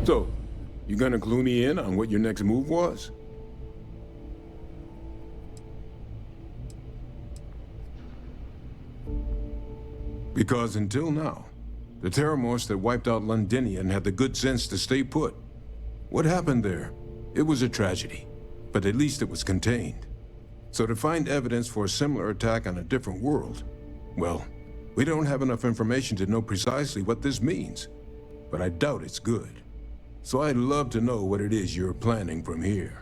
So, you gonna clue me in on what your next move was? Because until now, the Terramorphs that wiped out Londinian had the good sense to stay put. What happened there? It was a tragedy, but at least it was contained. So to find evidence for a similar attack on a different world, well, we don't have enough information to know precisely what this means, but I doubt it's good. So I'd love to know what it is you're planning from here.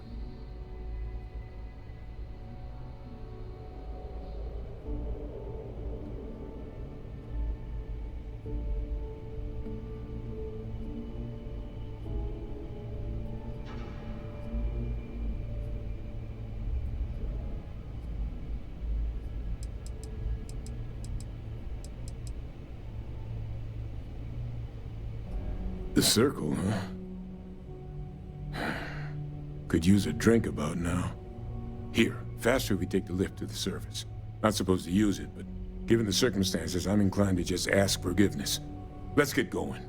The circle, huh? Could use a drink about now. Here, faster we take the lift to the surface. Not supposed to use it, but given the circumstances, I'm inclined to just ask forgiveness. Let's get going.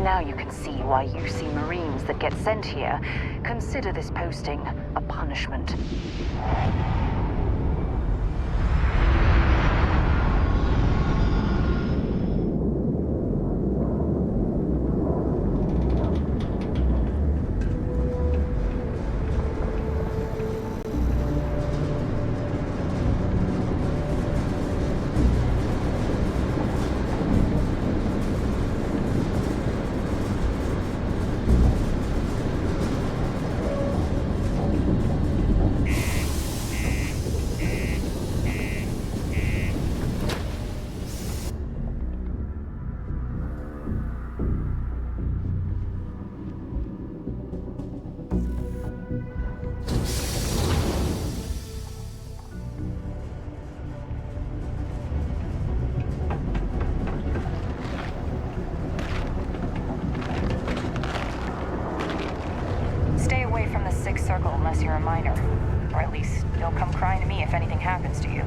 Now you can see why you see Marines that get sent here consider this posting a punishment. Circle unless you're a minor. Or at least, don't come crying to me if anything happens to you.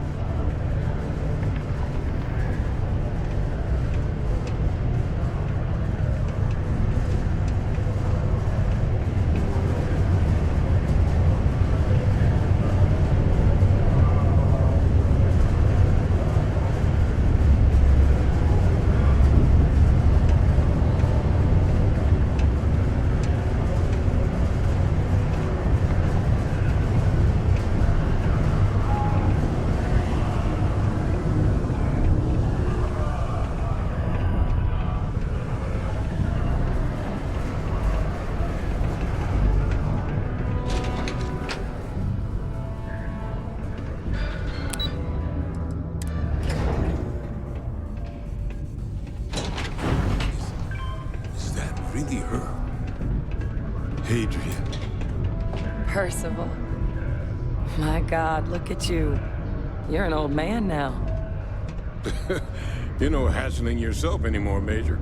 really her. Hadrian. Percival. My God, look at you. You're an old man now. You're no hassling yourself anymore, Major.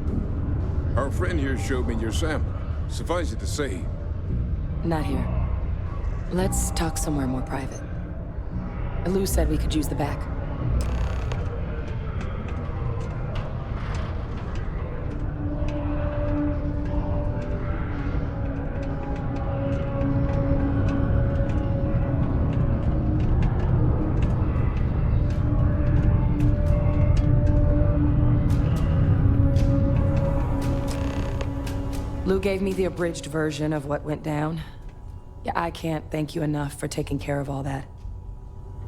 Our friend here showed me your sample. Suffice it to say... Not here. Let's talk somewhere more private. Lou said we could use the back. Lou gave me the abridged version of what went down. Yeah, I can't thank you enough for taking care of all that.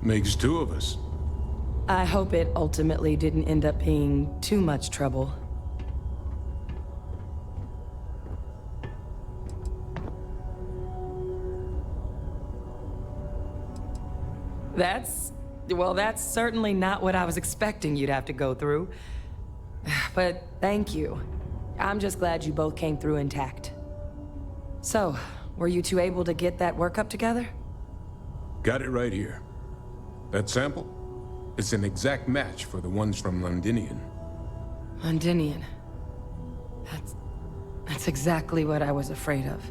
Makes two of us. I hope it ultimately didn't end up being too much trouble. That's certainly not what I was expecting you'd have to go through. But thank you. I'm just glad you both came through intact. So, were you two able to get that workup together? Got it right here. That sample? It's an exact match for the ones from Londinian. Londinian. That's exactly what I was afraid of.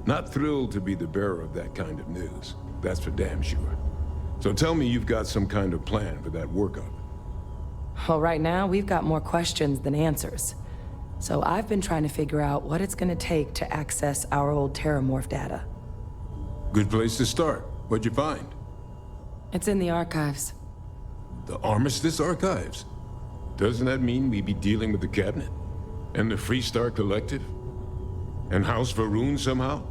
Not thrilled to be the bearer of that kind of news. That's for damn sure. So tell me you've got some kind of plan for that workup. Well, right now, we've got more questions than answers. So I've been trying to figure out what it's gonna take to access our old Terramorph data. Good place to start. What'd you find? It's in the archives. The Armistice Archives? Doesn't that mean we'd be dealing with the Cabinet? And the Freestar Collective? And House Varun somehow?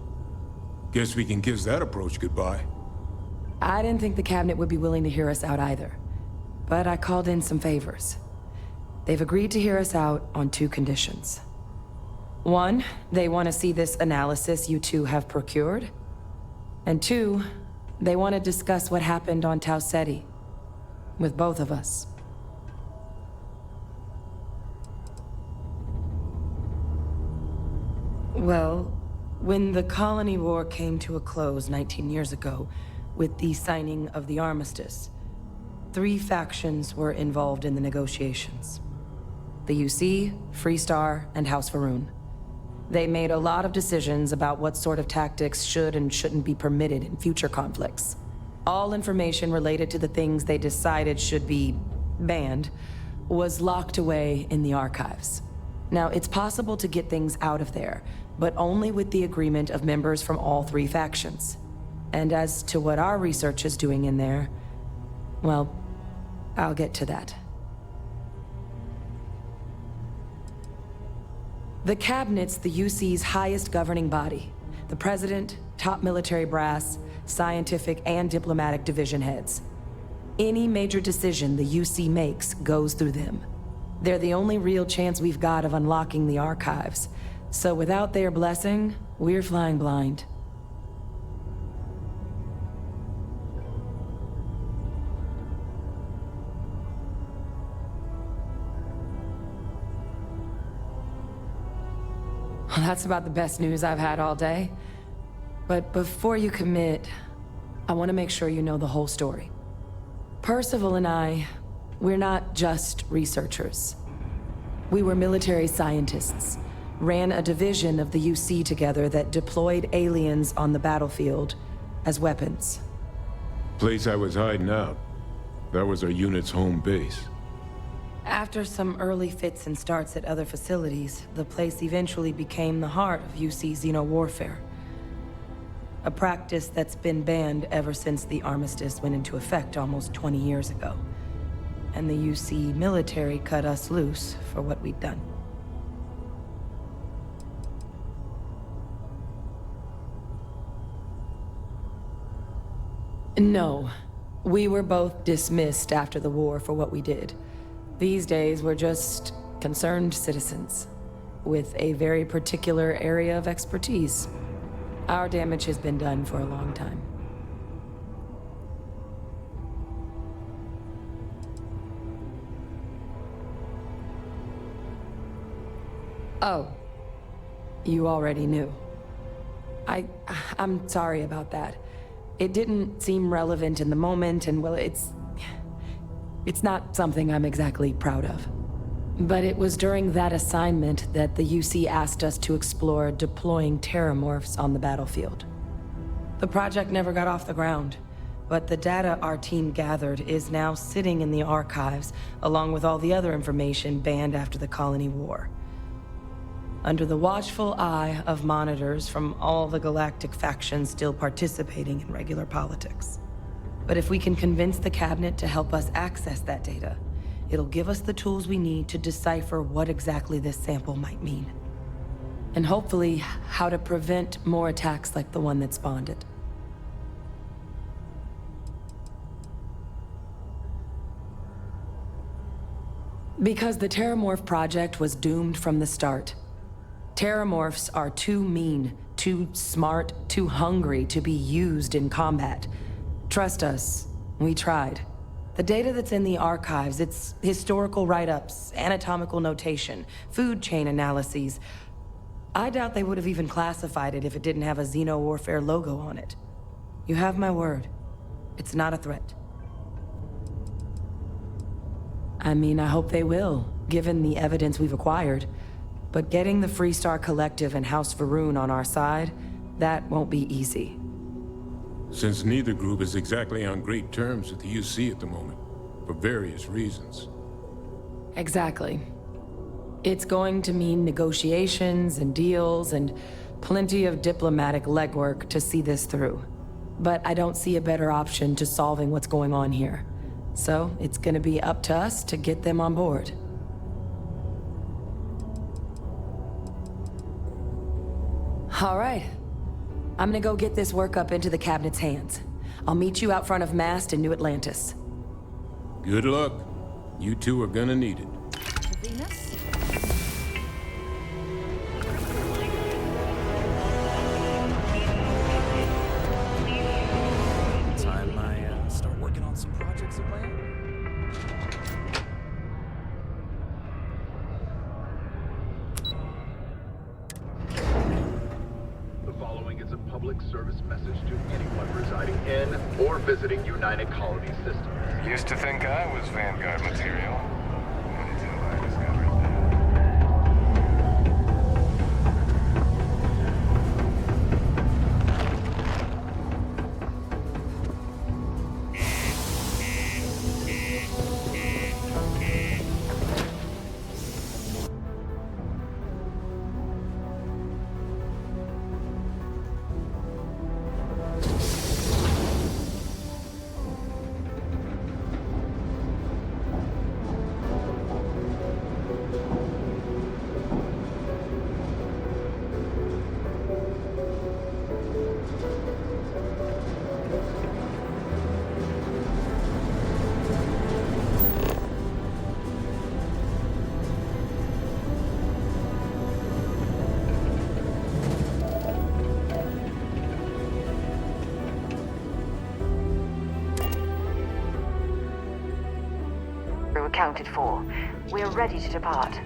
Guess we can kiss that approach goodbye. I didn't think the Cabinet would be willing to hear us out either. But I called in some favors. They've agreed to hear us out on two conditions. One, they want to see this analysis you two have procured. And two, they want to discuss what happened on Tau Ceti. With both of us. Well, when the Colony War came to a close 19 years ago, with the signing of the Armistice, 3 factions were involved in the negotiations. The UC, Freestar, and House Varun. They made a lot of decisions about what sort of tactics should and shouldn't be permitted in future conflicts. All information related to the things they decided should be banned was locked away in the archives. Now, it's possible to get things out of there, but only with the agreement of members from all 3 factions. And as to what our research is doing in there, well, I'll get to that. The Cabinet's the UC's highest governing body. The President, top military brass, scientific and diplomatic division heads. Any major decision the UC makes goes through them. They're the only real chance we've got of unlocking the archives. So without their blessing, we're flying blind. Well, that's about the best news I've had all day. But before you commit, I want to make sure you know the whole story. Percival and I, we're not just researchers. We were military scientists, ran a division of the UC together that deployed aliens on the battlefield as weapons. Place I was hiding out. That was our unit's home base. After some early fits and starts at other facilities, the place eventually became the heart of UC xeno-warfare. A practice that's been banned ever since the Armistice went into effect almost 20 years ago. And the UC military cut us loose for what we'd done. No. We were both dismissed after the war for what we did. These days, we're just concerned citizens with a very particular area of expertise. Our damage has been done for a long time. Oh, You already knew. I'm sorry about that. It didn't seem relevant in the moment, and well, it's not something I'm exactly proud of. But it was during that assignment that the UC asked us to explore deploying terramorphs on the battlefield. The project never got off the ground, but the data our team gathered is now sitting in the archives, along with all the other information banned after the Colony War. Under the watchful eye of monitors from all the galactic factions still participating in regular politics. But if we can convince the cabinet to help us access that data, it'll give us the tools we need to decipher what exactly this sample might mean. And hopefully, how to prevent more attacks like the one that spawned it. Because the Terramorph project was doomed from the start. Terramorphs are too mean, too smart, too hungry to be used in combat. Trust us, we tried. The data that's in the archives, it's historical write-ups, anatomical notation, food chain analyses. I doubt they would have even classified it if it didn't have a Xeno-Warfare logo on it. You have my word. It's not a threat. I mean, I hope they will, given the evidence we've acquired. But getting the Freestar Collective and House Varun on our side, that won't be easy. Since neither group is exactly on great terms with the UC at the moment, for various reasons. Exactly. It's going to mean negotiations and deals and plenty of diplomatic legwork to see this through. But I don't see a better option to solving what's going on here. So it's gonna be up to us to get them on board. All right. I'm gonna go get this work up into the cabinet's hands. I'll meet you out front of Mast in New Atlantis. Good luck. You two are gonna need it. Venus? Time I start working on some projects of my own. The following is a public service message to anyone residing in or visiting United Colony Systems. Used to think I was Vanguard material. Until I discovered that. Crew accounted for. We're ready to depart.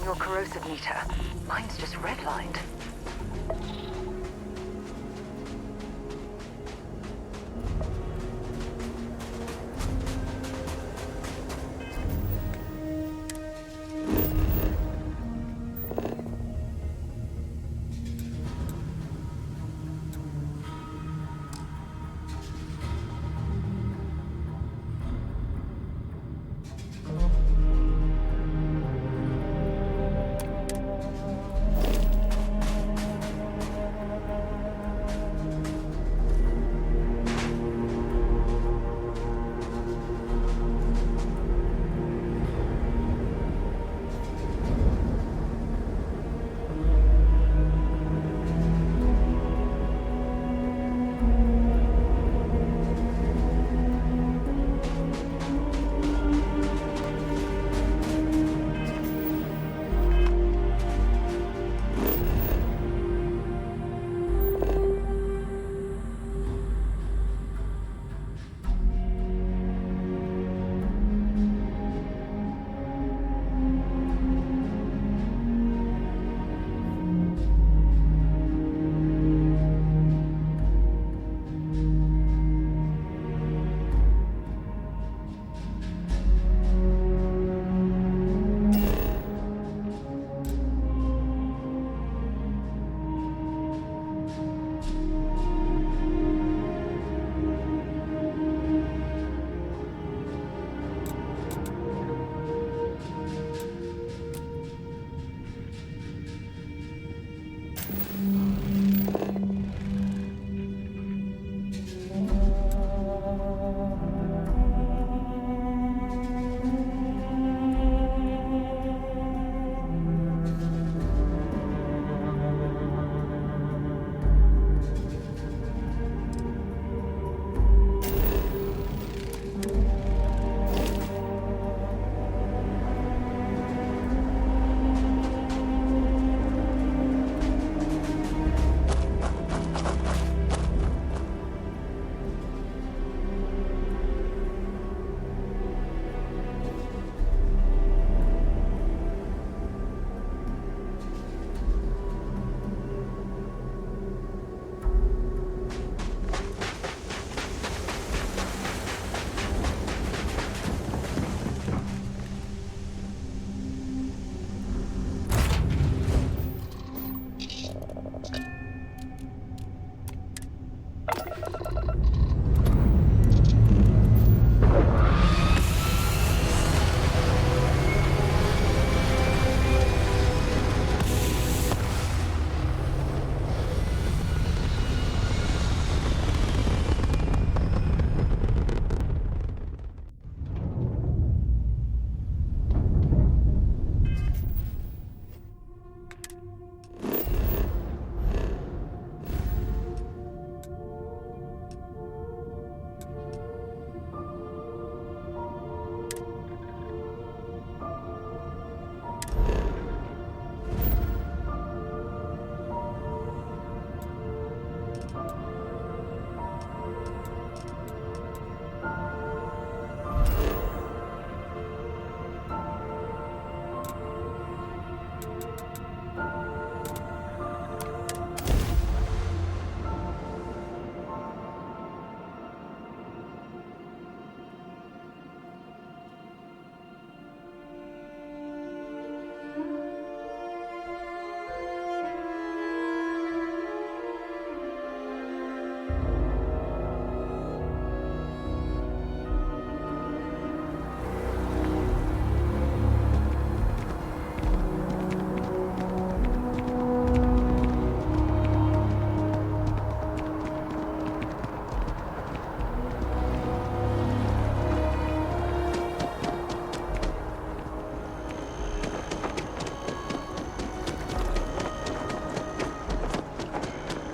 your corrosive meter. Mine's just redlined.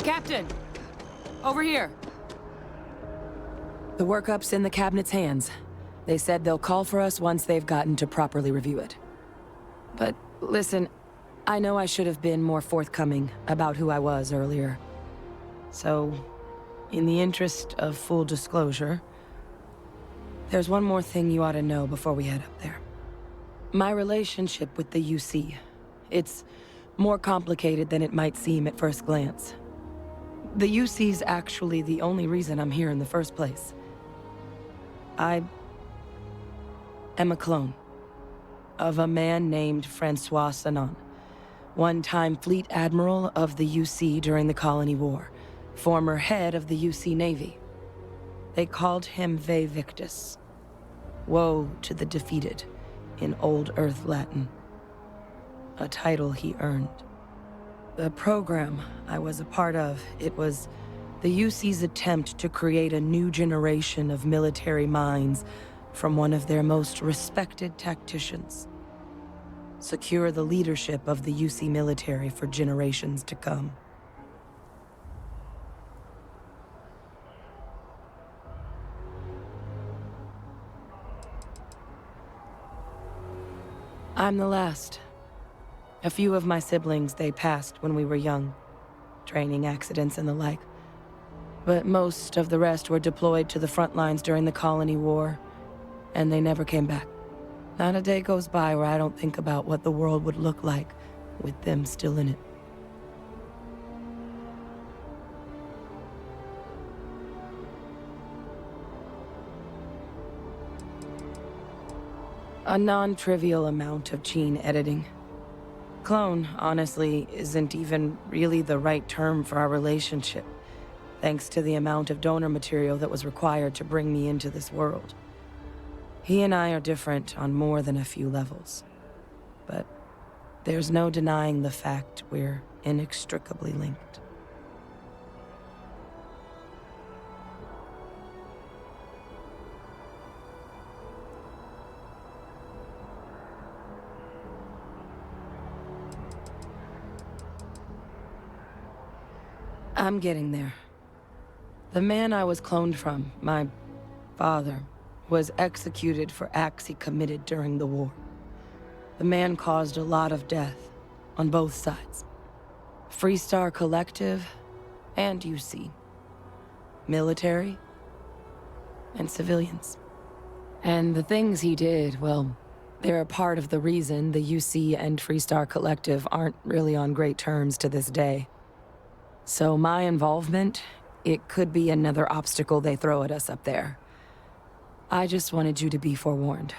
Captain! Over here! The workup's in the cabinet's hands. They said they'll call for us once they've gotten to properly review it. But listen, I know I should have been more forthcoming about who I was earlier. So, in the interest of full disclosure, there's one more thing you ought to know before we head up there. My relationship with the UC It's more complicated than it might seem at first glance. The UC's actually the only reason I'm here in the first place. I am a clone of a man named Francois Sanon, one-time fleet admiral of the UC during the Colony War, former head of the UC Navy. They called him Ve Victus, woe to the defeated, in Old Earth Latin, a title he earned. The program I was a part of, it was the UC's attempt to create a new generation of military minds from one of their most respected tacticians. Secure the leadership of the UC military for generations to come. I'm the last. A few of my siblings, they passed when we were young. Training accidents and the like. But most of the rest were deployed to the front lines during the Colony War, and they never came back. Not a day goes by where I don't think about what the world would look like with them still in it. A non-trivial amount of gene editing. Clone, honestly, isn't even really the right term for our relationship, thanks to the amount of donor material that was required to bring me into this world. He and I are different on more than a few levels, but there's no denying the fact we're inextricably linked. I'm getting there. The man I was cloned from, my father, was executed for acts he committed during the war. The man caused a lot of death, on both sides. Freestar Collective and UC. Military and civilians. And the things he did, well, they're a part of the reason the UC and Freestar Collective aren't really on great terms to this day. So my involvement, it could be another obstacle they throw at us up there. I just wanted you to be forewarned.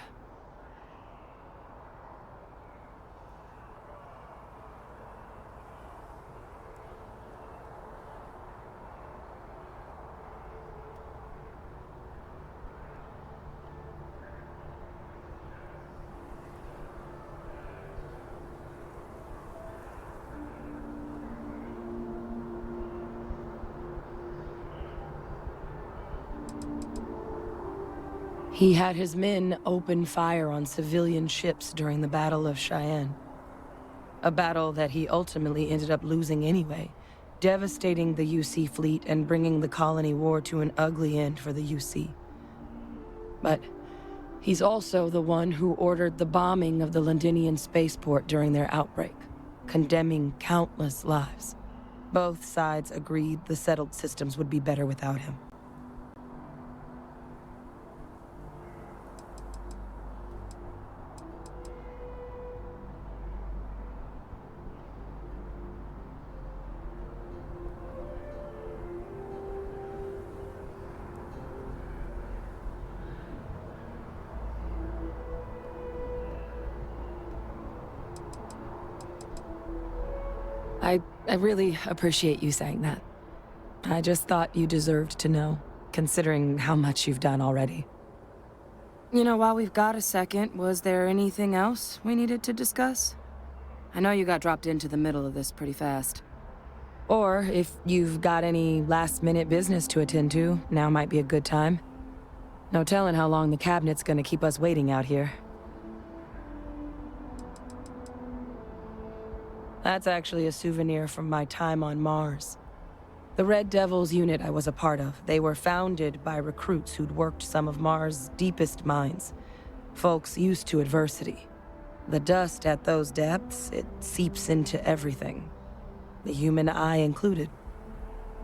He had his men open fire on civilian ships during the Battle of Cheyenne. A battle that he ultimately ended up losing anyway, devastating the UC fleet and bringing the Colony War to an ugly end for the UC. But he's also the one who ordered the bombing of the Londinian spaceport during their outbreak, condemning countless lives. Both sides agreed the settled systems would be better without him. I really appreciate you saying that. I just thought you deserved to know, considering how much you've done already. You know, while we've got a second, was there anything else we needed to discuss? I know you got dropped into the middle of this pretty fast. Or if you've got any last-minute business to attend to, now might be a good time. No telling how long the cabinet's gonna keep us waiting out here. That's actually a souvenir from my time on Mars. The Red Devils unit I was a part of, they were founded by recruits who'd worked some of Mars' deepest mines. Folks used to adversity. The dust at those depths, it seeps into everything. The human eye included.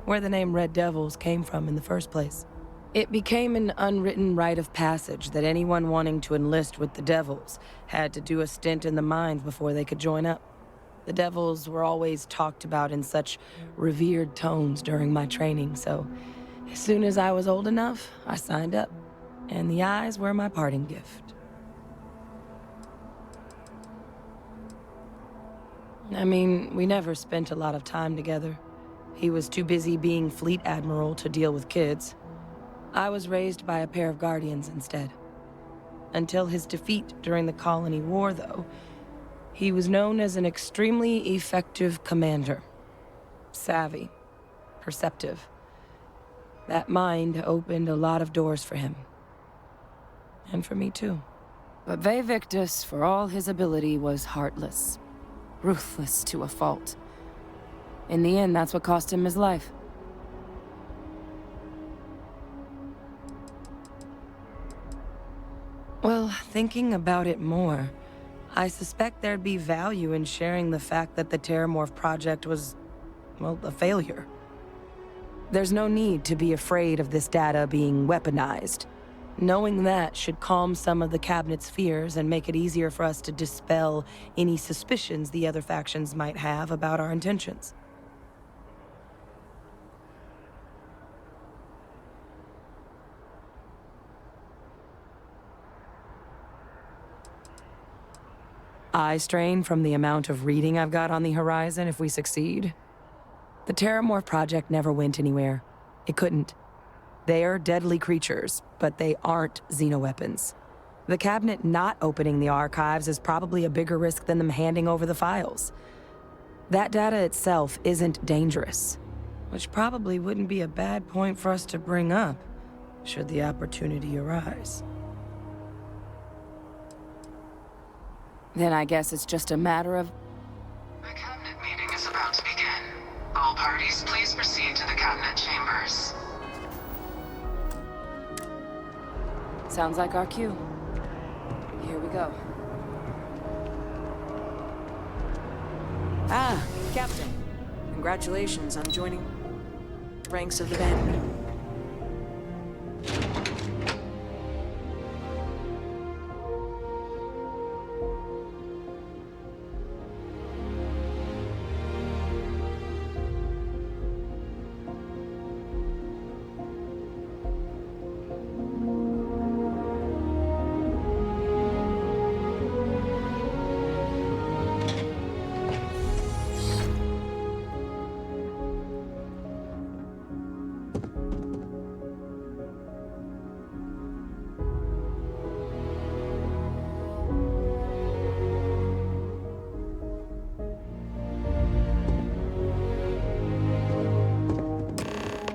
Where the name Red Devils came from in the first place. It became an unwritten rite of passage that anyone wanting to enlist with the Devils had to do a stint in the mines before they could join up. The devils were always talked about in such revered tones during my training, so as soon as I was old enough, I signed up. And the eyes were my parting gift. I mean, we never spent a lot of time together. He was too busy being Fleet Admiral to deal with kids. I was raised by a pair of guardians instead. Until his defeat during the Colony War, though, he was known as an extremely effective commander. Savvy. Perceptive. That mind opened a lot of doors for him. And for me, too. But Ve Victus, for all his ability, was heartless. Ruthless to a fault. In the end, that's what cost him his life. Well, thinking about it more, I suspect there'd be value in sharing the fact that the Terramorph project was, well, a failure. There's no need to be afraid of this data being weaponized. Knowing that should calm some of the Cabinet's fears and make it easier for us to dispel any suspicions the other factions might have about our intentions. Eye strain from the amount of reading I've got on the horizon if we succeed. The Terramorph project never went anywhere. It couldn't. They're deadly creatures, but they aren't xenoweapons. The Cabinet not opening the archives is probably a bigger risk than them handing over the files. That data itself isn't dangerous, which probably wouldn't be a bad point for us to bring up, should the opportunity arise. Then I guess it's just a matter of... The Cabinet meeting is about to begin. All parties, please proceed to the Cabinet chambers. Sounds like our cue. Here we go. Ah, Captain. Congratulations on joining the ranks of the band.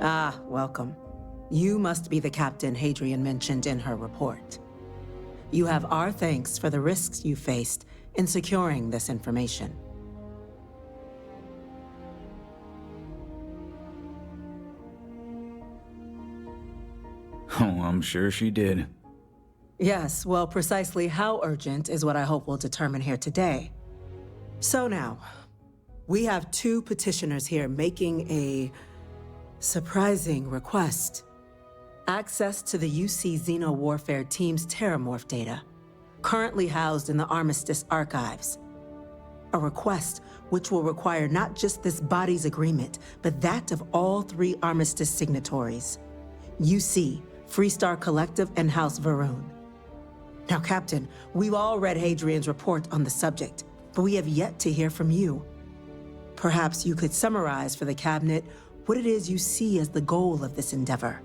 Ah, welcome. You must be the captain Hadrian mentioned in her report. You have our thanks for the risks you faced in securing this information. Oh, I'm sure she did. Yes, well, precisely how urgent is what I hope we'll determine here today. So now, we have two petitioners here making a surprising request. Access to the UC Xeno Warfare Team's Terramorph data, currently housed in the Armistice archives. A request which will require not just this body's agreement, but that of all three Armistice signatories. UC, Freestar Collective, and House Varun. Now, Captain, we've all read Hadrian's report on the subject, but we have yet to hear from you. Perhaps you could summarize for the Cabinet what it is you see as the goal of this endeavor.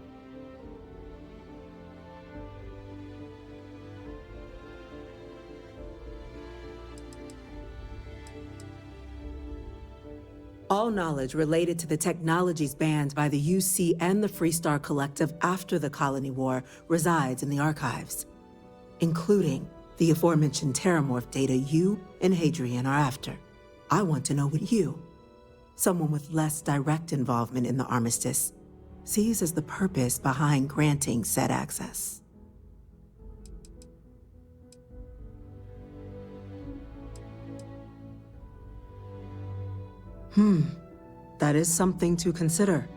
All knowledge related to the technologies banned by the UC and the Freestar Collective after the Colony War resides in the archives, including the aforementioned Terramorph data you and Hadrian are after. I want to know what you, someone with less direct involvement in the Armistice, sees as the purpose behind granting said access. That is something to consider,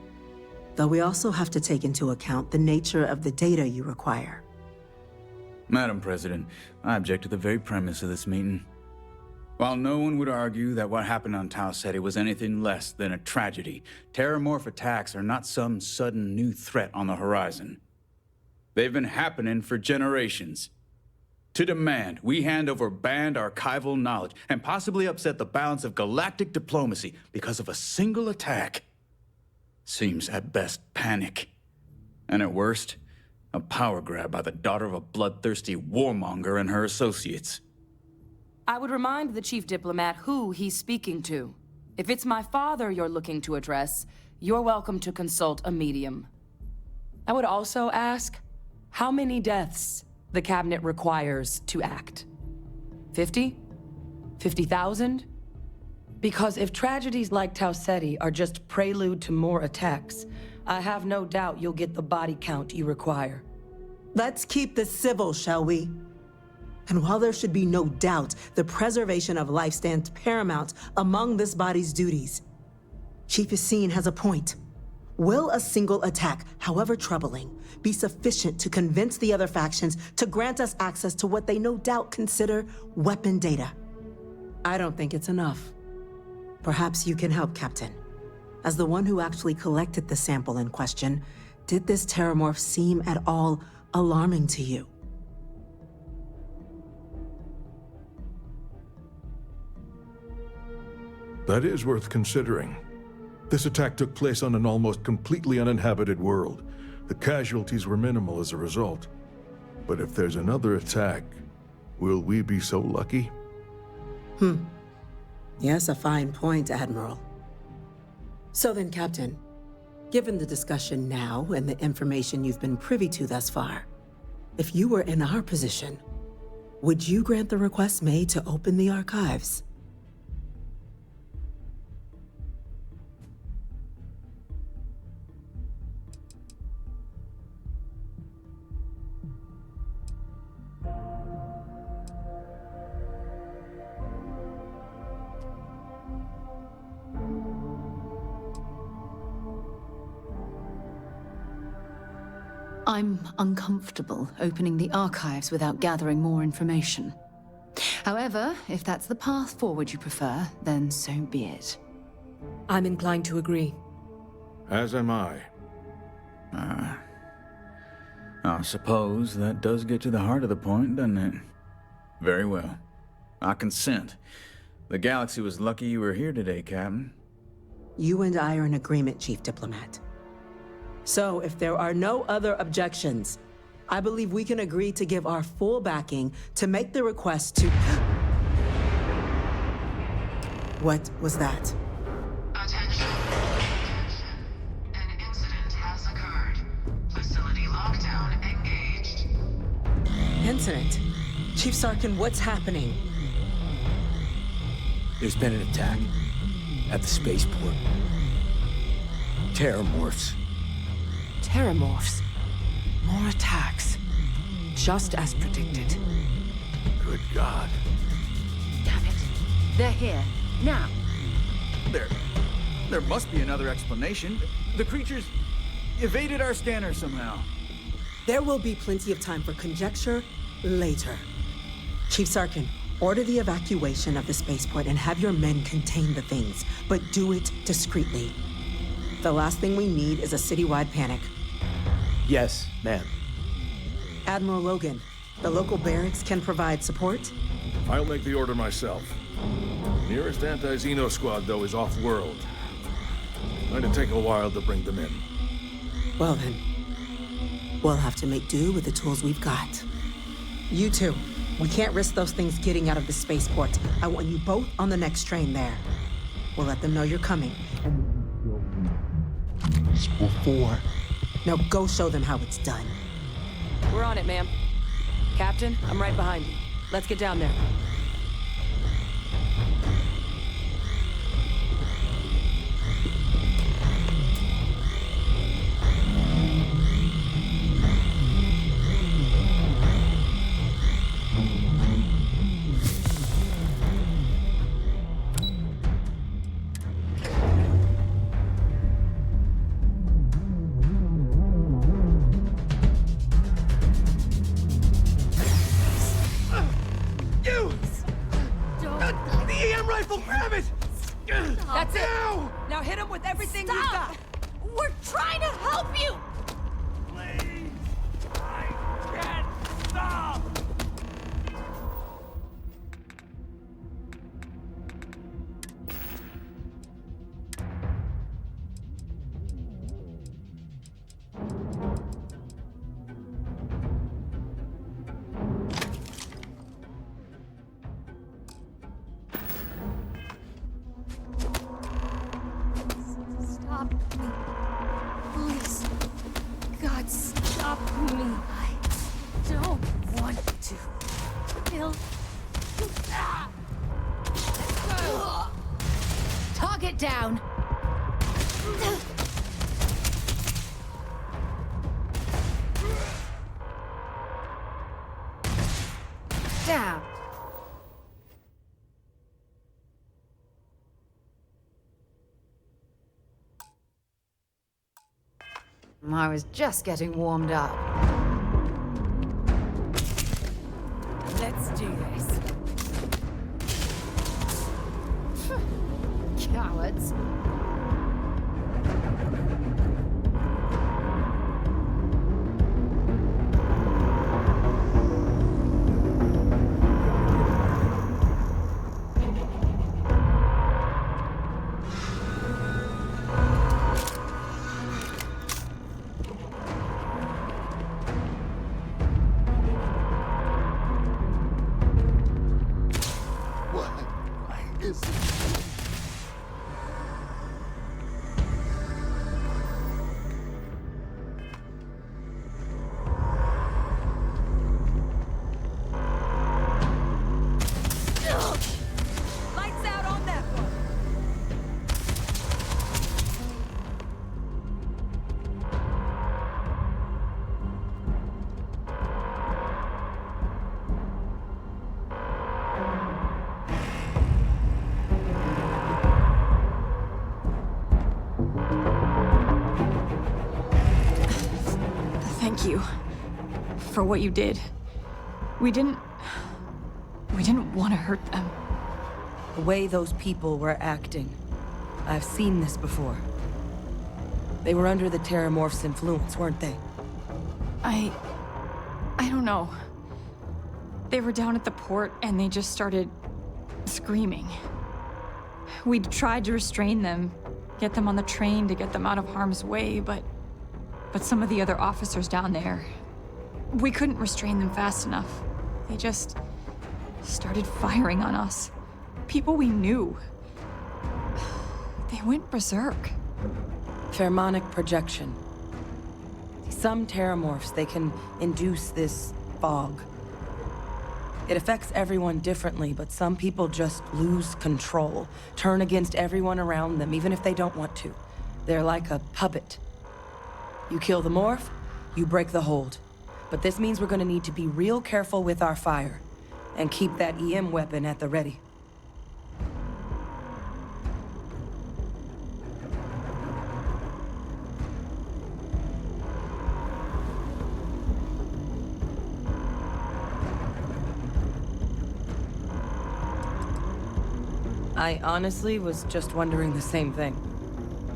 though we also have to take into account the nature of the data you require. Madam President, I object to the very premise of this meeting. While no one would argue that what happened on Tau Ceti was anything less than a tragedy, terramorph attacks are not some sudden new threat on the horizon. They've been happening for generations. To demand we hand over banned archival knowledge and possibly upset the balance of galactic diplomacy because of a single attack seems at best panic. And at worst, a power grab by the daughter of a bloodthirsty warmonger and her associates. I would remind the chief diplomat who he's speaking to. If it's my father you're looking to address, you're welcome to consult a medium. I would also ask, how many deaths the cabinet requires to act? 50? 50,000? Because if tragedies like Tau Ceti are just prelude to more attacks, I have no doubt you'll get the body count you require. Let's keep this civil, shall we? And while there should be no doubt the preservation of life stands paramount among this body's duties, Chief Yassine has a point. Will a single attack, however troubling, be sufficient to convince the other factions to grant us access to what they no doubt consider weapon data? I don't think it's enough. Perhaps you can help, Captain. As the one who actually collected the sample in question, did this terramorph seem at all alarming to you? That is worth considering. This attack took place on an almost completely uninhabited world. The casualties were minimal as a result. But if there's another attack, will we be so lucky? Yes, a fine point, Admiral. So then, Captain, given the discussion now and the information you've been privy to thus far, if you were in our position, would you grant the request made to open the archives? I'm uncomfortable opening the archives without gathering more information. However, if that's the path forward you prefer, then so be it. I'm inclined to agree. As am I. I suppose that does get to the heart of the point, doesn't it? Very well. I consent. The galaxy was lucky you were here today, Captain. You and I are in agreement, Chief Diplomat. So, if there are no other objections, I believe we can agree to give our full backing to make the request to... What was that? Attention. An incident has occurred. Facility lockdown engaged. Incident? Chief Sarkin, what's happening? There's been an attack at the spaceport. Terramorphs. Terramorphs. More attacks. Just as predicted. Good God. Damn it. They're here. Now. There must be another explanation. The creatures evaded our scanner somehow. There will be plenty of time for conjecture later. Chief Sarkin, order the evacuation of the spaceport and have your men contain the things, but do it discreetly. The last thing we need is a citywide panic. Yes, ma'am. Admiral Logan, the local barracks can provide support? I'll make the order myself. Nearest anti-Xeno squad, though, is off-world. Going to take a while to bring them in. Well then, we'll have to make do with the tools we've got. You two, we can't risk those things getting out of the spaceport. I want you both on the next train there. We'll let them know you're coming. Before. Now go show them how it's done. We're on it, ma'am. Captain, I'm right behind you. Let's get down there. You! rifle! Grab it! That's it! Now hit him with everything you've got! We're trying to help you! Please! I can't stop! Stop me. Please. God, stop me. I don't want to kill you. Target down. Down. I was just getting warmed up. Let's do this. Cowards. Why is it? Lights out on that one! Thank you for what you did. We didn't want to hurt them. The way those people were acting, I've seen this before. They were under the Terramorph's influence, weren't they? I don't know. They were down at the port and they just started screaming. We tried to restrain them, get them on the train to get them out of harm's way, but some of the other officers down there, we couldn't restrain them fast enough. They just started firing on us. People we knew. They went berserk. Pheromonic projection. Some Terramorphs, they can induce this fog. It affects everyone differently, but some people just lose control, turn against everyone around them, even if they don't want to. They're like a puppet. You kill the morph, you break the hold. But this means we're gonna need to be real careful with our fire, and keep that EM weapon at the ready. I honestly was just wondering the same thing.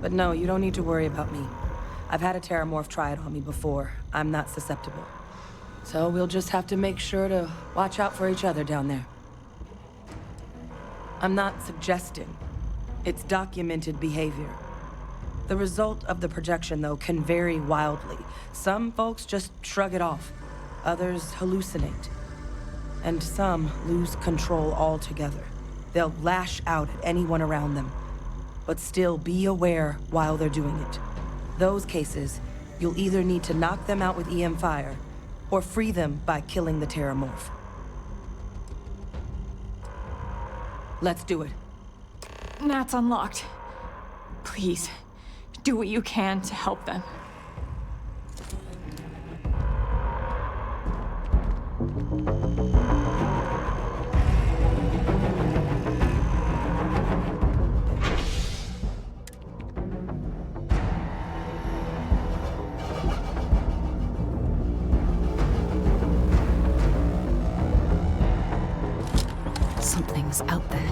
But no, you don't need to worry about me. I've had a Terramorph try it on me before. I'm not susceptible. So we'll just have to make sure to watch out for each other down there. I'm not suggesting. It's documented behavior. The result of the projection, though, can vary wildly. Some folks just shrug it off. Others hallucinate. And some lose control altogether. They'll lash out at anyone around them. But still be aware while they're doing it. Those cases, you'll either need to knock them out with EM fire, or free them by killing the Terramorph. Let's do it. Nat's unlocked. Please, do what you can to help them. Something's out there.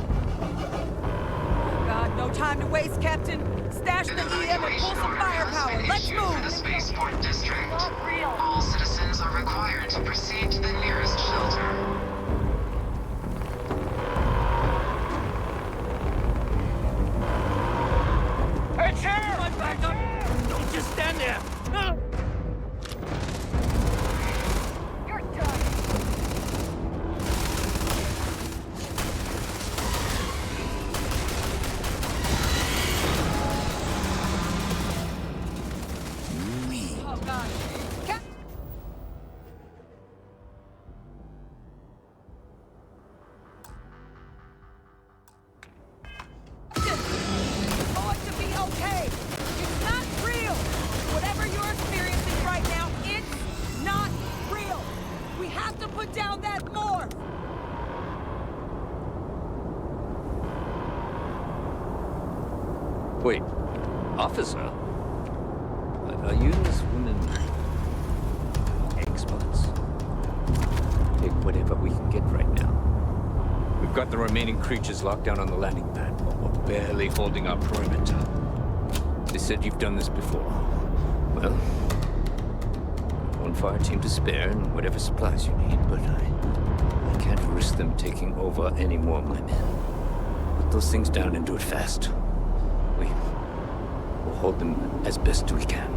time to waste, Captain. Stash the EM and pull some firepower. Let's For the move! spaceport district. All citizens are required to proceed to the nearest shelter. Hey, chair! My back up! Don't just stand there! You're done. Oh, God. Going to be okay. It's not real. Whatever you're experiencing right now, it's not real. We have to put down that morph. Wait, officer? Are you this woman experts? Take whatever we can get right now. We've got the remaining creatures locked down on the landing pad, but we're barely holding our perimeter. They said you've done this before. Well, one fire team to spare and whatever supplies you need, but I can't risk them taking over any more of my men. Put those things down and do it fast. We'll hold them as best we can.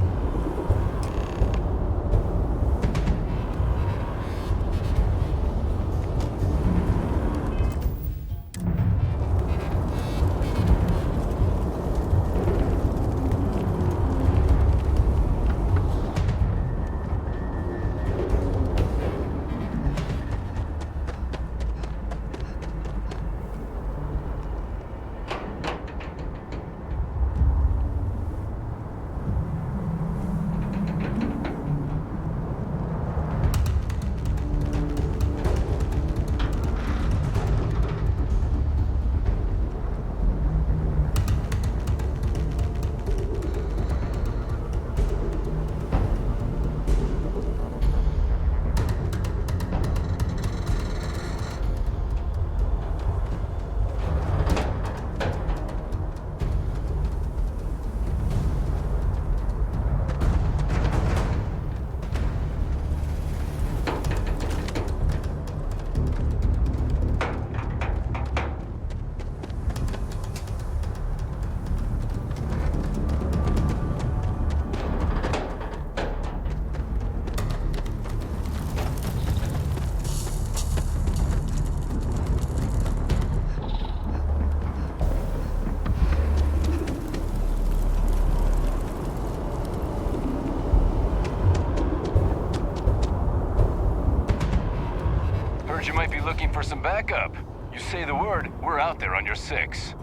You might be looking for some backup. You say the word, we're out there on your 6.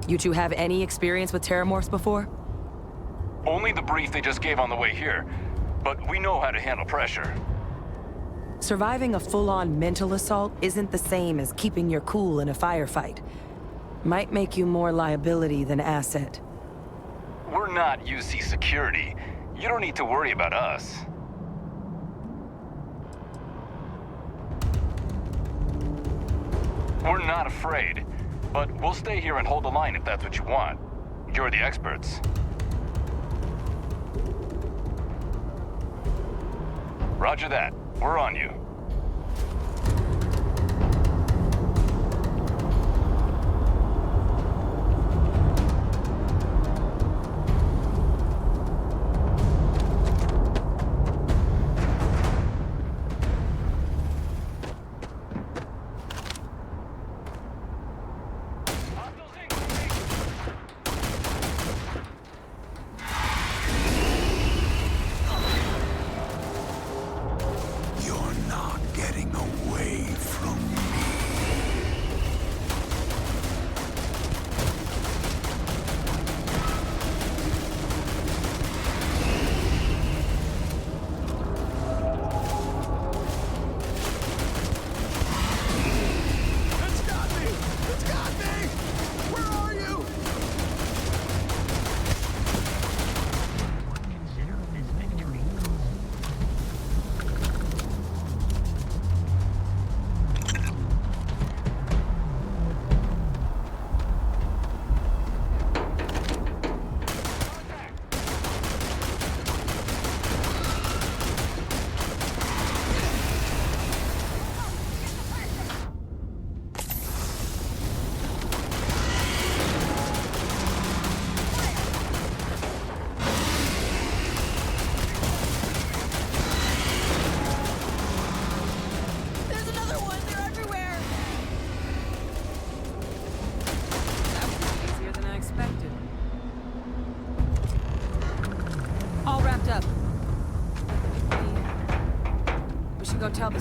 You two have any experience with terramorphs before? Only the brief they just gave on the way here, but we know how to handle pressure. Surviving a full-on mental assault isn't the same as keeping your cool in a firefight. Might make you more liability than asset. We're not UC security. You don't need to worry about us. We're not afraid, but we'll stay here and hold the line if that's what you want. You're the experts. Roger that. We're on you. You're not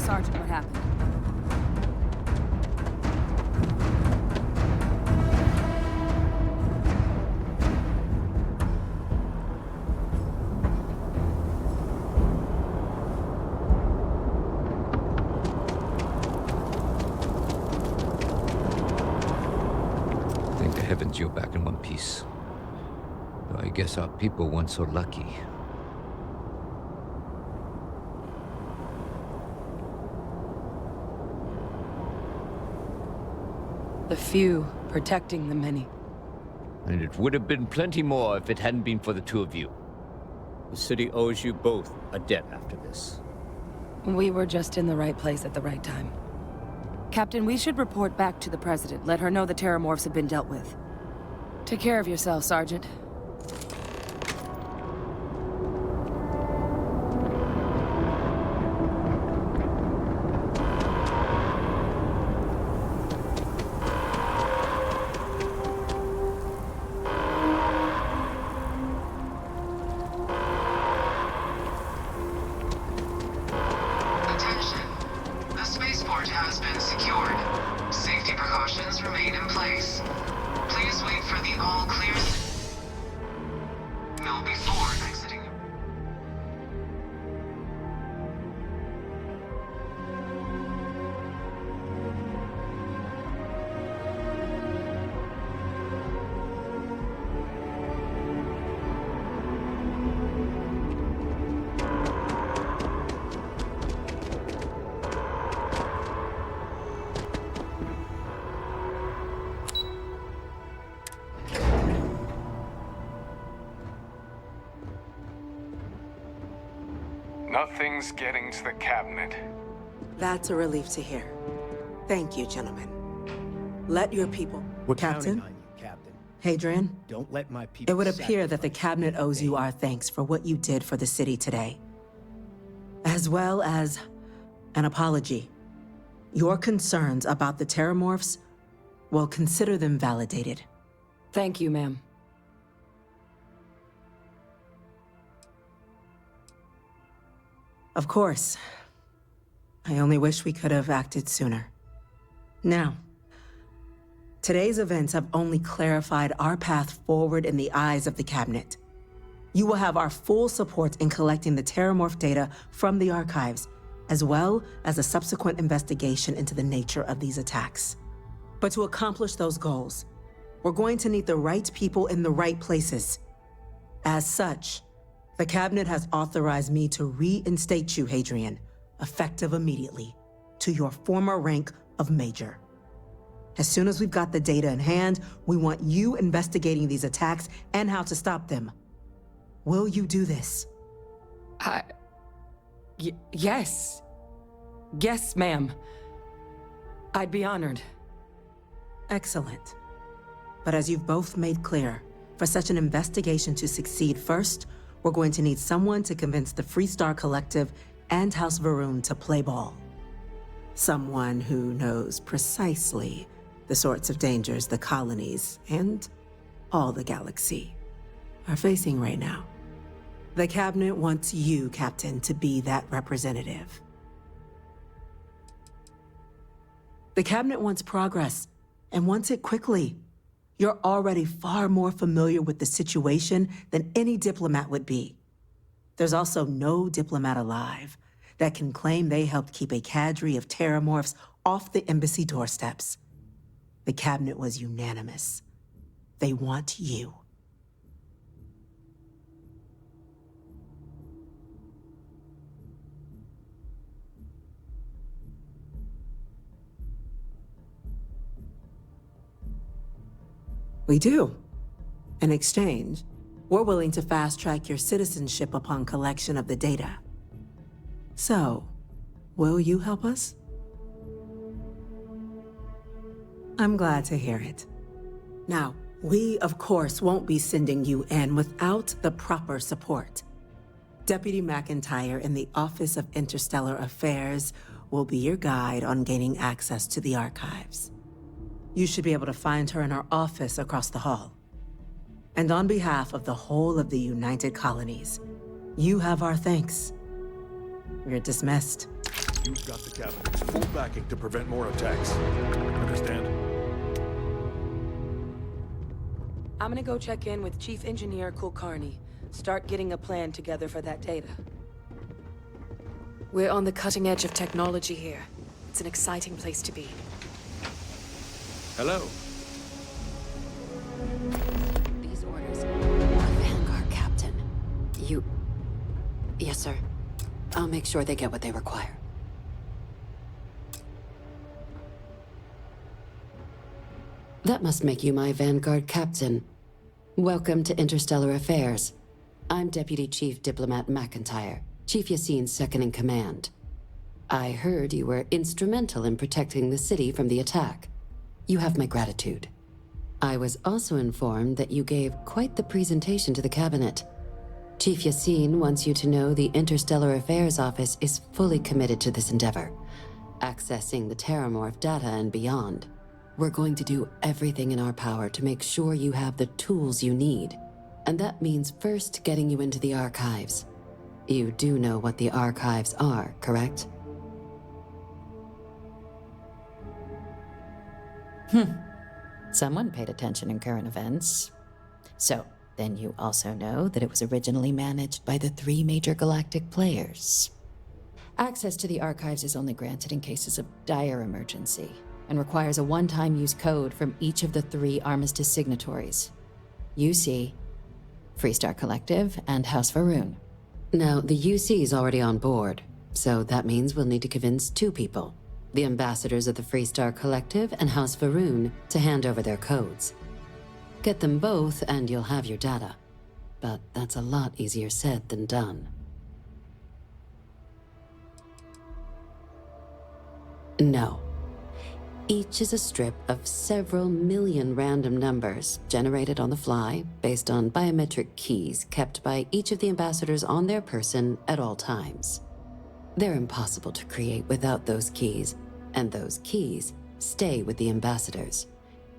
Sergeant what happened. Thank the heavens you're back in one piece. Though I guess our people weren't so lucky. The few protecting the many. And it would have been plenty more if it hadn't been for the two of you. The city owes you both a debt after this. We were just in the right place at the right time. Captain, we should report back to the President. Let her know the Terramorphs have been dealt with. Take care of yourself, Sergeant. Attention. The spaceport has been secured. Safety precautions remain in place. Please wait for the all clear signal before exiting. Nothing's getting to the cabinet. That's a relief to hear. Thank you, gentlemen. Let your people... We're Captain? counting on you, Captain. Hadrian? Don't let my people It would appear that the sacrifice cabinet owes you our thanks for what you did for the city today. As well as an apology. Your concerns about the Terramorphs, well, consider them validated. Thank you, ma'am. Of course. I only wish we could have acted sooner. Now, today's events have only clarified our path forward in the eyes of the Cabinet. You will have our full support in collecting the Terramorph data from the archives, as well as a subsequent investigation into the nature of these attacks. But to accomplish those goals, we're going to need the right people in the right places. As such, the Cabinet has authorized me to reinstate you, Hadrian, effective immediately, to your former rank of Major. As soon as we've got the data in hand, we want you investigating these attacks and how to stop them. Will you do this? Yes. Yes, ma'am. I'd be honored. Excellent. But as you've both made clear, for such an investigation to succeed first, we're going to need someone to convince the Freestar Collective and House Varun to play ball. Someone who knows precisely the sorts of dangers the colonies and all the galaxy are facing right now. The Cabinet wants you, Captain, to be that representative. The Cabinet wants progress, and wants it quickly. You're already far more familiar with the situation than any diplomat would be. There's also no diplomat alive that can claim they helped keep a cadre of Terramorphs off the embassy doorsteps. The Cabinet was unanimous. They want you. We do. In exchange, we're willing to fast-track your citizenship upon collection of the data. So, will you help us? I'm glad to hear it. Now, we, of course, won't be sending you in without the proper support. Deputy McIntyre in the Office of Interstellar Affairs will be your guide on gaining access to the archives. You should be able to find her in her office across the hall. And on behalf of the whole of the United Colonies, you have our thanks. You're dismissed. You've got the Cabinet's full backing to prevent more attacks. Understand? I'm gonna go check in with Chief Engineer Kulkarni. Start getting a plan together for that data. We're on the cutting edge of technology here. It's an exciting place to be. Hello. These orders are Vanguard, Captain. You... Yes, sir. I'll make sure they get what they require. That must make you my Vanguard Captain. Welcome to Interstellar Affairs. I'm Deputy Chief Diplomat McIntyre, Chief Yassine's second-in-command. I heard you were instrumental in protecting the city from the attack. You have my gratitude. I was also informed that you gave quite the presentation to the Cabinet. Chief Yassine wants you to know the Interstellar Affairs Office is fully committed to this endeavor, accessing the Terramorph data and beyond. We're going to do everything in our power to make sure you have the tools you need. And that means first getting you into the archives. You do know what the archives are, correct? Someone paid attention in current events. So, then you also know that it was originally managed by the 3 major galactic players. Access to the archives is only granted in cases of dire emergency, and requires a one-time use code from each of the 3 Armistice signatories. UC, Freestar Collective, and House Varun. Now, the UC's already on board, so that means we'll need to convince 2 people. The ambassadors of the Freestar Collective and House Varun to hand over their codes. Get them both and you'll have your data. But that's a lot easier said than done. No. Each is a strip of several million random numbers generated on the fly based on biometric keys kept by each of the ambassadors on their person at all times. They're impossible to create without those keys, and those keys stay with the ambassadors,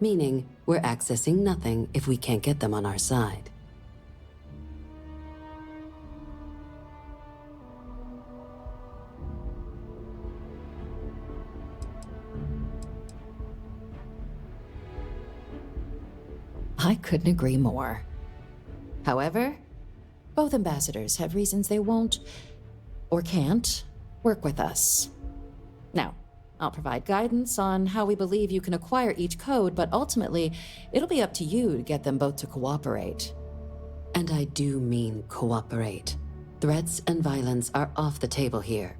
meaning we're accessing nothing if we can't get them on our side. I couldn't agree more. However, both ambassadors have reasons they won't, or can't, work with us. Now, I'll provide guidance on how we believe you can acquire each code, but ultimately, it'll be up to you to get them both to cooperate. And I do mean cooperate. Threats and violence are off the table here.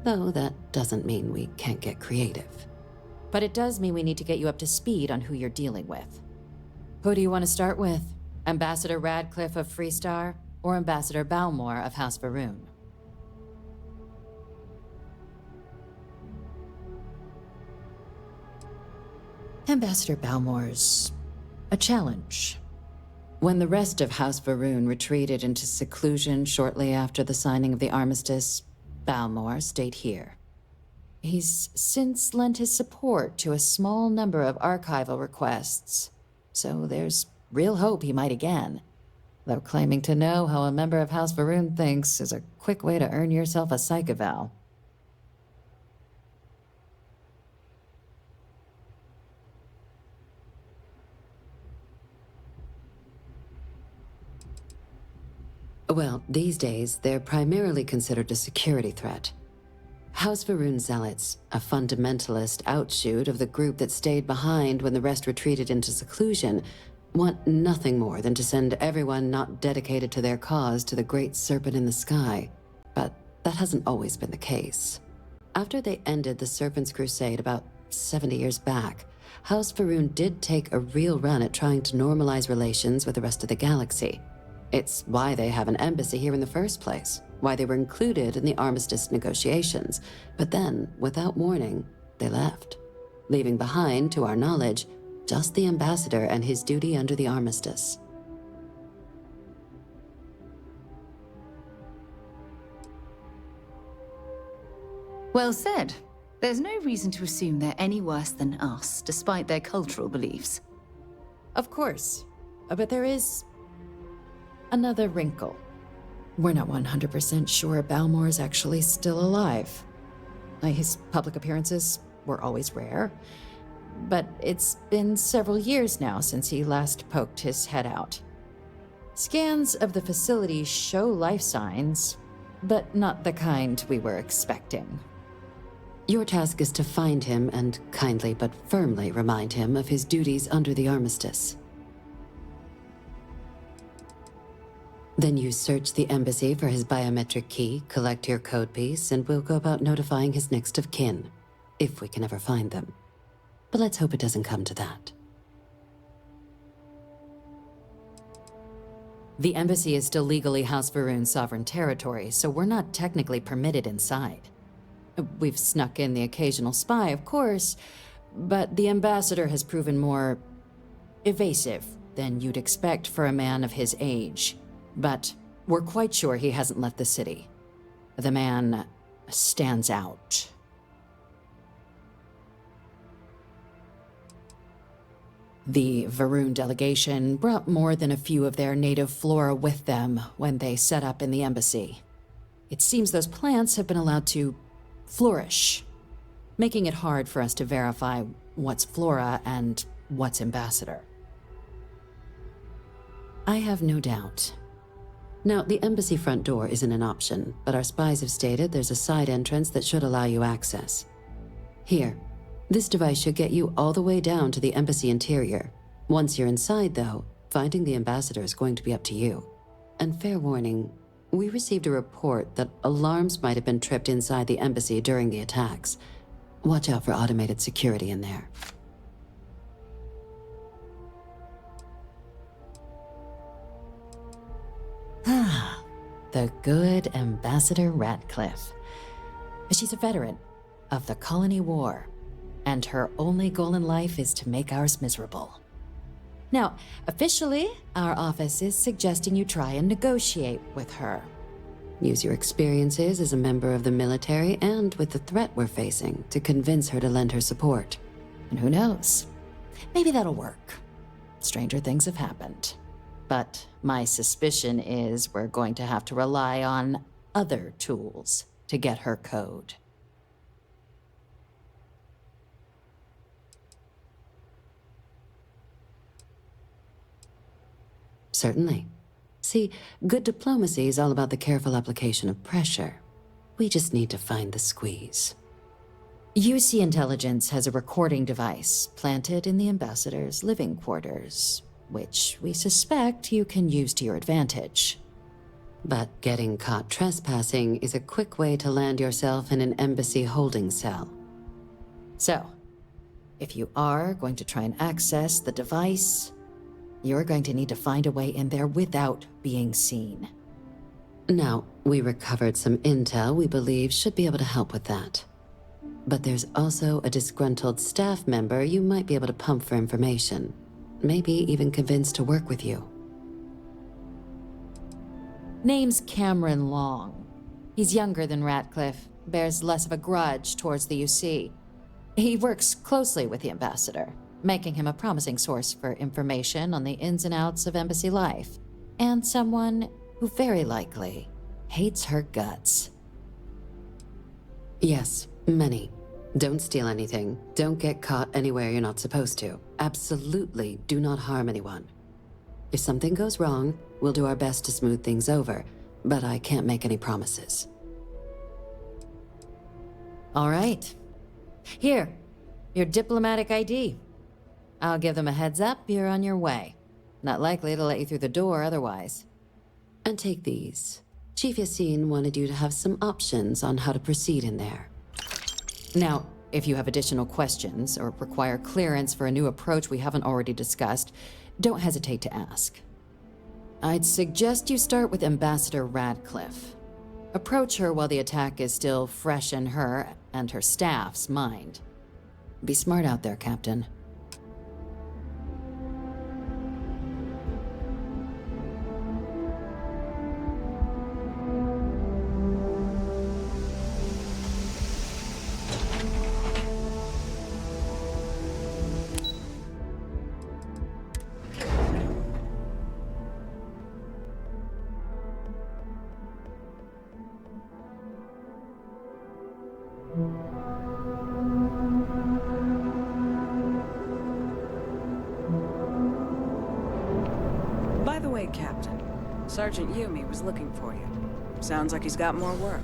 Though that doesn't mean we can't get creative. But it does mean we need to get you up to speed on who you're dealing with. Who do you want to start with? Ambassador Radcliffe of Freestar, or Ambassador Balmore of House Varun? Ambassador Balmore's a challenge. When the rest of House Varun retreated into seclusion shortly after the signing of the armistice, Balmore stayed here. He's since lent his support to a small number of archival requests, so there's real hope he might again. Though claiming to know how a member of House Varun thinks is a quick way to earn yourself a psych eval. Well, these days, they're primarily considered a security threat. House Varun Zealots, a fundamentalist outshoot of the group that stayed behind when the rest retreated into seclusion, want nothing more than to send everyone not dedicated to their cause to the great serpent in the sky. But that hasn't always been the case. After they ended the Serpent's Crusade about 70 years back, House Varun did take a real run at trying to normalize relations with the rest of the galaxy. It's why they have an embassy here in the first place, why they were included in the armistice negotiations. But then, without warning, they left, leaving behind, to our knowledge, just the ambassador and his duty under the armistice. Well said. There's no reason to assume they're any worse than us, despite their cultural beliefs. Of course, but there is another wrinkle. We're not 100% sure Balmore is actually still alive. His public appearances were always rare. But it's been several years now since he last poked his head out. Scans of the facility show life signs, but not the kind we were expecting. Your task is to find him and kindly but firmly remind him of his duties under the armistice. Then you search the embassy for his biometric key, collect your code piece, and we'll go about notifying his next of kin, if we can ever find them. But let's hope it doesn't come to that. The embassy is still legally House Varun's sovereign territory, so we're not technically permitted inside. We've snuck in the occasional spy, of course, but the ambassador has proven more evasive than you'd expect for a man of his age. But we're quite sure he hasn't left the city. The man stands out. The Varun delegation brought more than a few of their native flora with them when they set up in the embassy. It seems those plants have been allowed to flourish, making it hard for us to verify what's flora and what's ambassador. I have no doubt. Now, the embassy front door isn't an option, but our spies have stated there's a side entrance that should allow you access. Here, this device should get you all the way down to the embassy interior. Once you're inside, though, finding the ambassador is going to be up to you. And fair warning, we received a report that alarms might have been tripped inside the embassy during the attacks. Watch out for automated security in there. Ah, the good Ambassador Radcliffe. She's a veteran of the Colony War, and her only goal in life is to make ours miserable. Now, officially, our office is suggesting you try and negotiate with her. Use your experiences as a member of the military and with the threat we're facing to convince her to lend her support. And who knows? Maybe that'll work. Stranger things have happened. But my suspicion is we're going to have to rely on other tools to get her code. Certainly. See, good diplomacy is all about the careful application of pressure. We just need to find the squeeze. UC Intelligence has a recording device planted in the ambassador's living quarters, which we suspect you can use to your advantage. But getting caught trespassing is a quick way to land yourself in an embassy holding cell. So, if you are going to try and access the device, you're going to need to find a way in there without being seen. Now, we recovered some intel we believe should be able to help with that. But there's also a disgruntled staff member you might be able to pump for information. Maybe even convince to work with you. Name's Cameron Long. He's younger than Ratcliffe, bears less of a grudge towards the UC. He works closely with the ambassador, making him a promising source for information on the ins and outs of embassy life, and someone who very likely hates her guts. Yes, many. Don't steal anything. Don't get caught anywhere you're not supposed to. Absolutely do not harm anyone. If something goes wrong, we'll do our best to smooth things over, but I can't make any promises. All right. Here, your diplomatic ID. I'll give them a heads up, you're on your way. Not likely to let you through the door otherwise. And take these. Chief Yassine wanted you to have some options on how to proceed in there. Now, if you have additional questions or require clearance for a new approach we haven't already discussed, don't hesitate to ask. I'd suggest you start with Ambassador Radcliffe. Approach her while the attack is still fresh in her and her staff's mind. Be smart out there, Captain. day, Captain. Sergeant Yumi was looking for you. Sounds like he's got more work.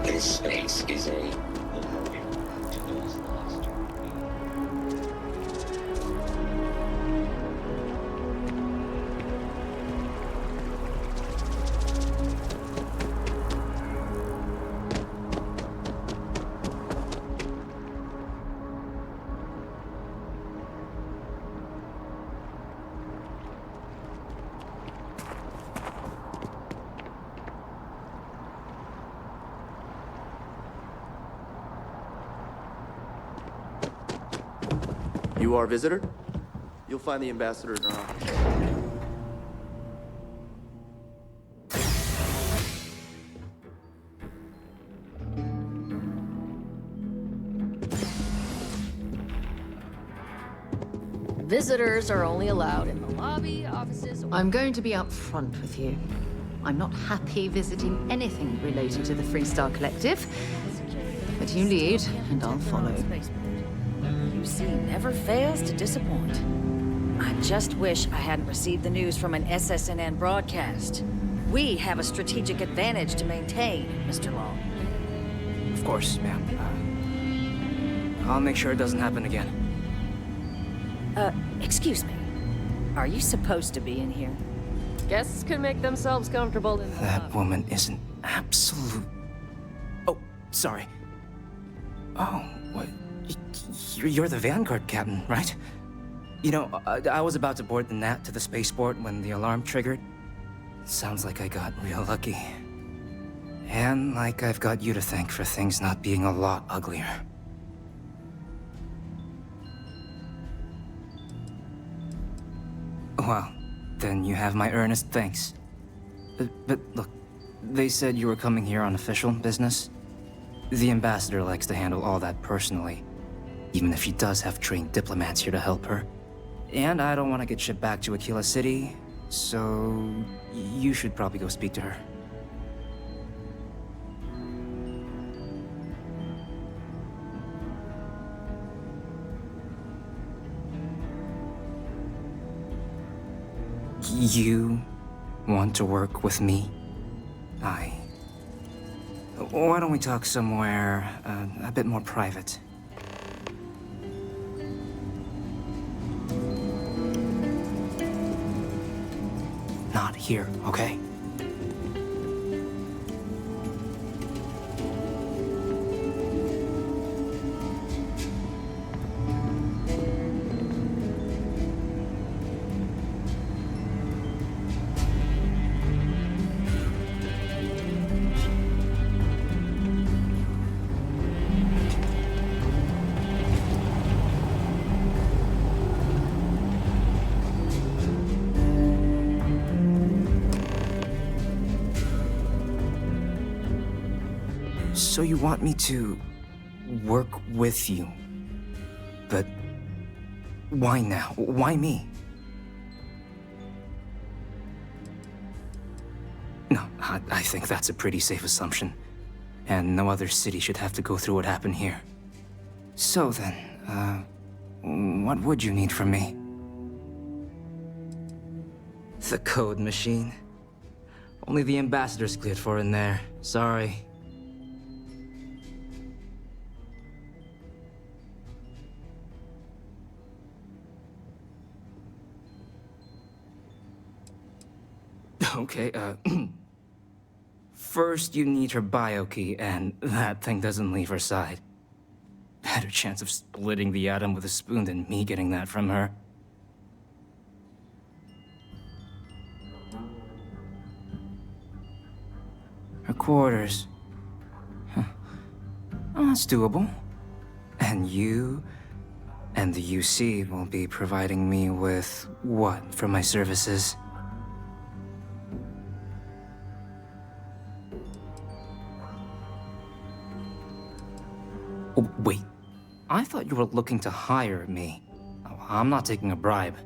This space is a memorial to those lost. You are a visitor? You'll find the ambassador in her office. Visitors are only allowed in the lobby, offices. I'm going to be upfront with you. I'm not happy visiting anything related to the Freestar Collective. But you lead, and I'll follow. UC never fails to disappoint. I just wish I hadn't received the news from an SSNN broadcast. We have a strategic advantage to maintain, Mr. Long. Of course, ma'am. I'll make sure it doesn't happen again. Excuse me. Are you supposed to be in here? Guests can make themselves comfortable in the That woman is an absolute... Oh, sorry. Oh, what? You're the Vanguard captain, right? You know, I was about to board the Nat to the spaceport when the alarm triggered. Sounds like I got real lucky. And like I've got you to thank for things not being a lot uglier. Well, then you have my earnest thanks. But look, they said you were coming here on official business. The ambassador likes to handle all that personally, even if she does have trained diplomats here to help her. And I don't want to get shipped back to Aquila City, so you should probably go speak to her. You want to work with me? Why don't we talk somewhere a bit more private? Not here, okay? So you want me to work with you? But why now? Why me? No, I think that's a pretty safe assumption. And no other city should have to go through what happened here. So then, what would you need from me? The code machine. Only the ambassador's cleared for in there. Sorry. Okay, first you need her bio key, and that thing doesn't leave her side. Better chance of splitting the atom with a spoon than me getting that from her. quarters. Huh. Oh, that's doable. And you and the UC will be providing me with what for my services? Oh, wait. I thought you were looking to hire me. Oh, I'm not taking a bribe.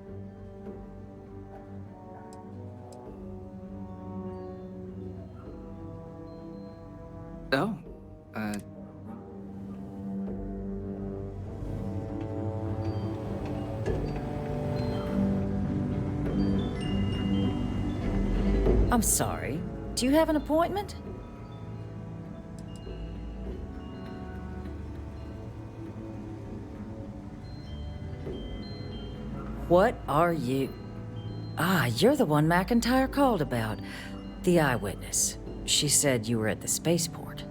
Oh, I'm sorry. Do you have an appointment? What are you? Ah, you're the one McIntyre called about. The eyewitness. She said you were at the spaceport.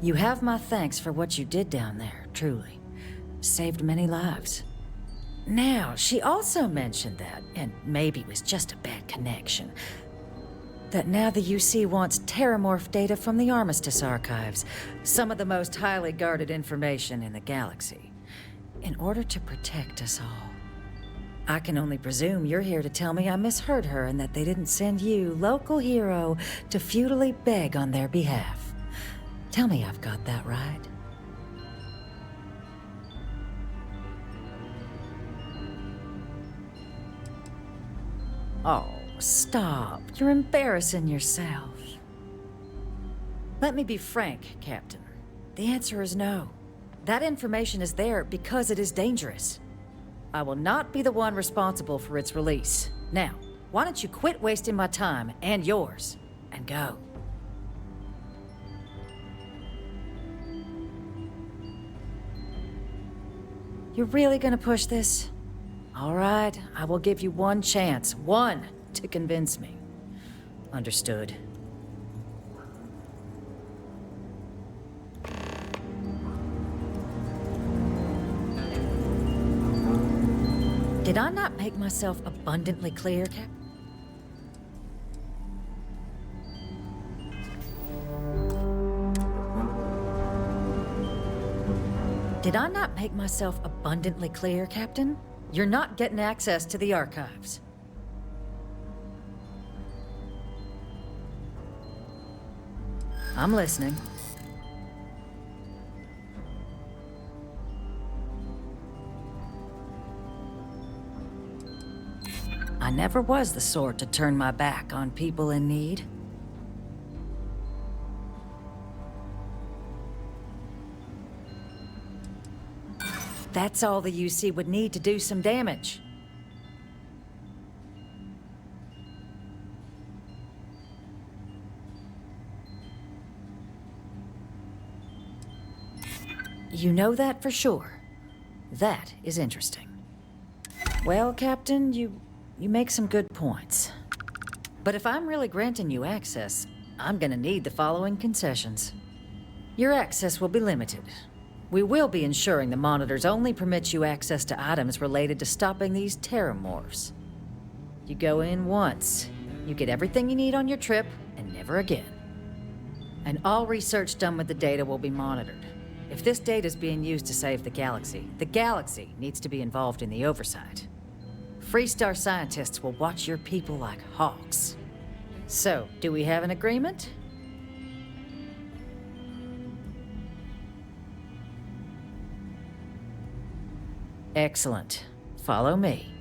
You have my thanks for what you did down there, truly. Saved many lives. Now, she also mentioned that, and maybe it was just a bad connection, that now the UC wants terramorph data from the Armistice archives, some of the most highly guarded information in the galaxy, in order to protect us all. I can only presume you're here to tell me I misheard her and that they didn't send you, local hero, to futilely beg on their behalf. Tell me I've got that right. Oh, stop. You're embarrassing yourself. Let me be frank, Captain. The answer is no. That information is there because it is dangerous. I will not be the one responsible for its release. Now, why don't you quit wasting my time and yours, and go? You're really gonna push this? All right, I will give you one chance, one, to convince me. Understood. Did I not make myself abundantly clear, Cap? Did I not make myself abundantly clear, Captain? You're not getting access to the archives. I'm listening. I never was the sort to turn my back on people in need. That's all the UC would need to do some damage. You know that for sure. That is interesting. Well, Captain, you make some good points. But if I'm really granting you access, I'm gonna need the following concessions. Your access will be limited. We will be ensuring the monitors only permit you access to items related to stopping these terramorphs. You go in once, you get everything you need on your trip, and never again. And all research done with the data will be monitored. If this data is being used to save the galaxy needs to be involved in the oversight. Freestar scientists will watch your people like hawks. So, do we have an agreement? Excellent. Follow me.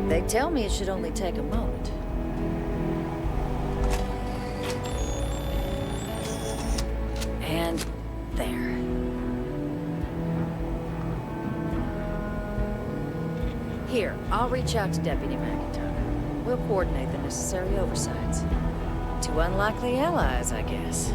They tell me it should only take a moment. And there. Here, I'll reach out to Deputy McIntyre. We'll coordinate the necessary oversights. Two unlikely allies, I guess.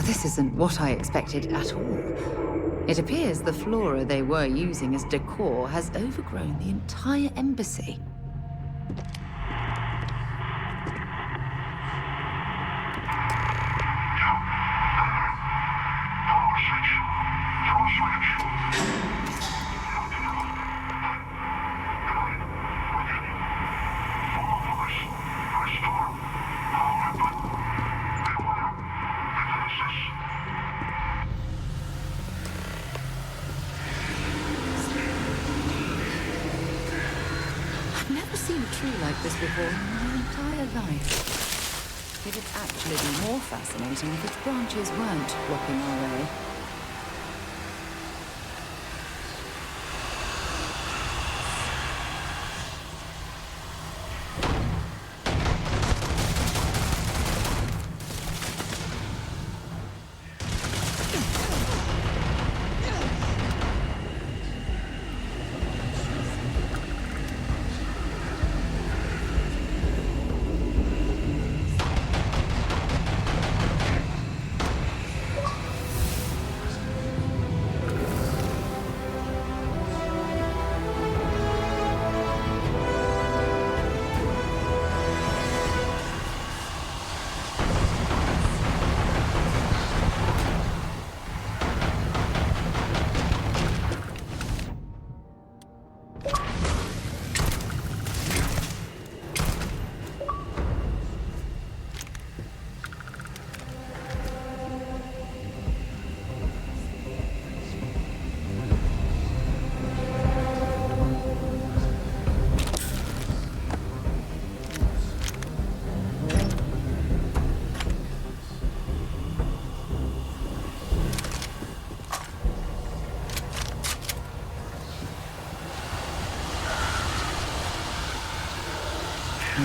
This isn't what I expected at all. It appears the flora they were using as decor has overgrown the entire embassy. I've never seen a tree like this before in my entire life. It'd actually be more fascinating if its branches weren't blocking our way.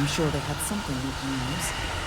sure they had something we can use.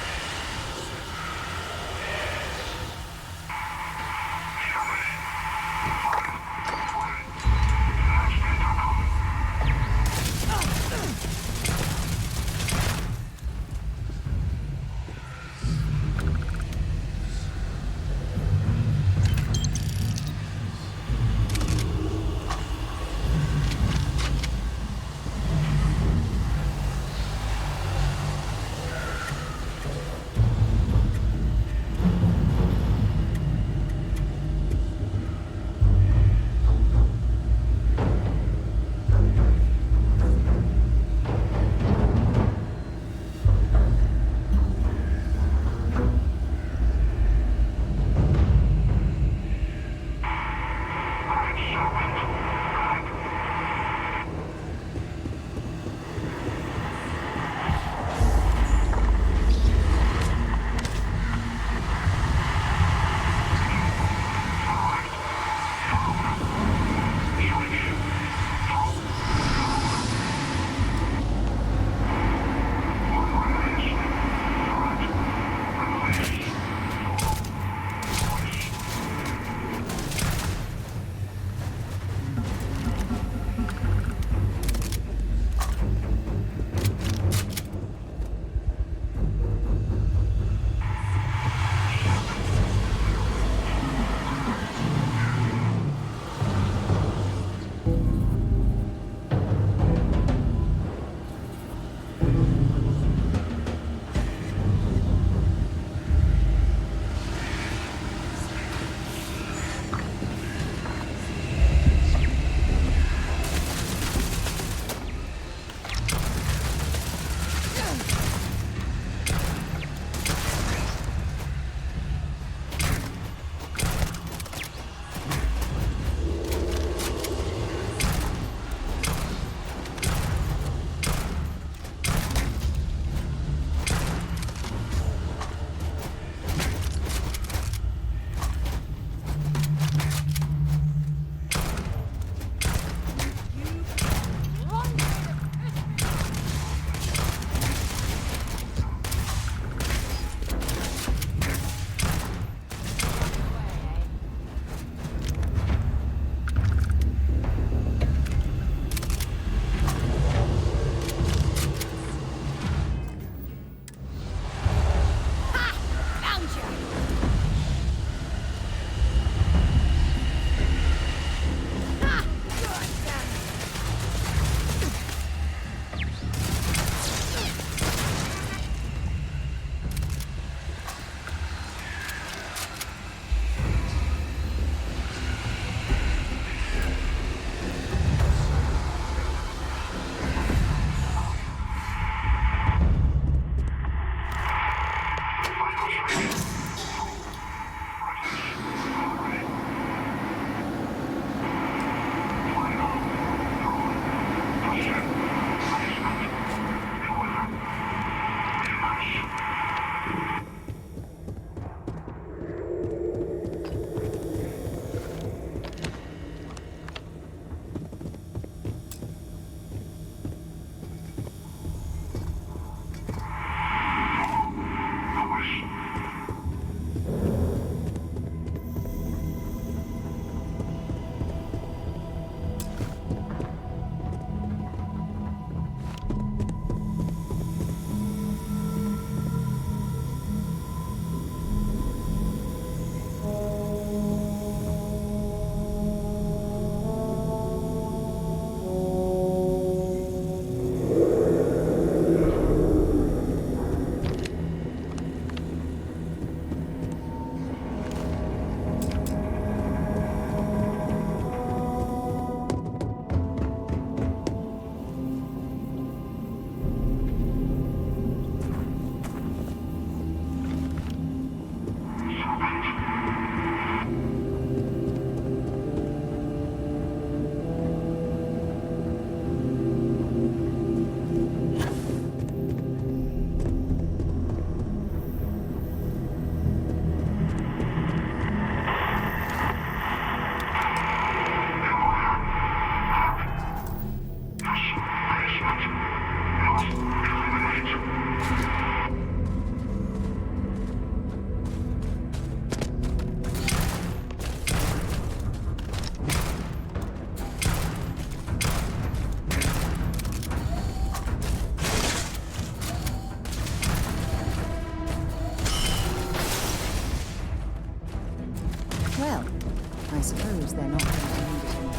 suppose they're not going to need it anymore.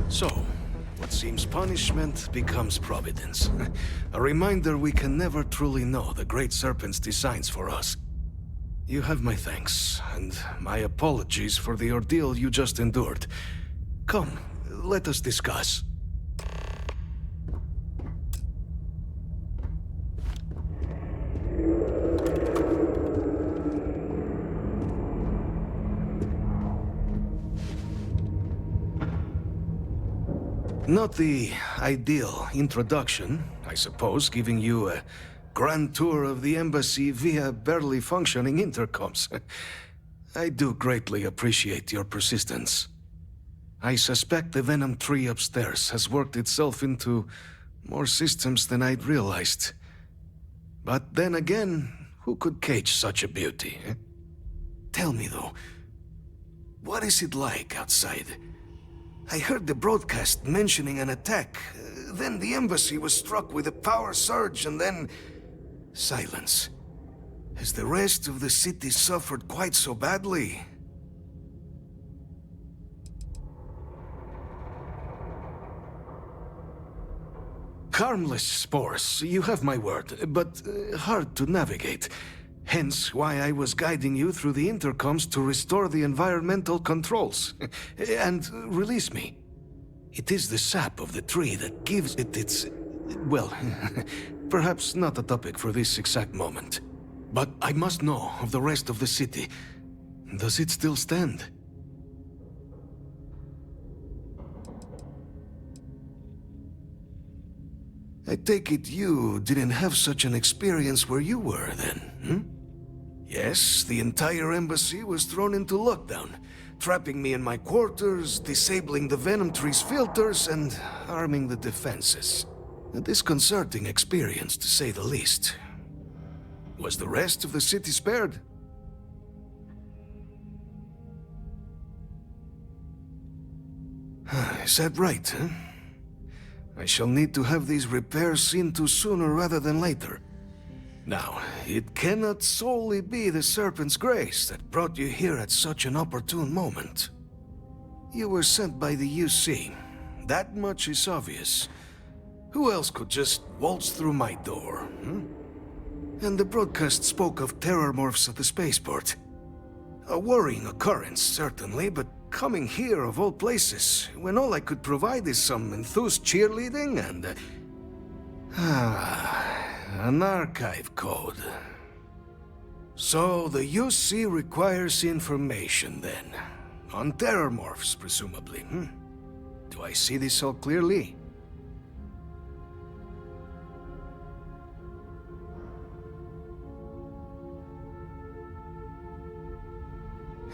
So, what seems punishment becomes providence. A reminder we can never truly know the Great Serpent's designs for us. You have my thanks, and my apologies for the ordeal you just endured. Come, let us discuss. Not the ideal introduction, I suppose, giving you a grand tour of the embassy via barely functioning intercoms. I do greatly appreciate your persistence. I suspect the Venom tree upstairs has worked itself into more systems than I'd realized. But then again, who could cage such a beauty? Tell me though, what is it like outside? I heard the broadcast mentioning an attack. Then the embassy was struck with a power surge, and then silence. Has the rest of the city suffered quite so badly? Harmless spores, you have my word, but hard to navigate. Hence why I was guiding you through the intercoms to restore the environmental controls and release me. It is the sap of the tree that gives it its... well, perhaps not a topic for this exact moment. But I must know of the rest of the city. Does it still stand? I take it you didn't have such an experience where you were then, hmm? Yes, the entire embassy was thrown into lockdown, trapping me in my quarters, disabling the Venom tree's filters, and arming the defenses. A disconcerting experience, to say the least. Was the rest of the city spared? Is that right, huh? I shall need to have these repairs seen to sooner rather than later. Now, it cannot solely be the Serpent's grace that brought you here at such an opportune moment. You were sent by the UC. That much is obvious. Who else could just waltz through my door, hmm? And the broadcast spoke of terror morphs at the spaceport. A worrying occurrence, certainly, but coming here of all places, when all I could provide is some enthused cheerleading and... an archive code. So the UC requires information then. On terror morphs, presumably, hmm? Do I see this all clearly?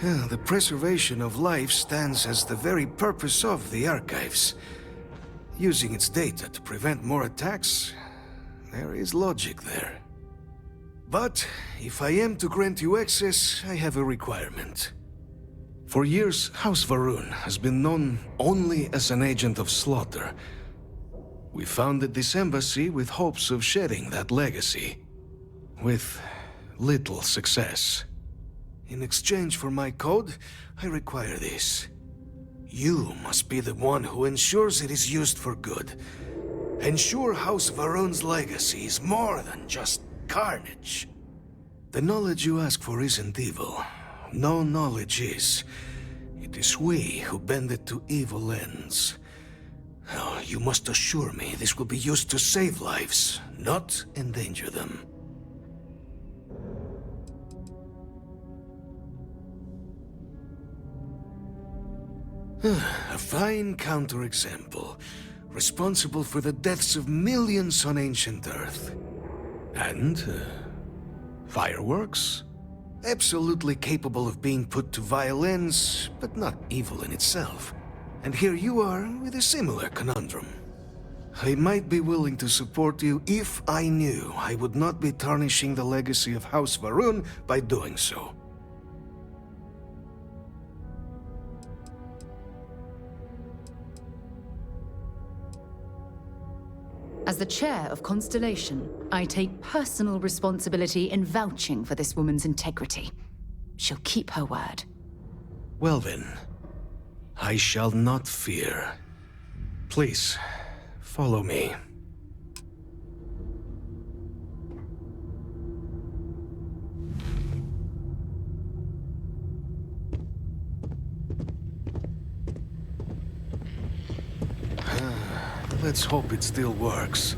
The preservation of life stands as the very purpose of the archives. Using its data to prevent more attacks, there is logic there. But if I am to grant you access, I have a requirement. For years, House Varun has been known only as an agent of slaughter. We founded this embassy with hopes of shedding that legacy, with little success. In exchange for my code, I require this. You must be the one who ensures it is used for good. Ensure House Varun's legacy is more than just carnage. The knowledge you ask for isn't evil. No knowledge is. It is we who bend it to evil ends. Oh, you must assure me this will be used to save lives, not endanger them. A fine counterexample, responsible for the deaths of millions on ancient Earth. And, fireworks? Absolutely capable of being put to vile ends, but not evil in itself. And here you are with a similar conundrum. I might be willing to support you if I knew I would not be tarnishing the legacy of House Varun by doing so. As the chair of Constellation, I take personal responsibility in vouching for this woman's integrity. She'll keep her word. Well then, I shall not fear. Please, follow me. Let's hope it still works.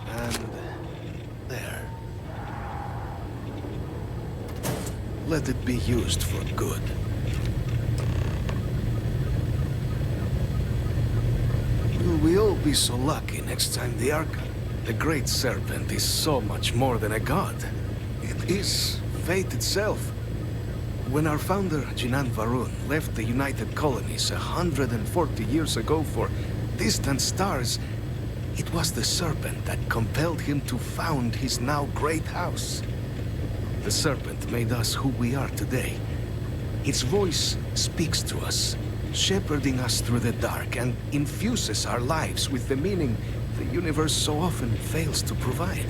And there. Let it be used for good. Will we all be so lucky next time the Ark? The Great Serpent is so much more than a god. It is fate itself. When our founder, Jinan Varun, left the United Colonies 140 years ago for distant stars, it was the Serpent that compelled him to found his now great house. The Serpent made us who we are today. Its voice speaks to us, shepherding us through the dark and infuses our lives with the meaning the universe so often fails to provide.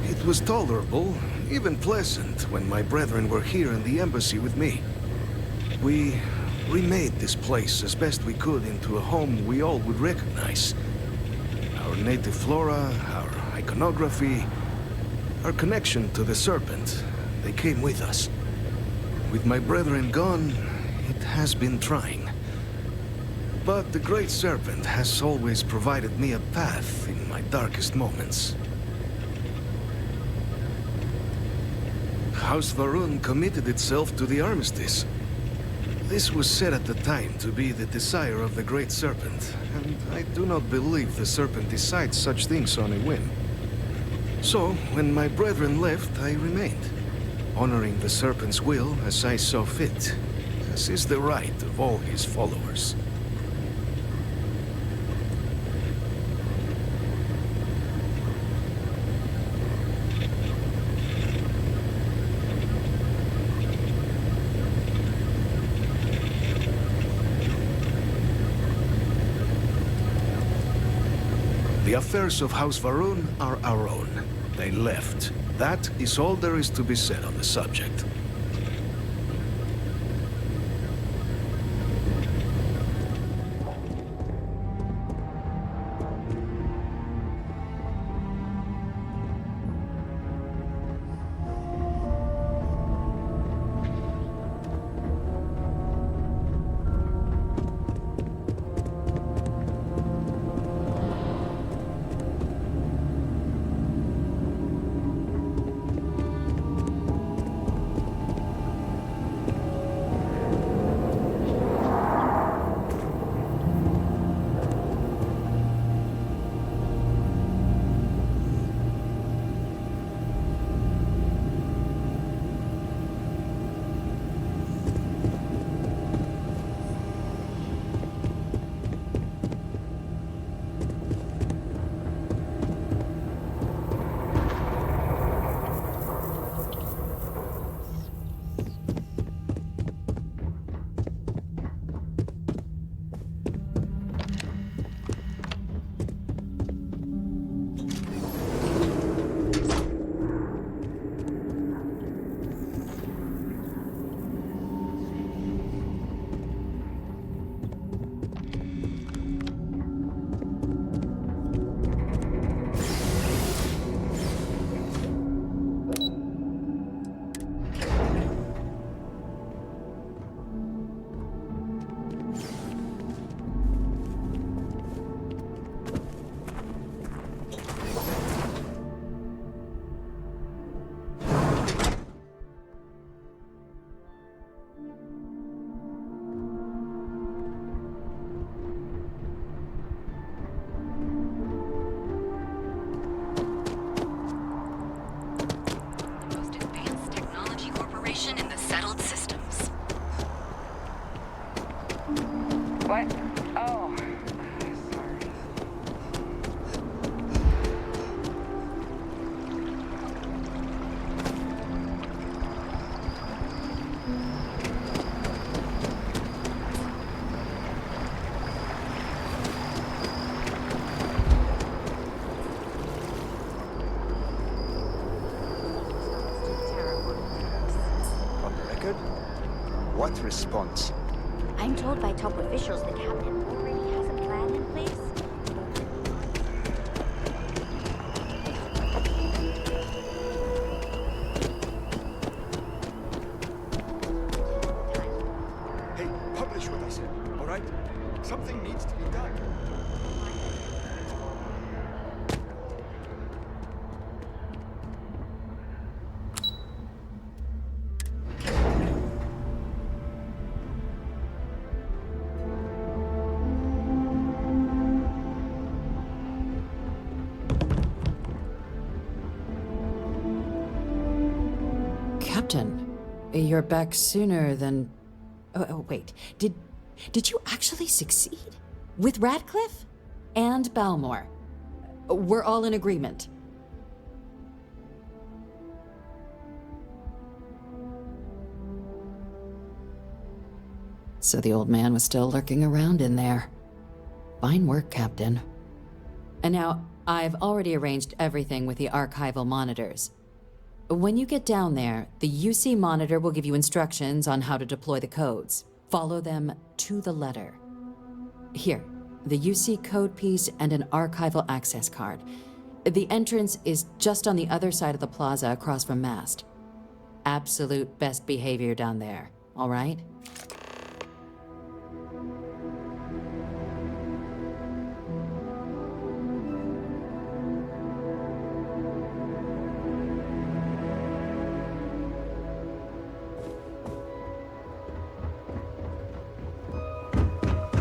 It was tolerable, even pleasant, when my brethren were here in the embassy with me. We remade this place as best we could into a home we all would recognize. Our native flora, our iconography, our connection to the Serpent, they came with us. With my brethren gone, it has been trying. But the Great Serpent has always provided me a path in my darkest moments. House Varun committed itself to the armistice. This was said at the time to be the desire of the Great Serpent, and I do not believe the Serpent decides such things on a whim. So, when my brethren left, I remained, honoring the Serpent's will as I saw fit, as is the right of all his followers. The affairs of House Varun are our own. They left. That is all there is to be said on the subject. What? Oh. Sorry. response. I'm told by top officials the captain already has a plan in place. Hey, publish what I said, all right? Something needs to be done. Captain, you're back sooner than... Oh, wait. Did you actually succeed? With Radcliffe? And Balmore? We're all in agreement. So the old man was still lurking around in there. Fine work, Captain. And now, I've already arranged everything with the archival monitors. When you get down there, the UC monitor will give you instructions on how to deploy the codes. Follow them to the letter. Here, the UC code piece and an archival access card. The entrance is just on the other side of the plaza across from Mast. Absolute best behavior down there, all right?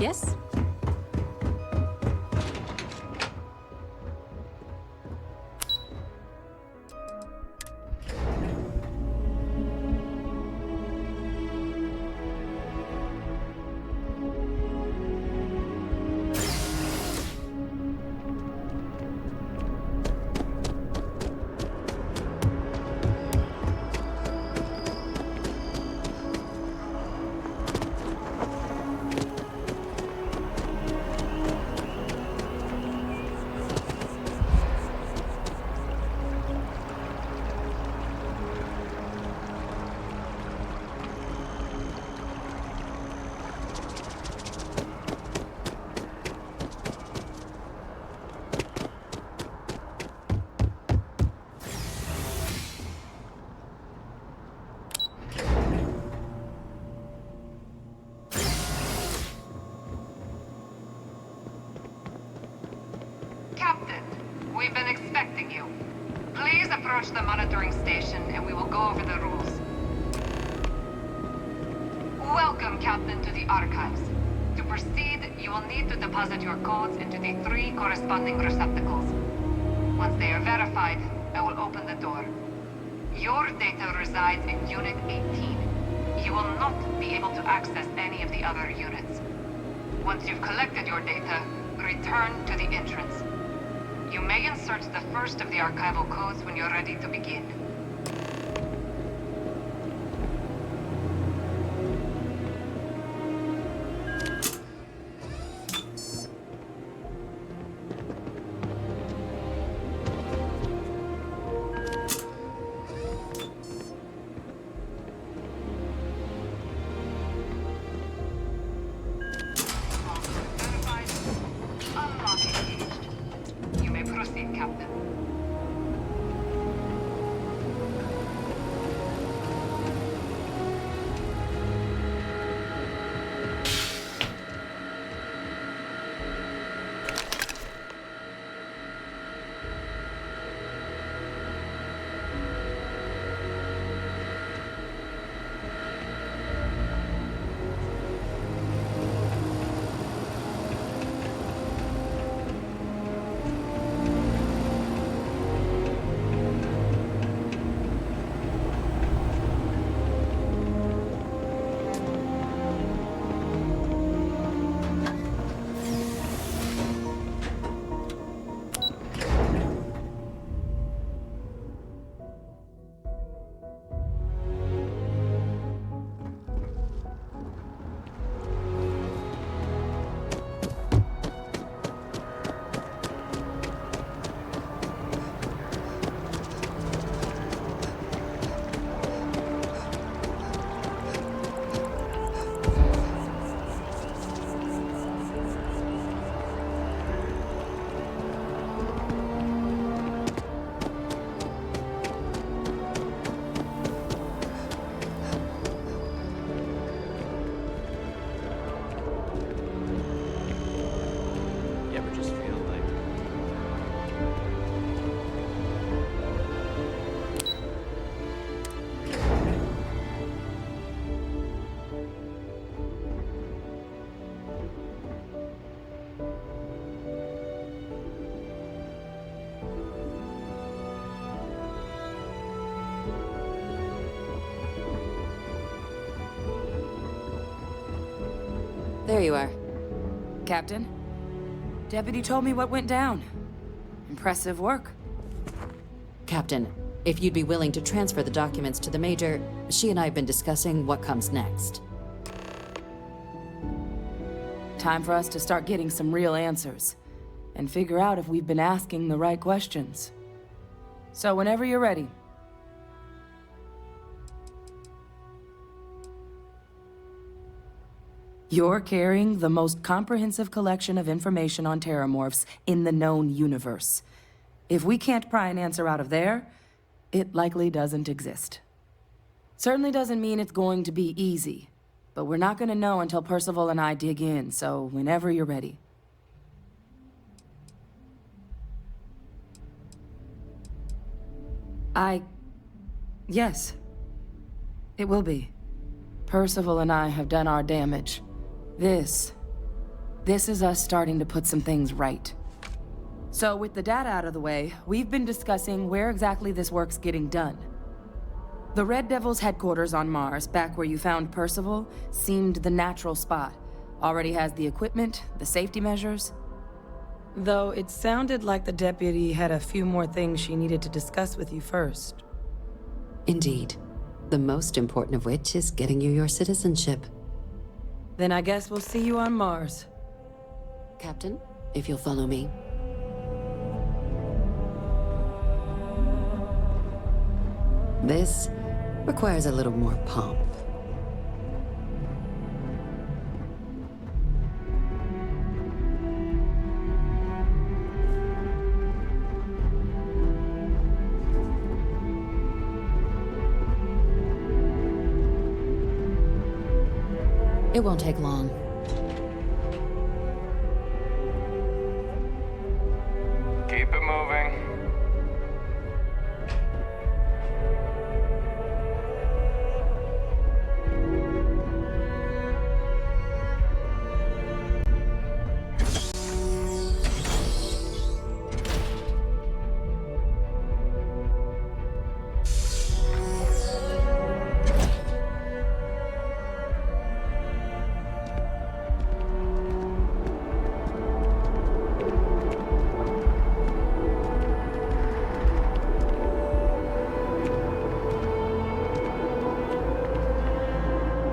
Yes? Captain, we've been expecting you. Please approach the monitoring station and we will go over the rules. Welcome, Captain, to the archives. To proceed, you will need to deposit your codes into the 3 corresponding receptacles. Once they are verified, I will open the door. Your data resides in Unit 18. You will not be able to access any of the other units. Once you've collected your data, return to the entrance. You may insert the first of the archival codes when you're ready to begin. Unlock engaged. You may proceed, Captain. ever just feel like... There you are. Captain, Deputy told me what went down. Impressive work. Captain, if you'd be willing to transfer the documents to the Major, she and I have been discussing what comes next. Time for us to start getting some real answers, and figure out if we've been asking the right questions. So whenever you're ready. You're carrying the most comprehensive collection of information on terramorphs in the known universe. If we can't pry an answer out of there, it likely doesn't exist. Certainly doesn't mean it's going to be easy, but we're not going to know until Percival and I dig in, so whenever you're ready. Yes. It will be. Percival and I have done our damage. This is us starting to put some things right. So with the data out of the way, we've been discussing where exactly this work's getting done. The Red Devil's headquarters on Mars, back where you found Percival, seemed the natural spot. Already has the equipment, the safety measures. Though it sounded like the deputy had a few more things she needed to discuss with you first. Indeed. The most important of which is getting you your citizenship. Then I guess we'll see you on Mars. Captain, if you'll follow me. This requires a little more pomp. It won't take long. Keep it moving.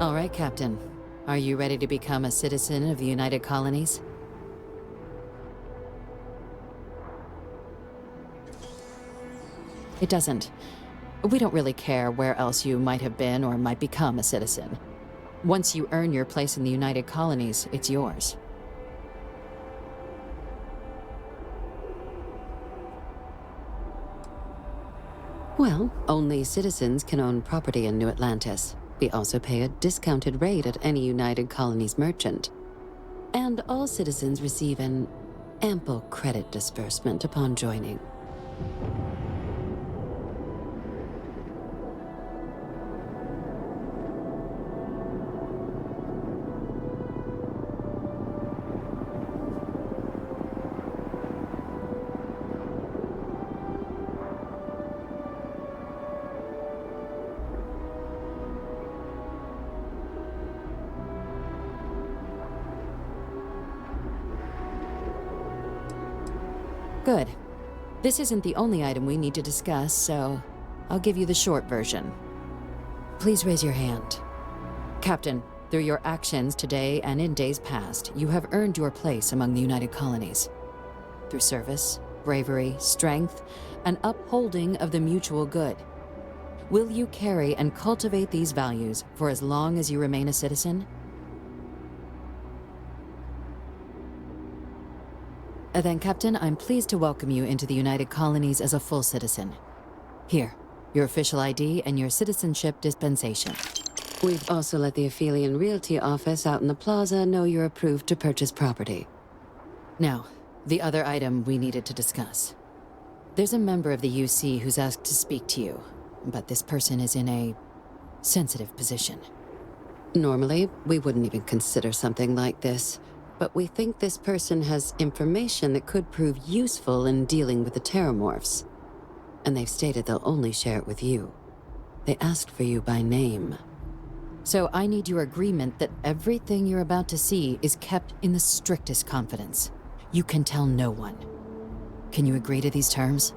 All right, Captain. Are you ready to become a citizen of the United Colonies? It doesn't. We don't really care where else you might have been or might become a citizen. Once you earn your place in the United Colonies, it's yours. Well, only citizens can own property in New Atlantis. We also pay a discounted rate at any United Colonies merchant. And all citizens receive an ample credit disbursement upon joining. Good. This isn't the only item we need to discuss, so I'll give you the short version. Please raise your hand. Captain, through your actions today and in days past, you have earned your place among the United Colonies. Through service, bravery, strength, and upholding of the mutual good. Will you carry and cultivate these values for as long as you remain a citizen? Then, Captain, I'm pleased to welcome you into the United Colonies as a full citizen. Here, your official ID and your citizenship dispensation. We've also let the Aphelion Realty office out in the plaza know you're approved to purchase property. Now, The other item we needed to discuss. There's a member of the UC who's asked to speak to you, but this person is in a sensitive position. Normally, we wouldn't even consider something like this, but we think this person has information that could prove useful in dealing with the Terramorphs. And they've stated they'll only share it with you. They asked for you by name. So I need your agreement that everything you're about to see is kept in the strictest confidence. You can tell no one. Can you agree to these terms?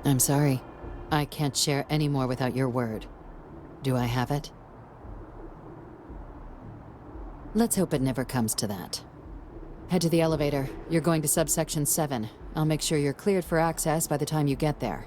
I'm sorry. I can't share any more without your word. Do I have it? Let's hope it never comes to that. Head to the elevator. You're going to subsection 7. I'll make sure you're cleared for access by the time you get there.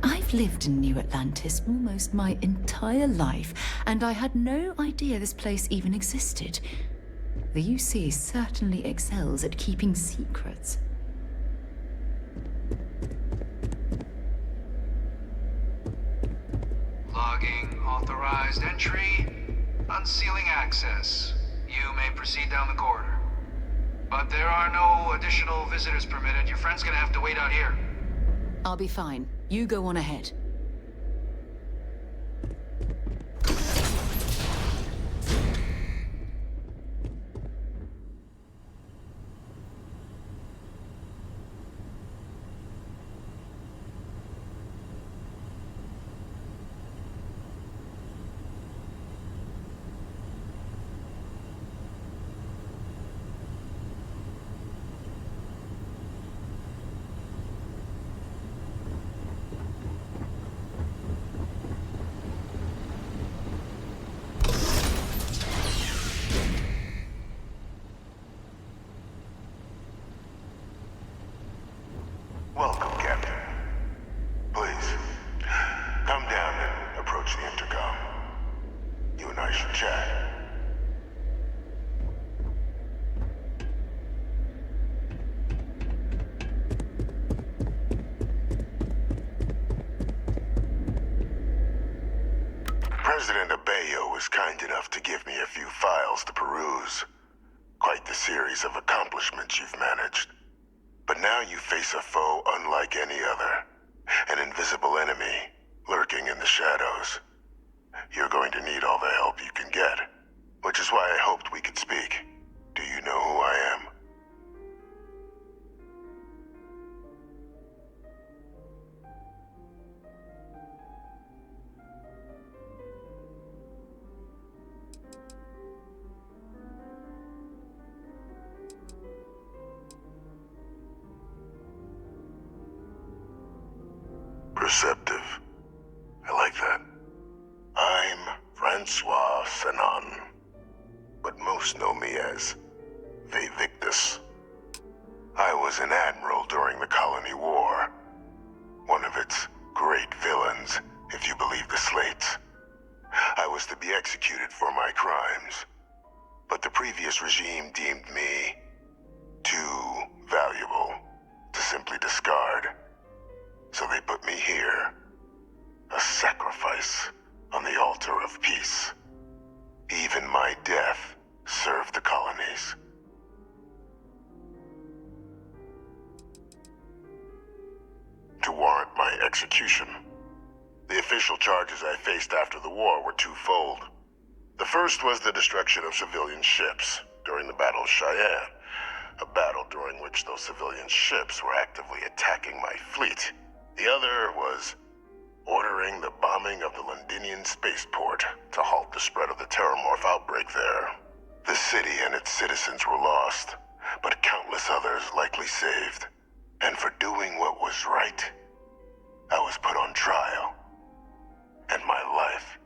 I've lived in New Atlantis almost my entire life, and I had no idea this place even existed. The UC certainly excels at keeping secrets. Logging authorized entry, unsealing access. You may proceed down the corridor. But there are no additional visitors permitted. Your friend's gonna have to wait out here. I'll be fine. You go on ahead. Welcome, Captain. Please, come down and approach the intercom. You and I should chat. President Abeyo was kind enough to give me a few files to peruse. Quite the series of accomplishments you've managed. But now you face a foe unlike any other. An invisible enemy, lurking in the shadows. You're going to need all the help you can get. Which is why I hoped we could speak. Do you know who I am? Perceptive. I like that. I'm Francois Sanon, but most know me as Vivictus. I was an admiral during the Colony War. One of its great villains, if you believe the slates. I was to be executed for my crimes, but the previous regime deemed me too valuable to execution. The official charges I faced after the war were twofold. The first was the destruction of civilian ships during the Battle of Cheyenne, a battle during which those civilian ships were actively attacking my fleet. The other was ordering the bombing of the Londinian spaceport to halt the spread of the Terramorph outbreak there. The city and its citizens were lost, but countless others likely saved. And for doing what was right, I was put on trial, and my life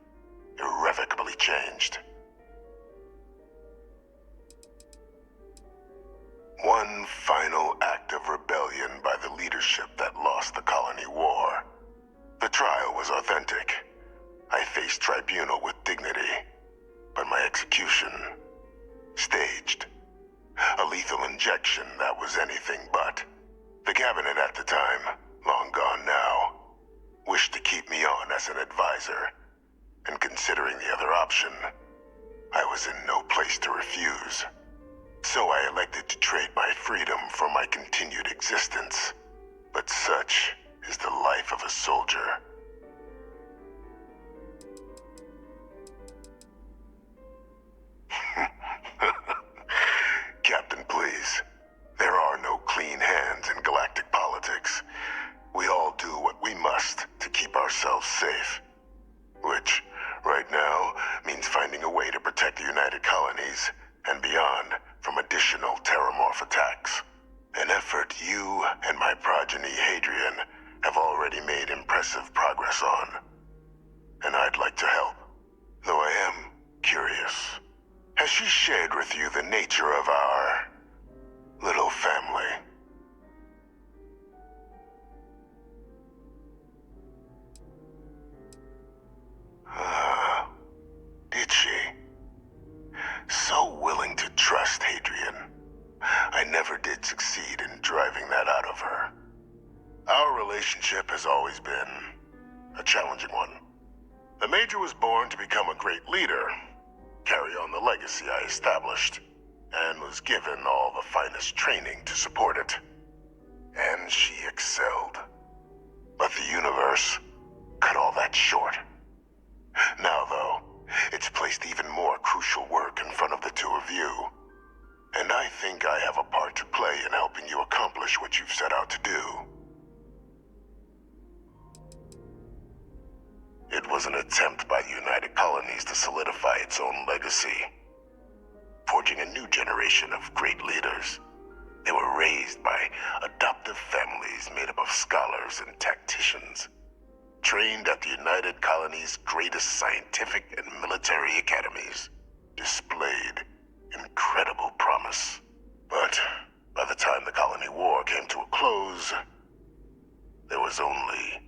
irrevocably changed. One final act of rebellion by the leadership that lost the colony war. The trial was authentic. I faced tribunal with dignity, but my execution, staged. A lethal injection that was anything but. The cabinet at the time, long gone now, wished to keep me on as an advisor, and considering the other option, I was in no place to refuse. So I elected to trade my freedom for my continued existence. But such is the life of a soldier. Captain, please. There are no clean hands in galactic politics. We all do what we must to keep ourselves safe. Which, right now, means finding a way to protect the United Colonies and beyond from additional Terramorph attacks. An effort you and my progeny Hadrian have already made impressive progress on. And I'd like to help, though I am curious. Has she shared with you the nature of our little family? Did she? So willing to trust Hadrian. I never did succeed in driving that out of her. Our relationship has always been a challenging one. The Major was born to become a great leader, carry on the legacy I established, and was given all the finest training to support it. And she excelled. But the universe cut all that short. Now, though, it's placed even more crucial work in front of the two of you. And I think I have a part to play in helping you accomplish what you've set out to do. It was an attempt by the United Colonies to solidify its own legacy, forging a new generation of great leaders. They were raised by adoptive families made up of scholars and tacticians, trained at the United Colonies' greatest scientific and military academies, displayed incredible promise. But by the time the colony war came to a close, there was only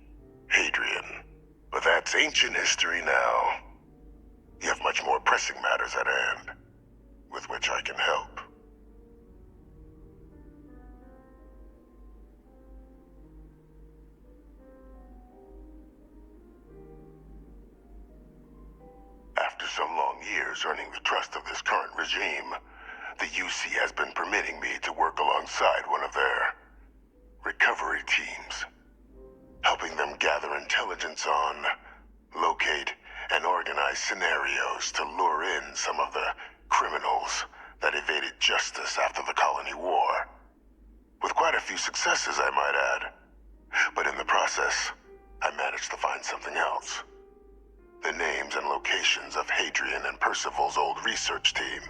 Hadrian. But that's ancient history now. You have much more pressing matters at hand, with which I can help. After some long years earning the trust of this current regime, the UC has been permitting me to work alongside one of their recovery teams, helping them gather intelligence on, locate, and organize scenarios to lure in some of the criminals that evaded justice after the colony war. With quite a few successes, I might add. But in the process, I managed to find something else. The names and locations of Hadrian and Percival's old research team.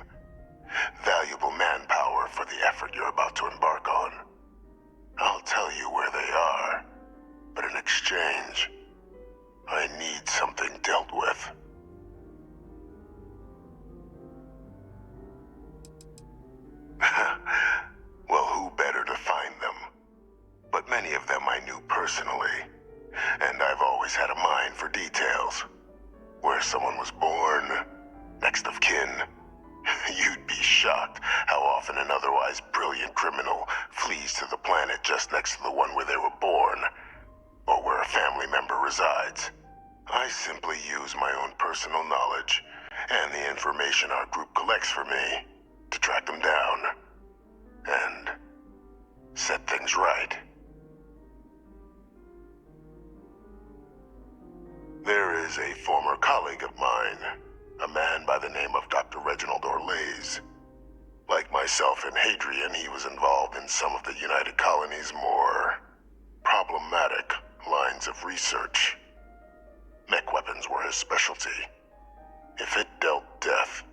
Valuable manpower for the effort you're about to embark on. I'll tell you where they are, but in exchange, I need something dealt with. Well, who better to find them? But many of them I knew personally, and I've always had a mind for details. Where someone was born, next of kin. You'd be shocked how often an otherwise brilliant criminal flees to the planet just next to the one where they were born, or where a family member resides. I simply use my own personal knowledge and the information our group collects for me to track them down and set things right. colleague of mine, a man by the name of Dr. Reginald Orlays. Like myself and Hadrian, he was involved in some of the United Colony's more problematic lines of research. Mech weapons were his specialty. If it dealt death,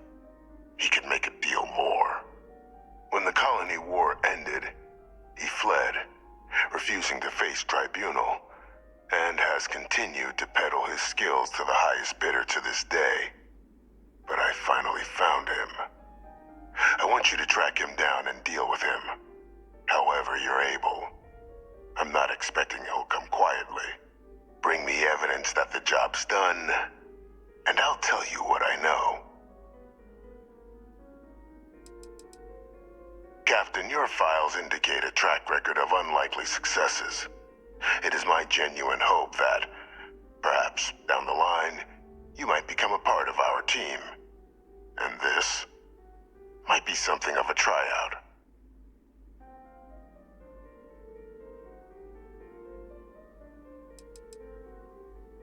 he could make a deal more. When the Colony War ended, he fled, refusing to face tribunal, and has continued to peddle his skills to the highest bidder to this day. But I finally found him. I want you to track him down and deal with him, however you're able. I'm not expecting he'll come quietly. Bring me evidence that the job's done, and I'll tell you what I know. Captain, your files indicate a track record of unlikely successes. It is my genuine hope that, perhaps down the line, you might become a part of our team. And this might be something of a tryout.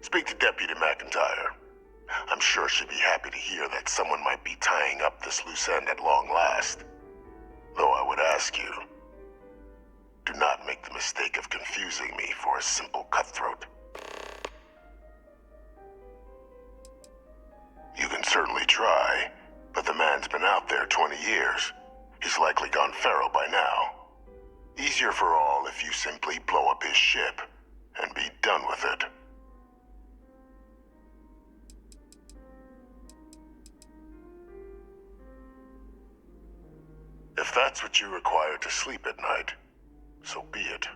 Speak to Deputy McIntyre. I'm sure she'd be happy to hear that someone might be tying up this loose end at long last. Though I would ask you, do not make the mistake of confusing me for a simple cutthroat. You can certainly try, but the man's been out there 20 years. He's likely gone feral by now. Easier for all if you simply blow up his ship and be done with it. If that's what you require to sleep at night, so be it.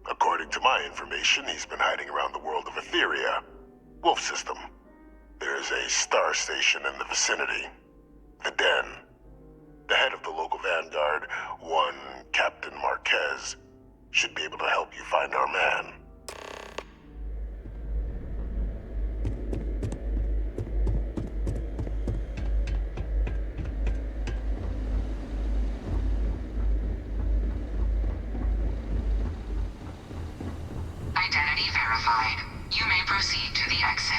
According to my information, he's been hiding around the world of Etheria, Wolf System. There is a star station in the vicinity, the Den. The head of the local vanguard, one Captain Marquez, should be able to help you find our man. Identity verified. You may proceed to the exit.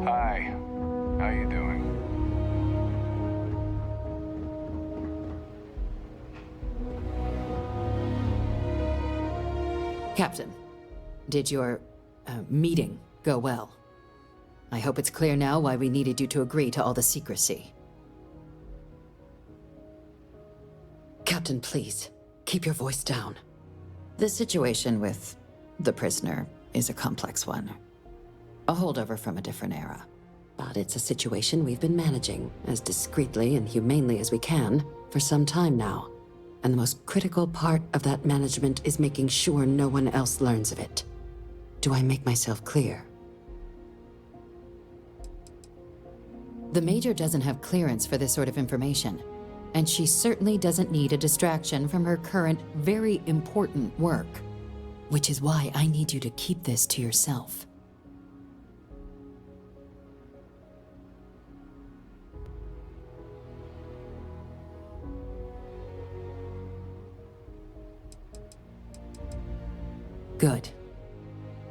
Hi. How you doing? Captain, did your meeting go well? I hope it's clear now why we needed you to agree to all the secrecy. Captain, please, keep your voice down. The situation with the prisoner is a complex one. A holdover from a different era. But it's a situation we've been managing as discreetly and humanely as we can for some time now. And the most critical part of that management is making sure no one else learns of it. Do I make myself clear? The Major doesn't have clearance for this sort of information, and she certainly doesn't need a distraction from her current, very important work. Which is why I need you to keep this to yourself. Good.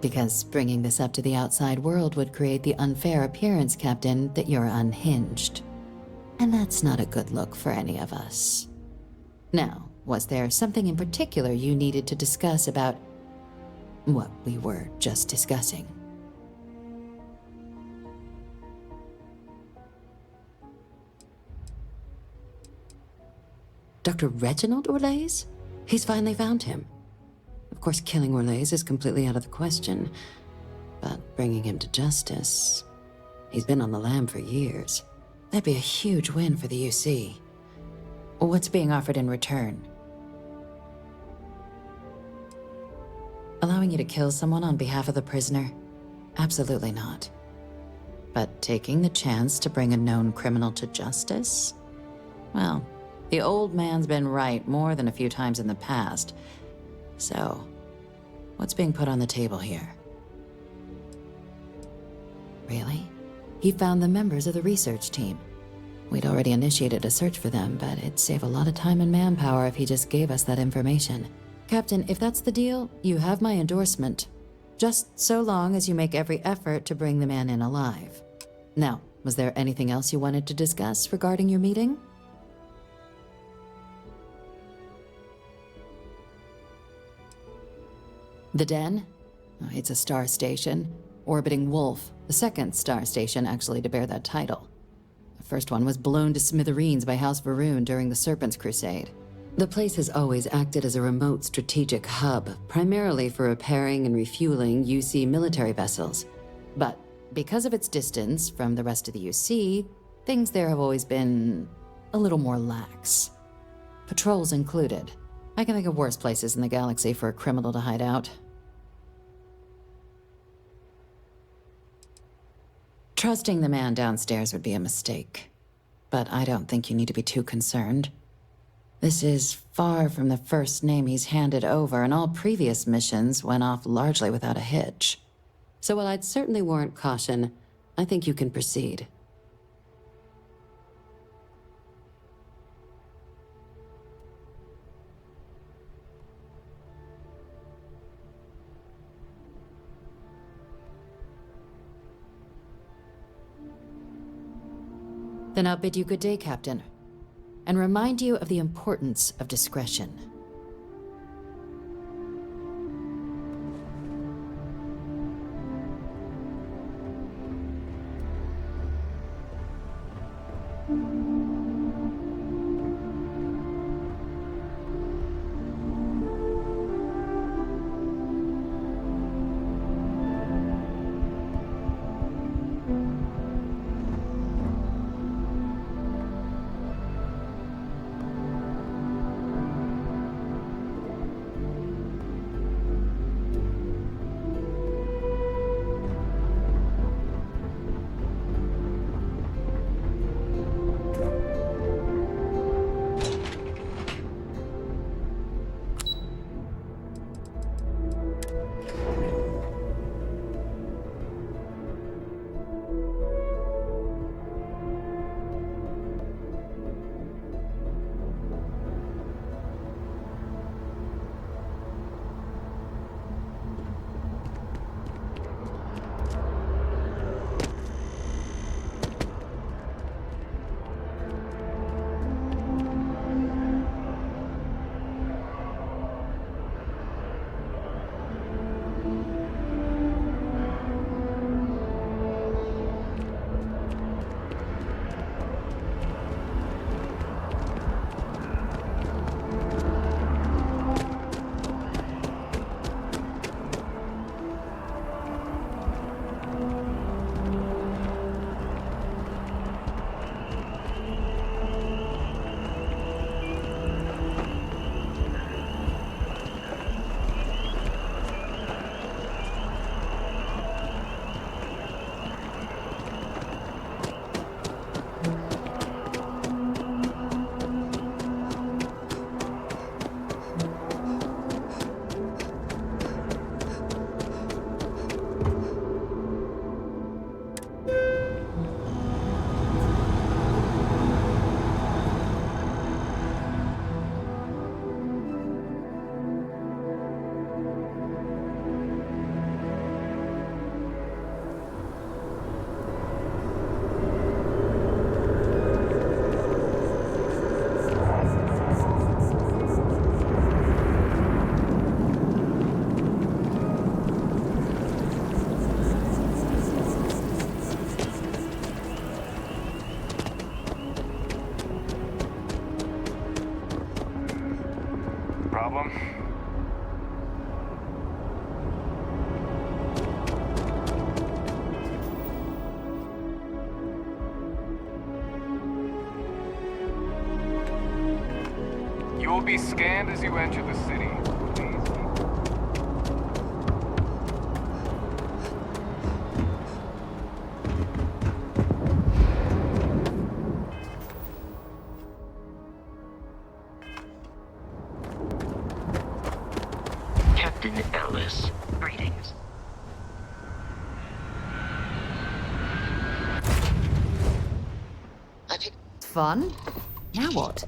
Because bringing this up to the outside world would create the unfair appearance, Captain, that you're unhinged. And that's not a good look for any of us. Now, was there something in particular you needed to discuss about what we were just discussing? Dr. Reginald Orlays? He's finally found him. Of course, killing Orlays is completely out of the question, but bringing him to justice... He's been on the lam for years. That'd be a huge win for the UC. What's being offered in return? Allowing you to kill someone on behalf of the prisoner? Absolutely not. But taking the chance to bring a known criminal to justice? Well, the old man's been right more than a few times in the past. So, what's being put on the table here? Really? He found the members of the research team. We'd already initiated a search for them, but it'd save a lot of time and manpower if he just gave us that information. Captain, if that's the deal, you have my endorsement. Just so long as you make every effort to bring the man in alive. Now, was there anything else you wanted to discuss regarding your meeting? The Den? It's a star station. Orbiting Wolf, the second star station actually to bear that title. The first one was blown to smithereens by House Varun during the Serpent's Crusade. The place has always acted as a remote strategic hub, primarily for repairing and refueling UC military vessels. But because of its distance from the rest of the UC, things there have always been a little more lax. Patrols included. I can think of worse places in the galaxy for a criminal to hide out. Trusting the man downstairs would be a mistake. But I don't think you need to be too concerned. This is far from the first name he's handed over, and all previous missions went off largely without a hitch. So while I'd certainly warrant caution, I think you can proceed. Then I'll bid you good day, Captain, and remind you of the importance of discretion. Problem? You will be scanned as you enter the city. Captain Ellis, greetings. Fun? Now what?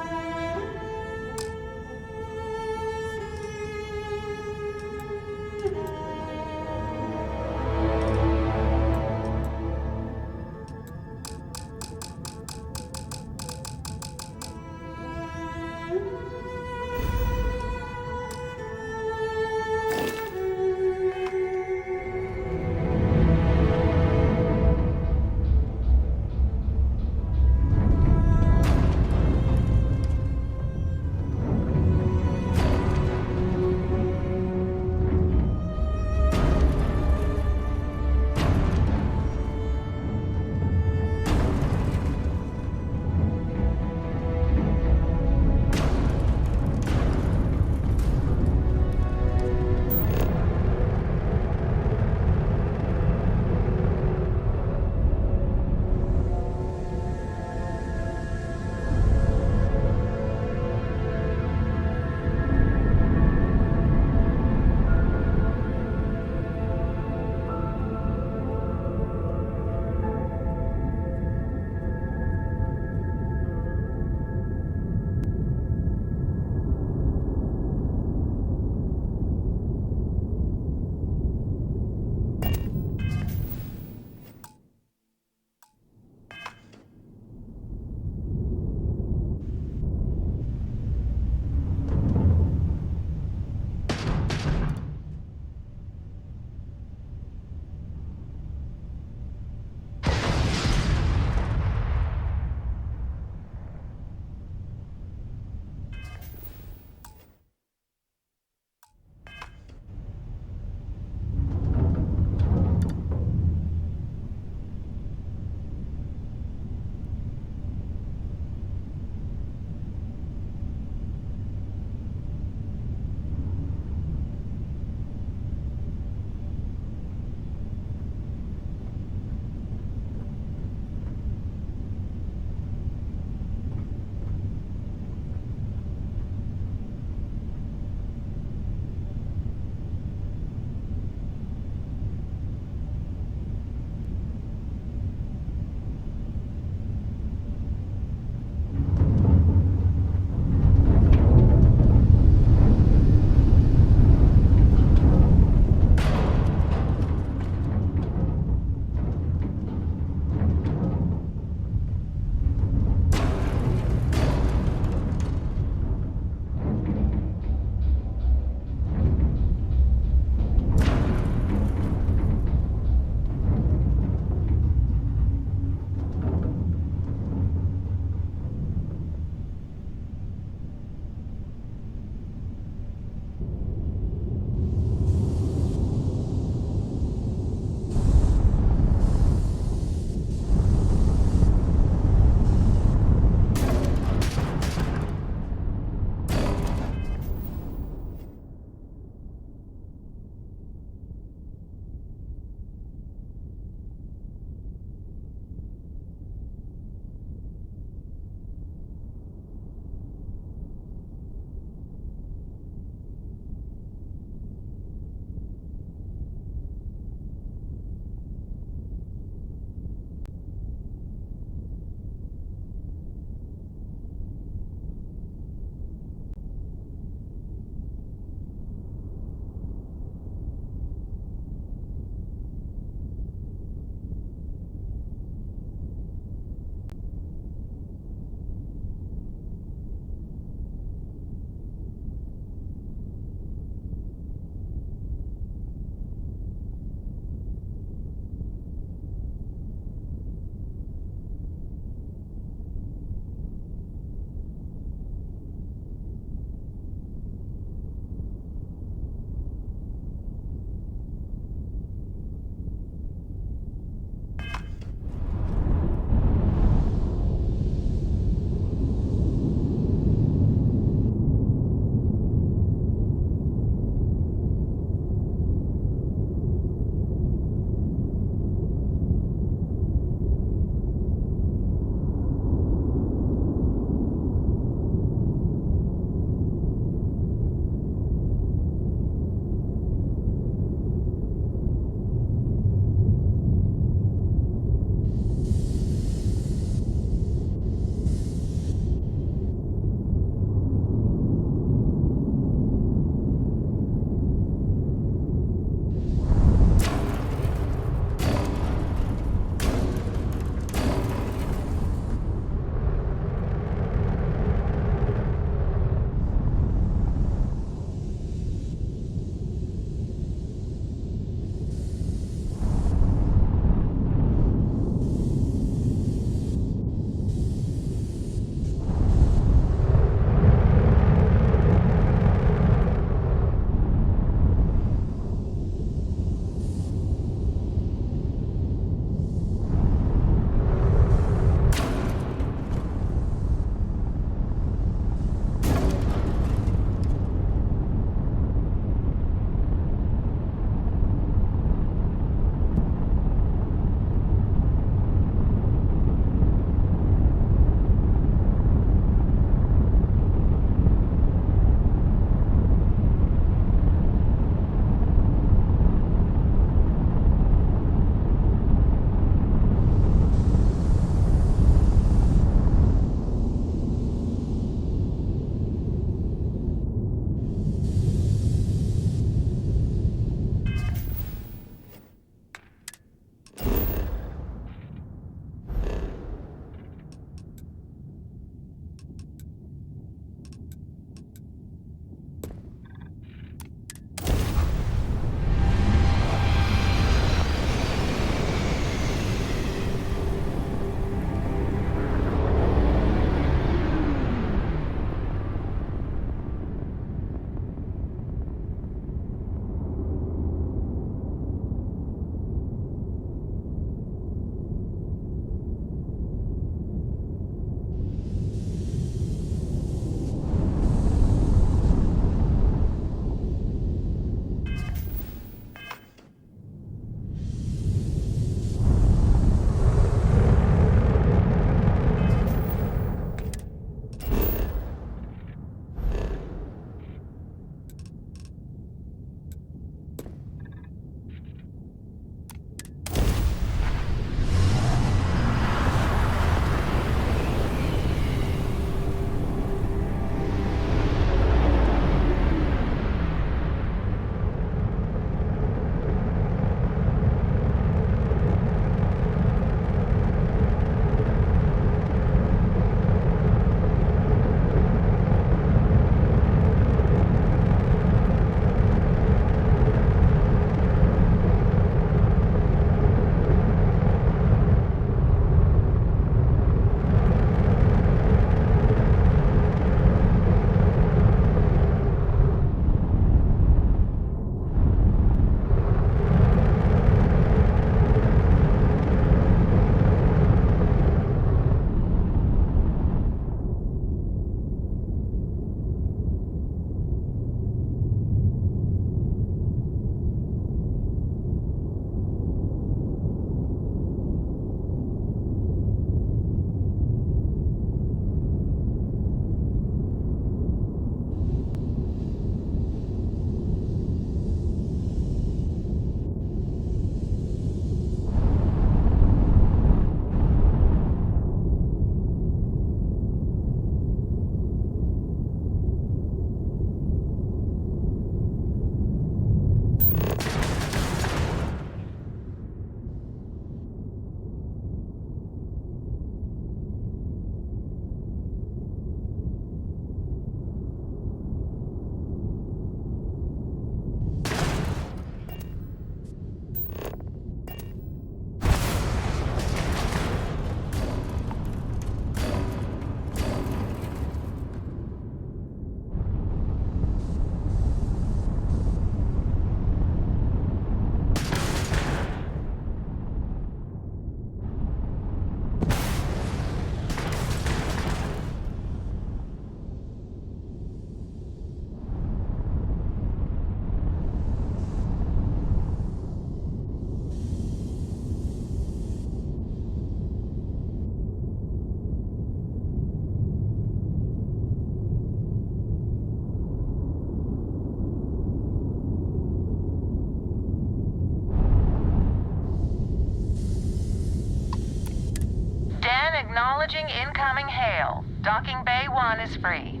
Acknowledging incoming hail. Docking Bay 1 is free.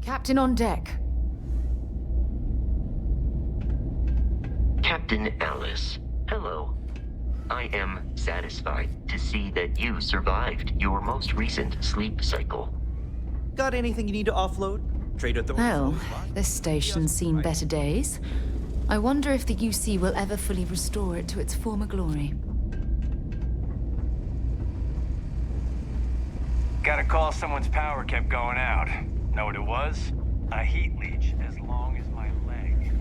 Captain on deck. Captain Alice, hello. I am satisfied to see that you survived your most recent sleep cycle. Got anything you need to offload? Trader Thorne? Well, this station's seen better days. I wonder if the UC will ever fully restore it to its former glory. Got a call someone's power kept going out. Know what it was? A heat leech as long as my leg.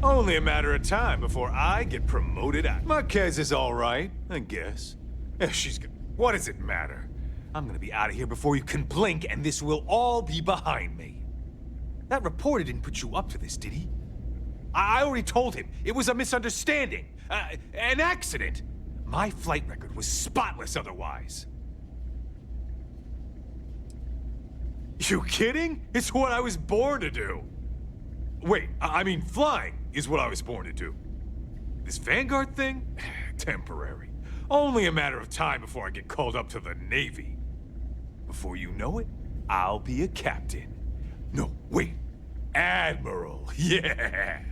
Only a matter of time before I get promoted out. Marquez is all right, I guess. Yeah, she's good. What does it matter? I'm gonna be out of here before you can blink, and this will all be behind me. That reporter didn't put you up to this, did he? I already told him. It was a misunderstanding. An accident. My flight record was spotless otherwise. You kidding? It's what I was born to do. Wait, I mean flying is what I was born to do. This Vanguard thing? Temporary. Only a matter of time before I get called up to the Navy. Before you know it, I'll be a captain. No, wait. Admiral. Yeah.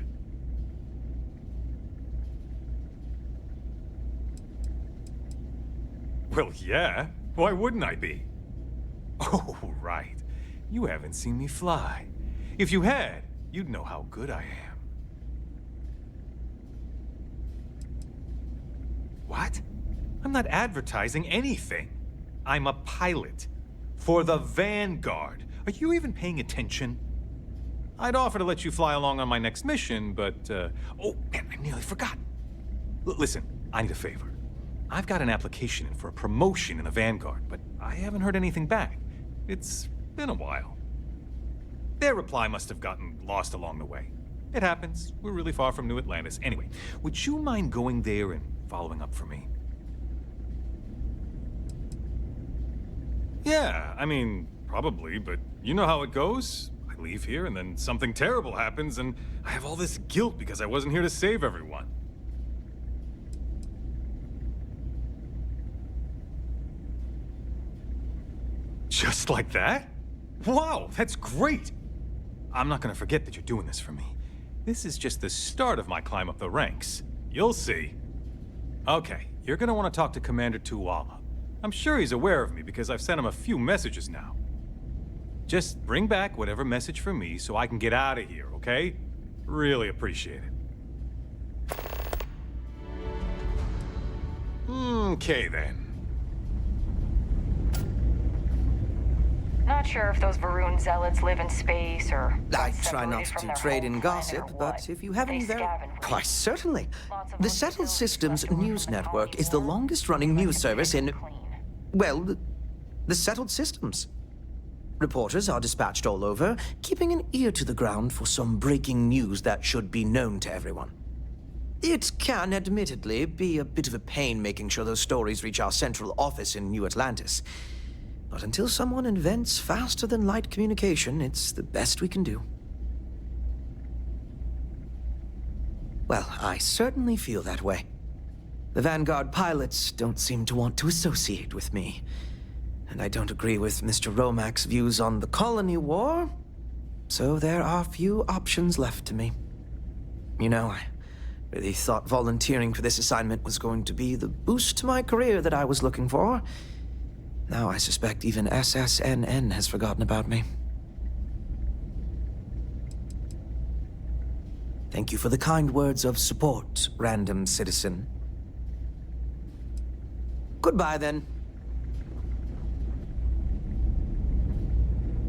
Well, yeah. Why wouldn't I be? Oh, right. You haven't seen me fly. If you had, you'd know how good I am. What? I'm not advertising anything. I'm a pilot. For the Vanguard. Are you even paying attention? I'd offer to let you fly along on my next mission, but, oh, man, I nearly forgot. Listen, I need a favor. I've got an application in for a promotion in the Vanguard, but I haven't heard anything back. It's been a while. Their reply must have gotten lost along the way. It happens. We're really far from New Atlantis. Anyway, would you mind going there and following up for me? Yeah, I mean, probably, but you know how it goes. I leave here and then something terrible happens and I have all this guilt because I wasn't here to save everyone. Just like that? Wow, that's great! I'm not gonna forget that you're doing this for me. This is just the start of my climb up the ranks. You'll see. Okay, you're gonna want to talk to Commander Tuwala. I'm sure he's aware of me because I've sent him a few messages now. Just bring back whatever message for me so I can get out of here, okay? Really appreciate it. Okay then. Not sure if those Varun zealots live in space or... I try not to trade in gossip, but if you have any very... Why, certainly. The Settled Systems News Network is the longest-running news service in... Well, the Settled Systems. Reporters are dispatched all over, keeping an ear to the ground for some breaking news that should be known to everyone. It can, admittedly, be a bit of a pain making sure those stories reach our central office in New Atlantis. But until someone invents faster-than-light communication, it's the best we can do. Well, I certainly feel that way. The Vanguard pilots don't seem to want to associate with me. And I don't agree with Mr. Romack's views on the colony war, so there are few options left to me. You know, I really thought volunteering for this assignment was going to be the boost to my career that I was looking for. Now I suspect even SSNN has forgotten about me. Thank you for the kind words of support, random citizen. Goodbye, then.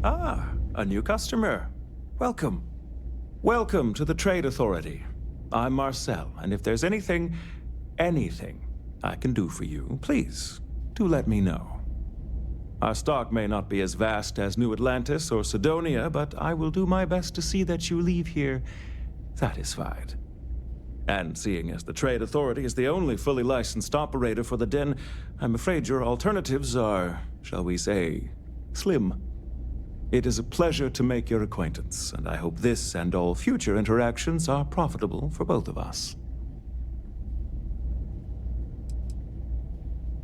Ah, a new customer. Welcome. Welcome to the Trade Authority. I'm Marcel, and if there's anything... anything I can do for you, please do let me know. Our stock may not be as vast as New Atlantis or Sidonia, but I will do my best to see that you leave here satisfied. And seeing as the Trade Authority is the only fully licensed operator for the Den, I'm afraid your alternatives are, shall we say, slim. It is a pleasure to make your acquaintance, and I hope this and all future interactions are profitable for both of us.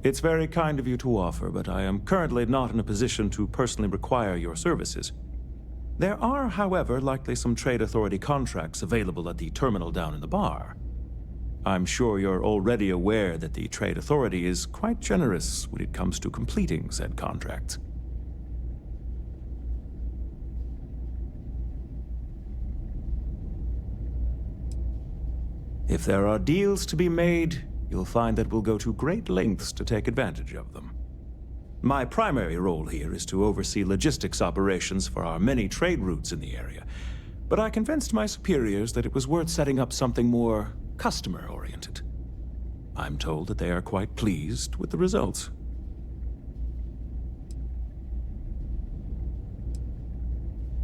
It's very kind of you to offer, but I am currently not in a position to personally require your services. There are, however, likely some Trade Authority contracts available at the terminal down in the bar. I'm sure you're already aware that the Trade Authority is quite generous when it comes to completing said contracts. If there are deals to be made, you'll find that we'll go to great lengths to take advantage of them. My primary role here is to oversee logistics operations for our many trade routes in the area, but I convinced my superiors that it was worth setting up something more customer-oriented. I'm told that they are quite pleased with the results.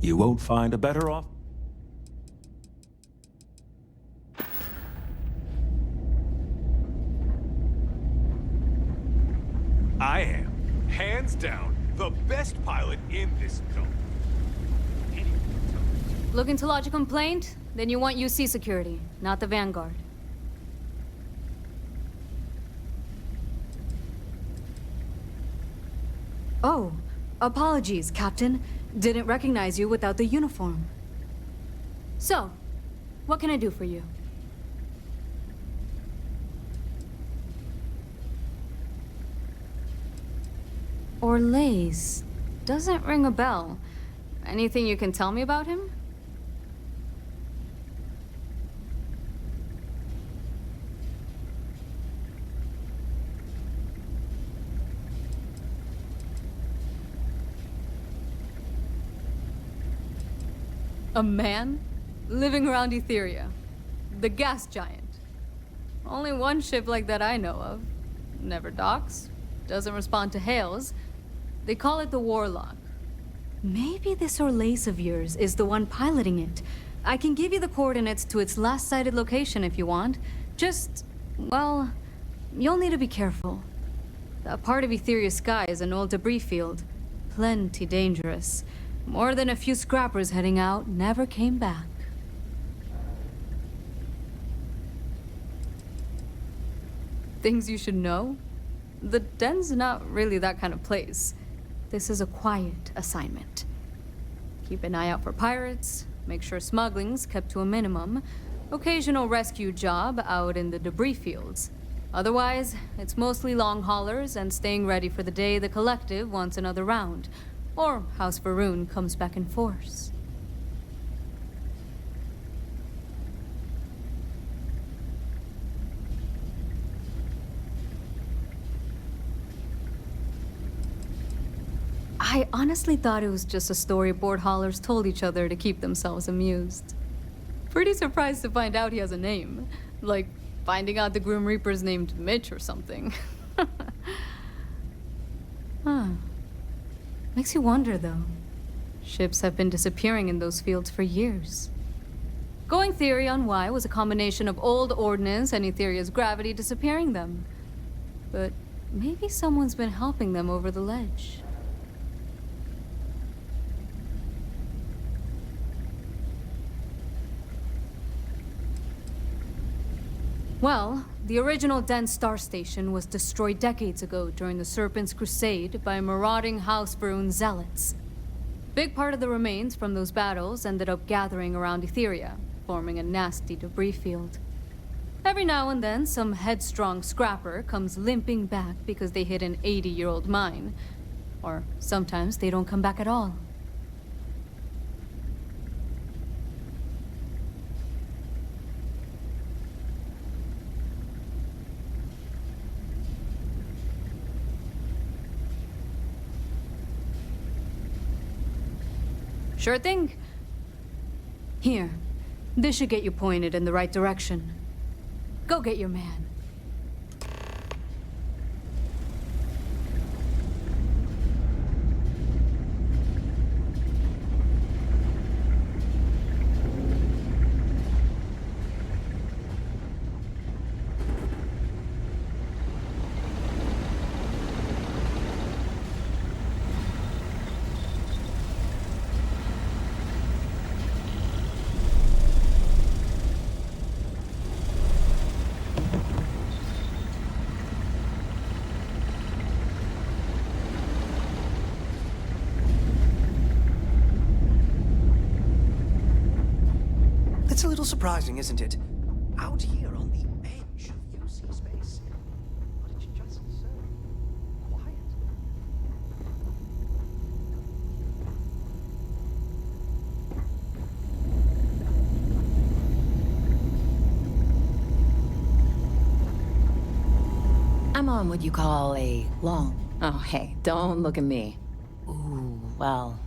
You won't find a better off. I am, hands down, the best pilot in this film. Looking to lodge a complaint? Then you want UC security, not the Vanguard. Oh, apologies, Captain. Didn't recognize you without the uniform. So, what can I do for you? Orlaise. Doesn't ring a bell. Anything you can tell me about him? A man? Living around Etheria. The gas giant. Only one ship like that I know of. Never docks. Doesn't respond to hails. They call it the Warlock. Maybe this Orlaise of yours is the one piloting it. I can give you the coordinates to its last sighted location if you want. Just, well, you'll need to be careful. That part of Etheria's sky is an old debris field. Plenty dangerous. More than a few scrappers heading out never came back. Things you should know? The Den's not really that kind of place. This is a quiet assignment. Keep an eye out for pirates, make sure smuggling's kept to a minimum, occasional rescue job out in the debris fields. Otherwise, it's mostly long haulers and staying ready for the day the Collective wants another round, or House Varun comes back in force. I honestly thought it was just a storyboard haulers told each other to keep themselves amused. Pretty surprised to find out he has a name. Like, finding out the Grim Reaper's named Mitch or something. Huh. Makes you wonder, though. Ships have been disappearing in those fields for years. Going theory on why was a combination of old ordnance and Etheria's gravity disappearing them. But maybe someone's been helping them over the ledge. Well, the original Den Star Station was destroyed decades ago during the Serpent's Crusade by marauding House Varun zealots. Big part of the remains from those battles ended up gathering around Etheria, forming a nasty debris field. Every now and then, some headstrong scrapper comes limping back because they hit an 80-year-old mine. Or sometimes they don't come back at all. Sure thing. Here, this should get you pointed in the right direction. Go get your man. That's a little surprising, isn't it? Out here on the edge of UC space. But it's just so quiet. I'm on what you call a long... Oh, hey, don't look at me. Ooh, well,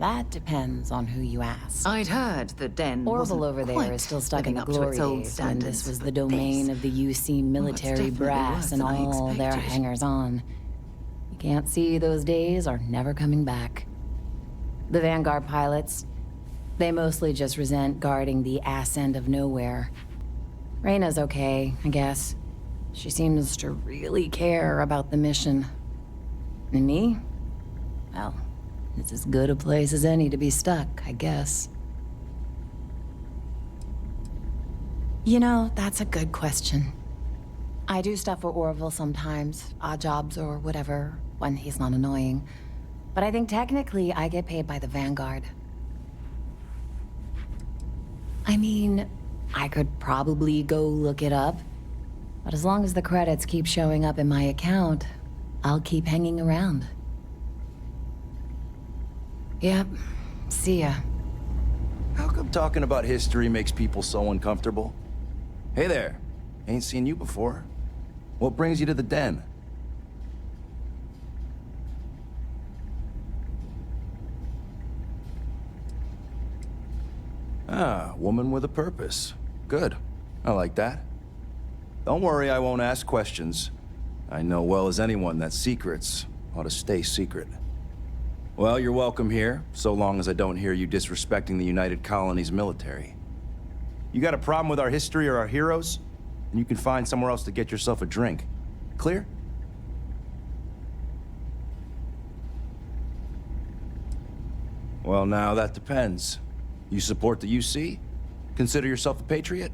that depends on who you ask. I'd heard the den Orville wasn't over there quite is still stuck in living the up to glory its old days when standards, this was the but domain this- of the UC military definitely brass worse and than I all their expected. hangers-on. You can't see those days are never coming back. The Vanguard pilots, they mostly just resent guarding the ass end of nowhere. Reyna's okay, I guess. She seems to really care about the mission. And me? Well, it's as good a place as any to be stuck, I guess. You know, that's a good question. I do stuff for Orville sometimes, odd jobs or whatever, when he's not annoying. But I think technically I get paid by the Vanguard. I mean, I could probably go look it up. But as long as the credits keep showing up in my account, I'll keep hanging around. Yep. See ya. How come talking about history makes people so uncomfortable? Hey there. Ain't seen you before. What brings you to the den? Ah, woman with a purpose. Good. I like that. Don't worry, I won't ask questions. I know well as anyone that secrets ought to stay secret. Well, you're welcome here, so long as I don't hear you disrespecting the United Colonies military. You got a problem with our history or our heroes? And you can find somewhere else to get yourself a drink. Clear? Well, now that depends. You support the UC? Consider yourself a patriot?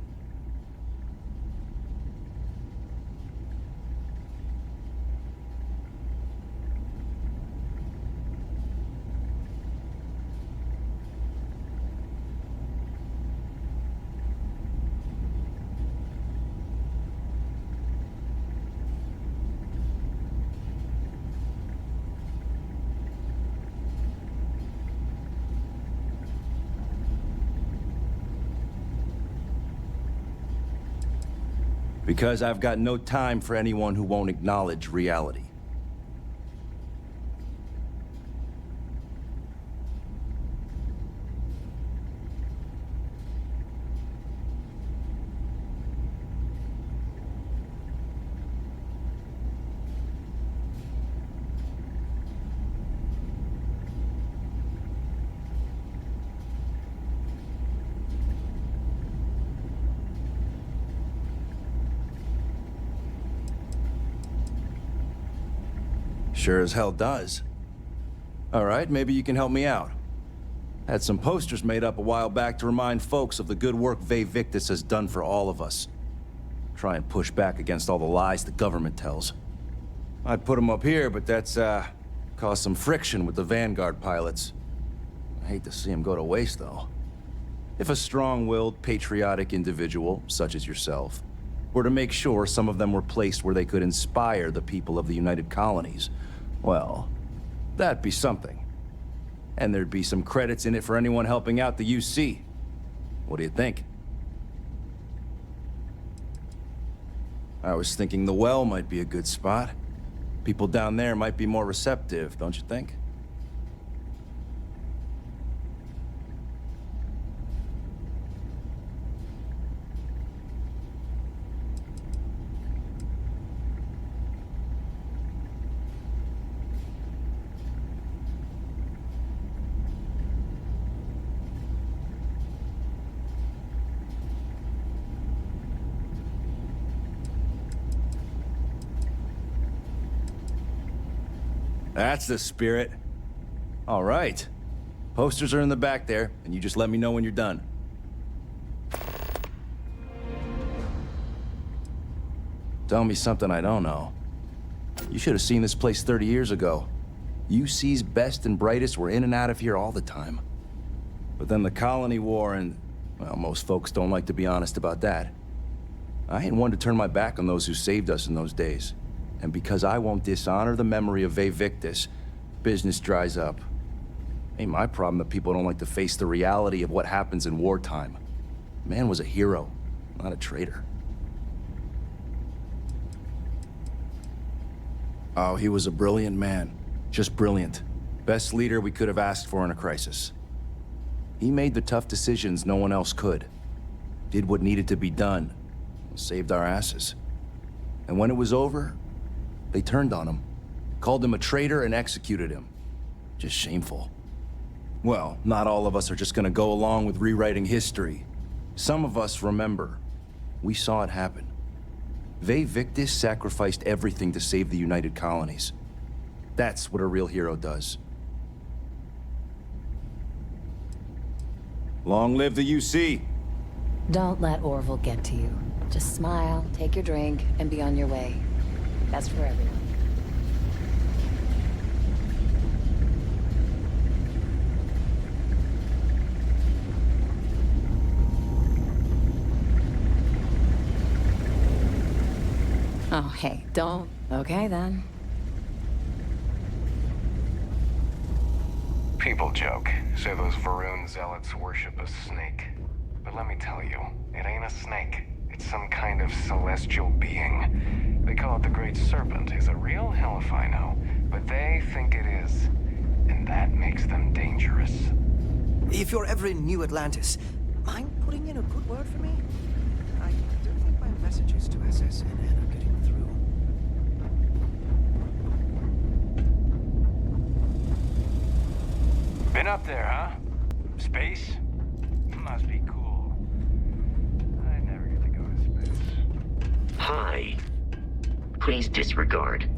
Because I've got no time for anyone who won't acknowledge reality. Sure as hell does. All right, maybe you can help me out. Had some posters made up a while back to remind folks of the good work Ve Victus has done for all of us. Try and push back against all the lies the government tells. I'd put them up here, but that's, caused some friction with the Vanguard pilots. I hate to see them go to waste, though. If a strong-willed, patriotic individual, such as yourself, were to make sure some of them were placed where they could inspire the people of the United Colonies, well, that'd be something. And there'd be some credits in it for anyone helping out the UC. What do you think? I was thinking the well might be a good spot. People down there might be more receptive, don't you think? That's the spirit. All right. Posters are in the back there, and you just let me know when you're done. Tell me something I don't know. You should have seen this place 30 years ago. UC's best and brightest were in and out of here all the time. But then the Colony War and, Well, most folks don't like to be honest about that. I ain't one to turn my back on those who saved us in those days. And because I won't dishonor the memory of Vae Victis, business dries up. Ain't my problem that people don't like to face the reality of what happens in wartime. Man was a hero, not a traitor. Oh, he was a brilliant man. Just brilliant. Best leader we could have asked for in a crisis. He made the tough decisions no one else could. Did what needed to be done. Saved our asses. And when it was over, they turned on him. Called him a traitor and executed him. Just shameful. Well, not all of us are just gonna go along with rewriting history. Some of us remember. We saw it happen. Vae Victis sacrificed everything to save the United Colonies. That's what a real hero does. Long live the UC! Don't let Orville get to you. Just smile, take your drink, and be on your way. That's for everyone. Oh, hey, don't. Okay, then. People joke. Say those Varun zealots worship a snake. But let me tell you, it ain't a snake. It's some kind of celestial being. They call it the Great Serpent. Is it real? Hell if I know. But they think it is. And that makes them dangerous. If you're ever in New Atlantis, mind putting in a good word for me? I don't think my messages to SSNN are getting through. Been up there, huh? Space? Must be cool. I never get to go to space. Hi. Please disregard.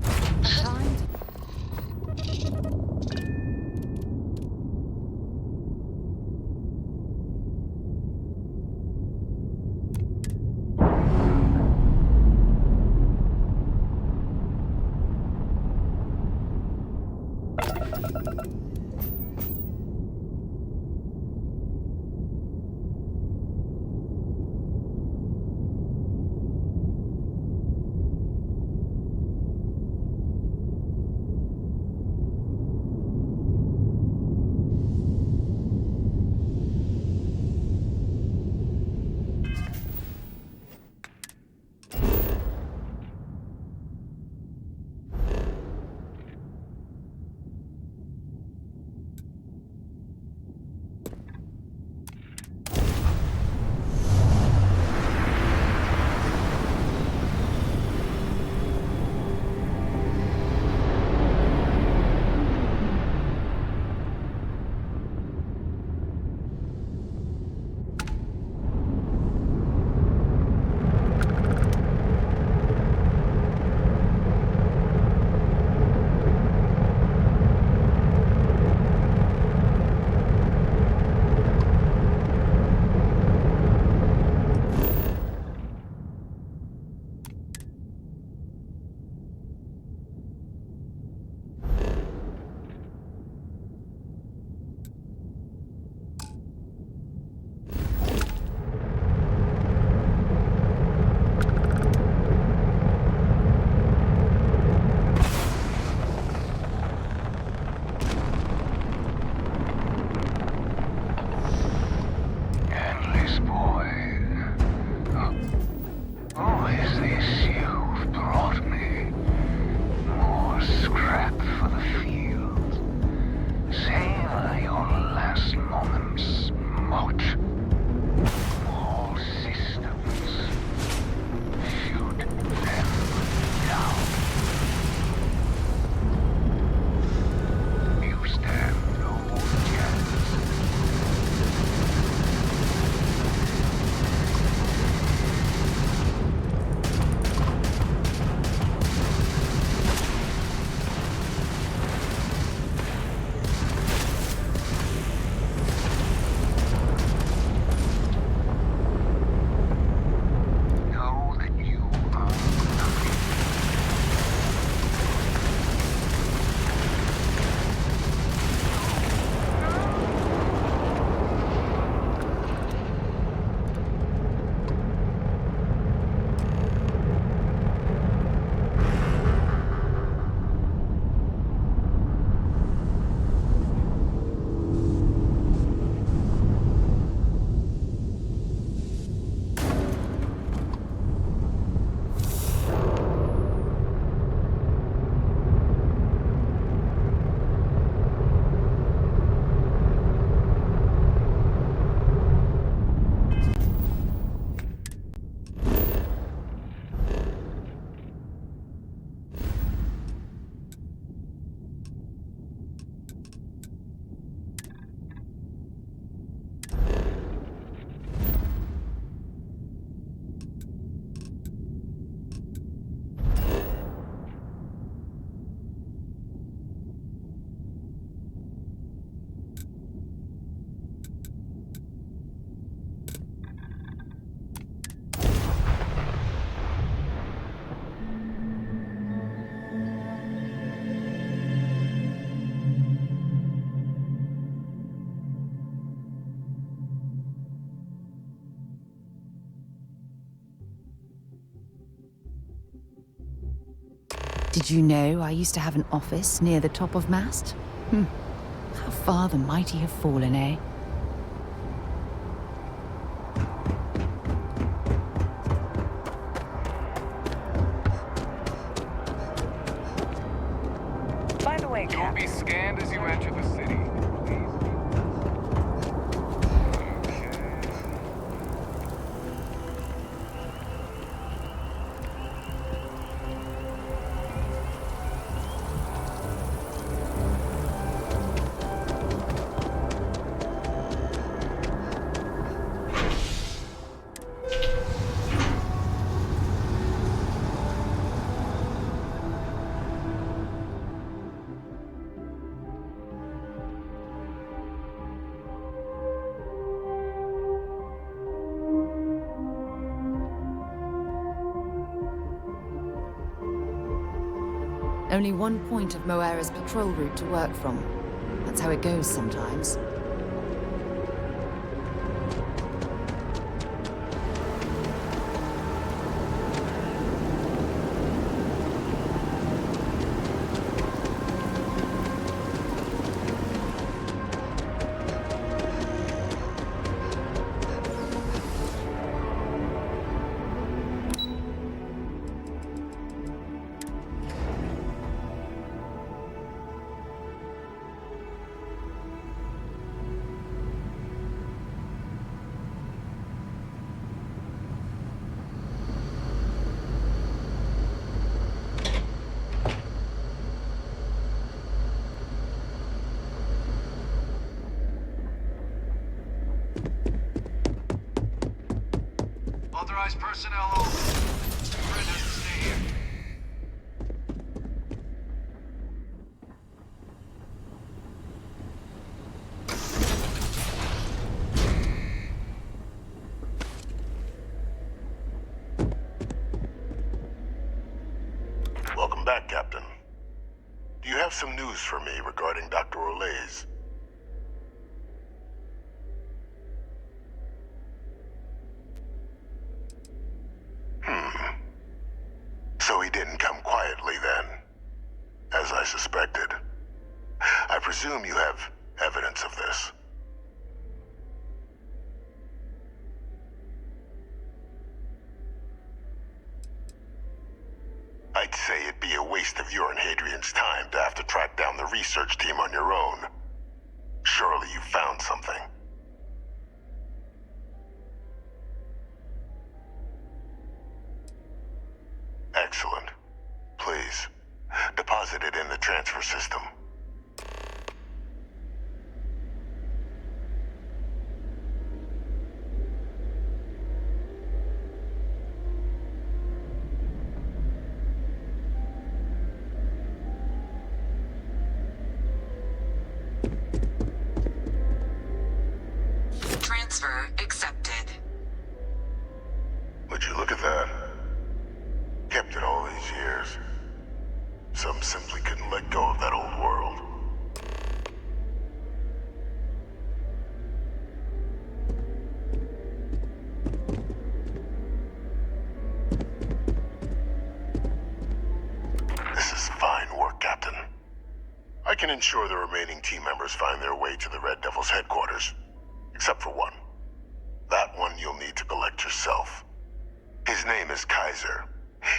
Did you know I used to have an office near the top of mast? How far the mighty have fallen, eh? By the way, you'll be scanned as you enter the city. Only one point of Moira's patrol route to work from. That's how it goes sometimes. Authorized personnel only. Fred has to stay here. Welcome back, Captain. Do you have some news for me regarding Dr. Olays? So he didn't come quietly then, as I suspected. I presume you have evidence of this. I'd say it'd be a waste of your and Hadrian's time to have to track down the research team on your own. Surely you found something. Excellent. Please, deposit it in the transfer system. Transfer accepted. Would you look at that? Kept it all these years. Some simply couldn't let go of that old world. This is fine work, Captain. I can ensure the remaining team members find their way to the Red Devil's headquarters. Except for one. That one you'll need to collect yourself. His name is Kaiser.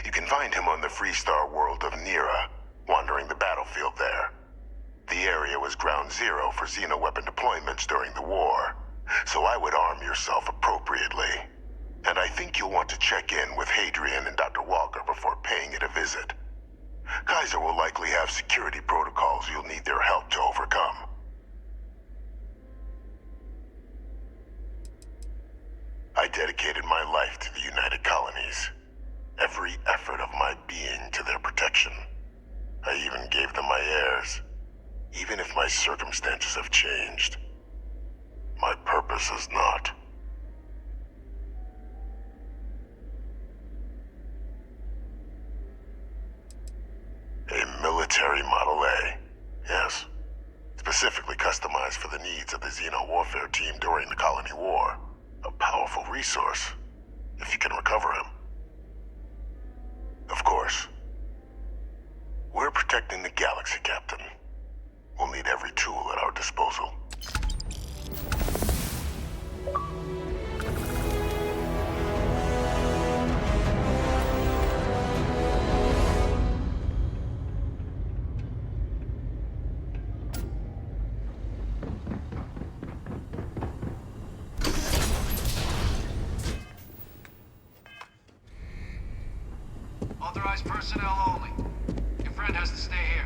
You can find him on the Freestar world of Nira, wandering the battlefield there. The area was ground zero for xenoweapon deployments during the war, so I would arm yourself appropriately. And I think you'll want to check in with Hadrian and Dr. Walker before paying it a visit. Kaiser will likely have security protocols you'll need their help to overcome. I dedicated my life to the United Colonies. Every effort of my being to their protection. I even gave them my heirs. Even if my circumstances have changed, my purpose has not. A military Model A, yes. Specifically customized for the needs of the Xeno warfare team during the Colony War. A powerful resource, if you can recover him. Of course, We're protecting the galaxy, Captain. We'll need every tool at our disposal. Authorized personnel only. Your friend has to stay here.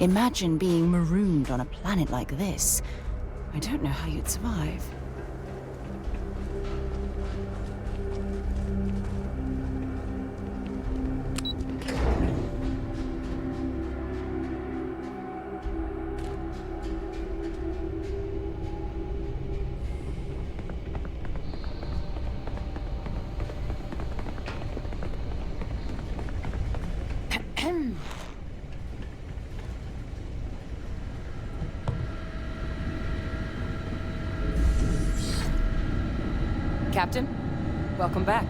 Imagine being marooned on a planet like this. I don't know how you'd survive. Captain, welcome back.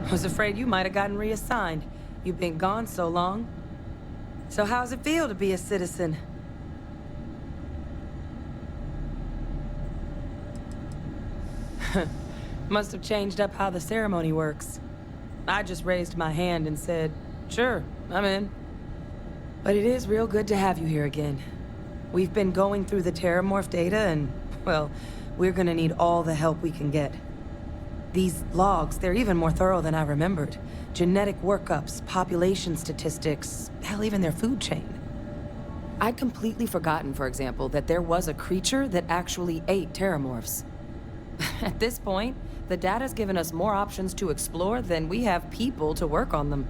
I was afraid you might have gotten reassigned. You've been gone so long. So how's it feel to be a citizen? Must have changed up how the ceremony works. I just raised my hand and said, sure, I'm in. But it is real good to have you here again. We've been going through the Terramorph data and, well, we're gonna need all the help we can get. These logs, they're even more thorough than I remembered. Genetic workups, population statistics, hell, even their food chain. I'd completely forgotten, for example, that there was a creature that actually ate Terramorphs. At this point, the data's given us more options to explore than we have people to work on them.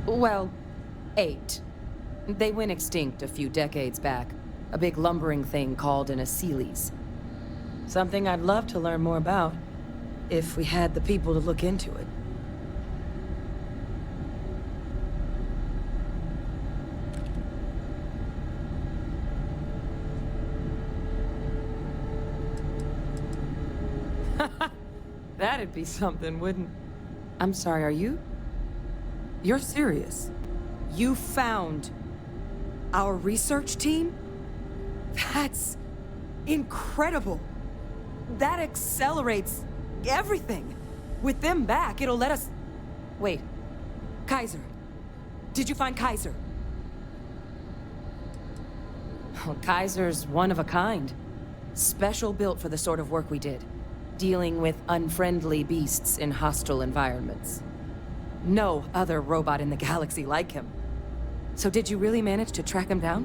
Well, 8. They went extinct a few decades back. A big lumbering thing called an Aceles. Something I'd love to learn more about, if we had the people to look into it. That'd be something, wouldn't... I'm sorry, are you? You're serious? You found our research team? That's incredible. That accelerates everything. With them back, it'll let us... Wait. Kaiser. Did you find Kaiser? Well, Kaiser's one of a kind. Special built for the sort of work we did. Dealing with unfriendly beasts in hostile environments. No other robot in the galaxy like him. So did you really manage to track him down?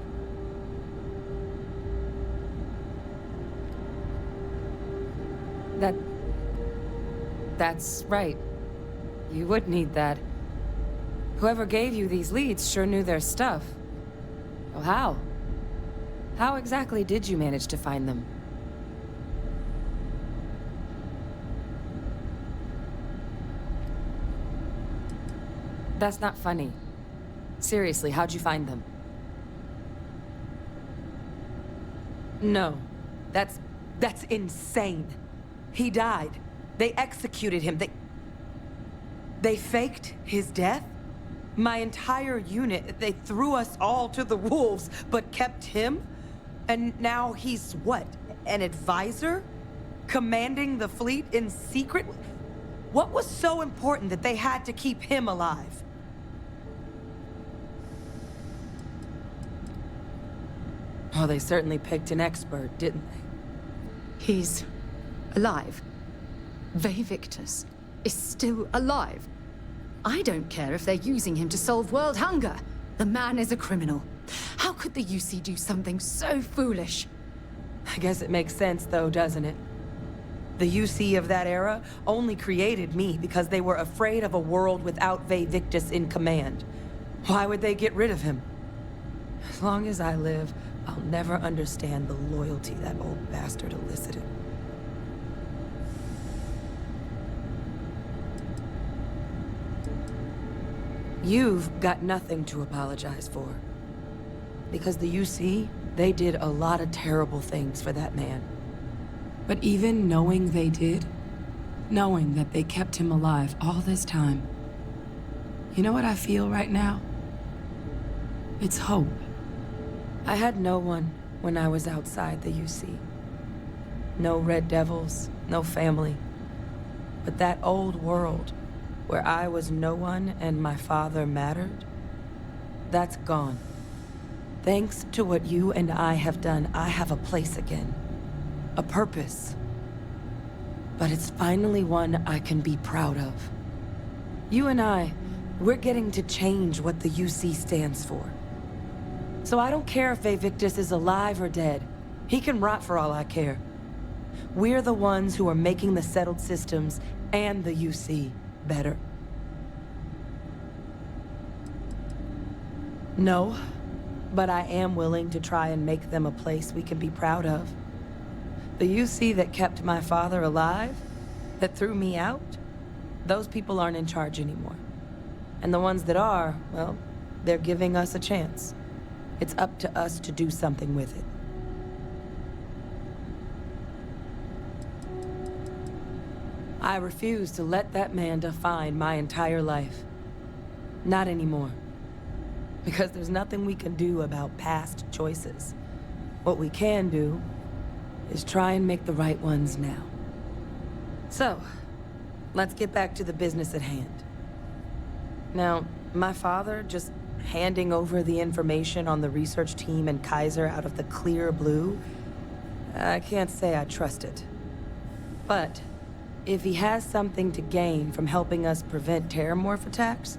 That's right. You would need that. Whoever gave you these leads sure knew their stuff. Well, how? How exactly did you manage to find them? That's not funny. Seriously, how'd you find them? No. That's insane. He died. They executed him. They faked his death? My entire unit, they threw us all to the wolves, but kept him? And now he's what? An advisor? Commanding the fleet in secret? What was so important that they had to keep him alive? Oh, they certainly picked an expert, didn't they? He's alive. Ve Victus is still alive. I don't care if they're using him to solve world hunger. The man is a criminal. How could the UC do something so foolish? I guess it makes sense, though, doesn't it? The UC of that era only created me because they were afraid of a world without Ve Victus in command. Why would they get rid of him? As long as I live, I'll never understand the loyalty that old bastard elicited. You've got nothing to apologize for. Because the UC, they did a lot of terrible things for that man. But even knowing they did, knowing that they kept him alive all this time, you know what I feel right now? It's hope. I had no one when I was outside the UC. No Red Devils, no family. But that old world, where I was no one and my father mattered, that's gone. Thanks to what you and I have done, I have a place again. A purpose. But it's finally one I can be proud of. You and I, we're getting to change what the UC stands for. So I don't care if Ve Victus is alive or dead. He can rot for all I care. We're the ones who are making the settled systems and the UC better. No, but I am willing to try and make them a place we can be proud of. The UC that kept my father alive, that threw me out, those people aren't in charge anymore. And the ones that are, well, they're giving us a chance. It's up to us to do something with it. I refuse to let that man define my entire life. Not anymore. Because there's nothing we can do about past choices. What we can do is try and make the right ones now. So, let's get back to the business at hand. Now, my father just handing over the information on the research team and Kaiser out of the clear blue, I can't say I trust it. But if he has something to gain from helping us prevent terramorph attacks,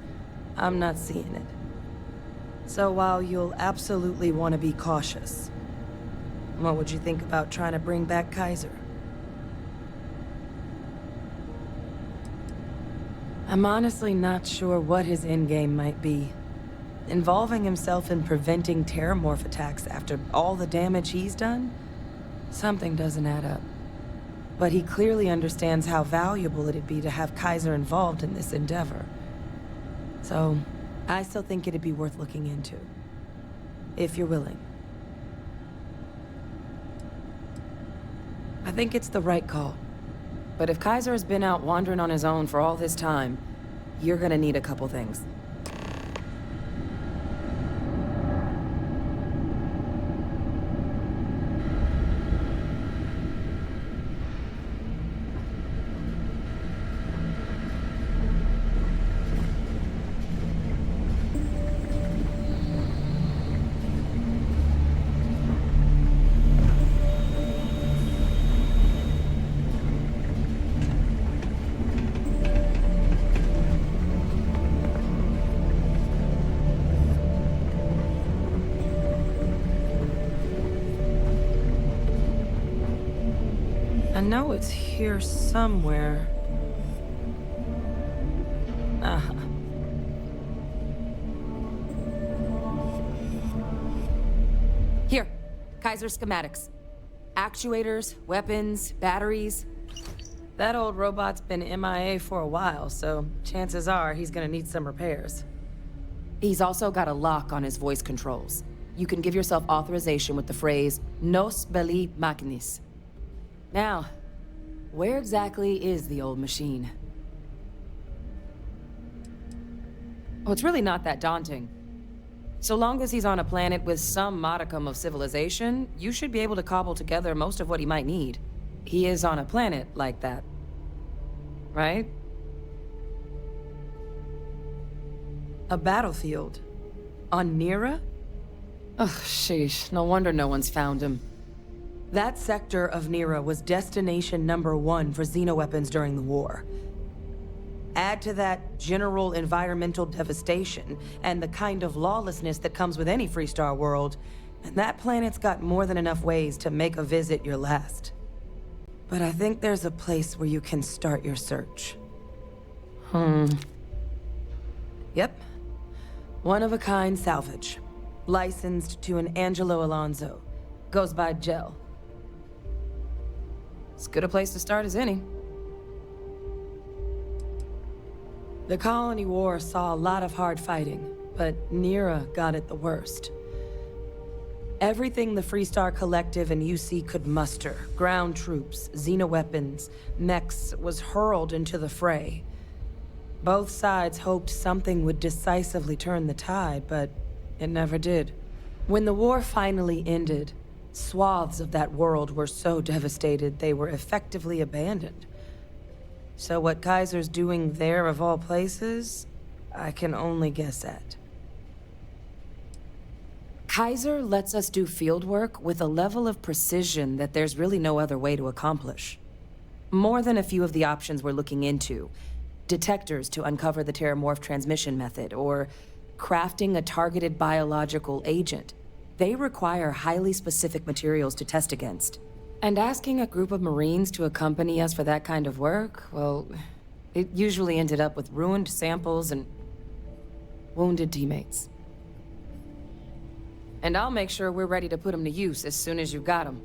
I'm not seeing it. So while you'll absolutely want to be cautious, what would you think about trying to bring back Kaiser? I'm honestly not sure what his endgame might be. Involving himself in preventing terramorph attacks after all the damage he's done? Something doesn't add up. But he clearly understands how valuable it'd be to have Kaiser involved in this endeavor. So, I still think it'd be worth looking into. If you're willing. I think it's the right call. But if Kaiser has been out wandering on his own for all this time, you're gonna need a couple things. I know it's here somewhere. Kaiser schematics. Actuators, weapons, batteries. That old robot's been MIA for a while, so chances are he's gonna need some repairs. He's also got a lock on his voice controls. You can give yourself authorization with the phrase, Nos belli machinis. Now, where exactly is the old machine? Oh, it's really not that daunting. So long as he's on a planet with some modicum of civilization, you should be able to cobble together most of what he might need. He is on a planet like that. Right? A battlefield. On Nira? Ugh, sheesh. No wonder no one's found him. That sector of Nira was destination #1 for xenoweapons during the war. Add to that general environmental devastation and the kind of lawlessness that comes with any Freestar world, and that planet's got more than enough ways to make a visit your last. But I think there's a place where you can start your search. Yep. One-of-a-kind salvage. Licensed to an Angelo Alonso. Goes by Gel. As good a place to start as any. The Colony War saw a lot of hard fighting, but Nira got it the worst. Everything the Freestar Collective and UC could muster, ground troops, xenoweapons, mechs, was hurled into the fray. Both sides hoped something would decisively turn the tide, but it never did. When the war finally ended, swaths of that world were so devastated they were effectively abandoned. So what Kaiser's doing there of all places, I can only guess at. Kaiser lets us do field work with a level of precision that there's really no other way to accomplish. More than a few of the options we're looking into. Detectors to uncover the Terramorph transmission method, or crafting a targeted biological agent. They require highly specific materials to test against. And asking a group of Marines to accompany us for that kind of work, well, it usually ended up with ruined samples and wounded teammates. And I'll make sure we're ready to put them to use as soon as you got them.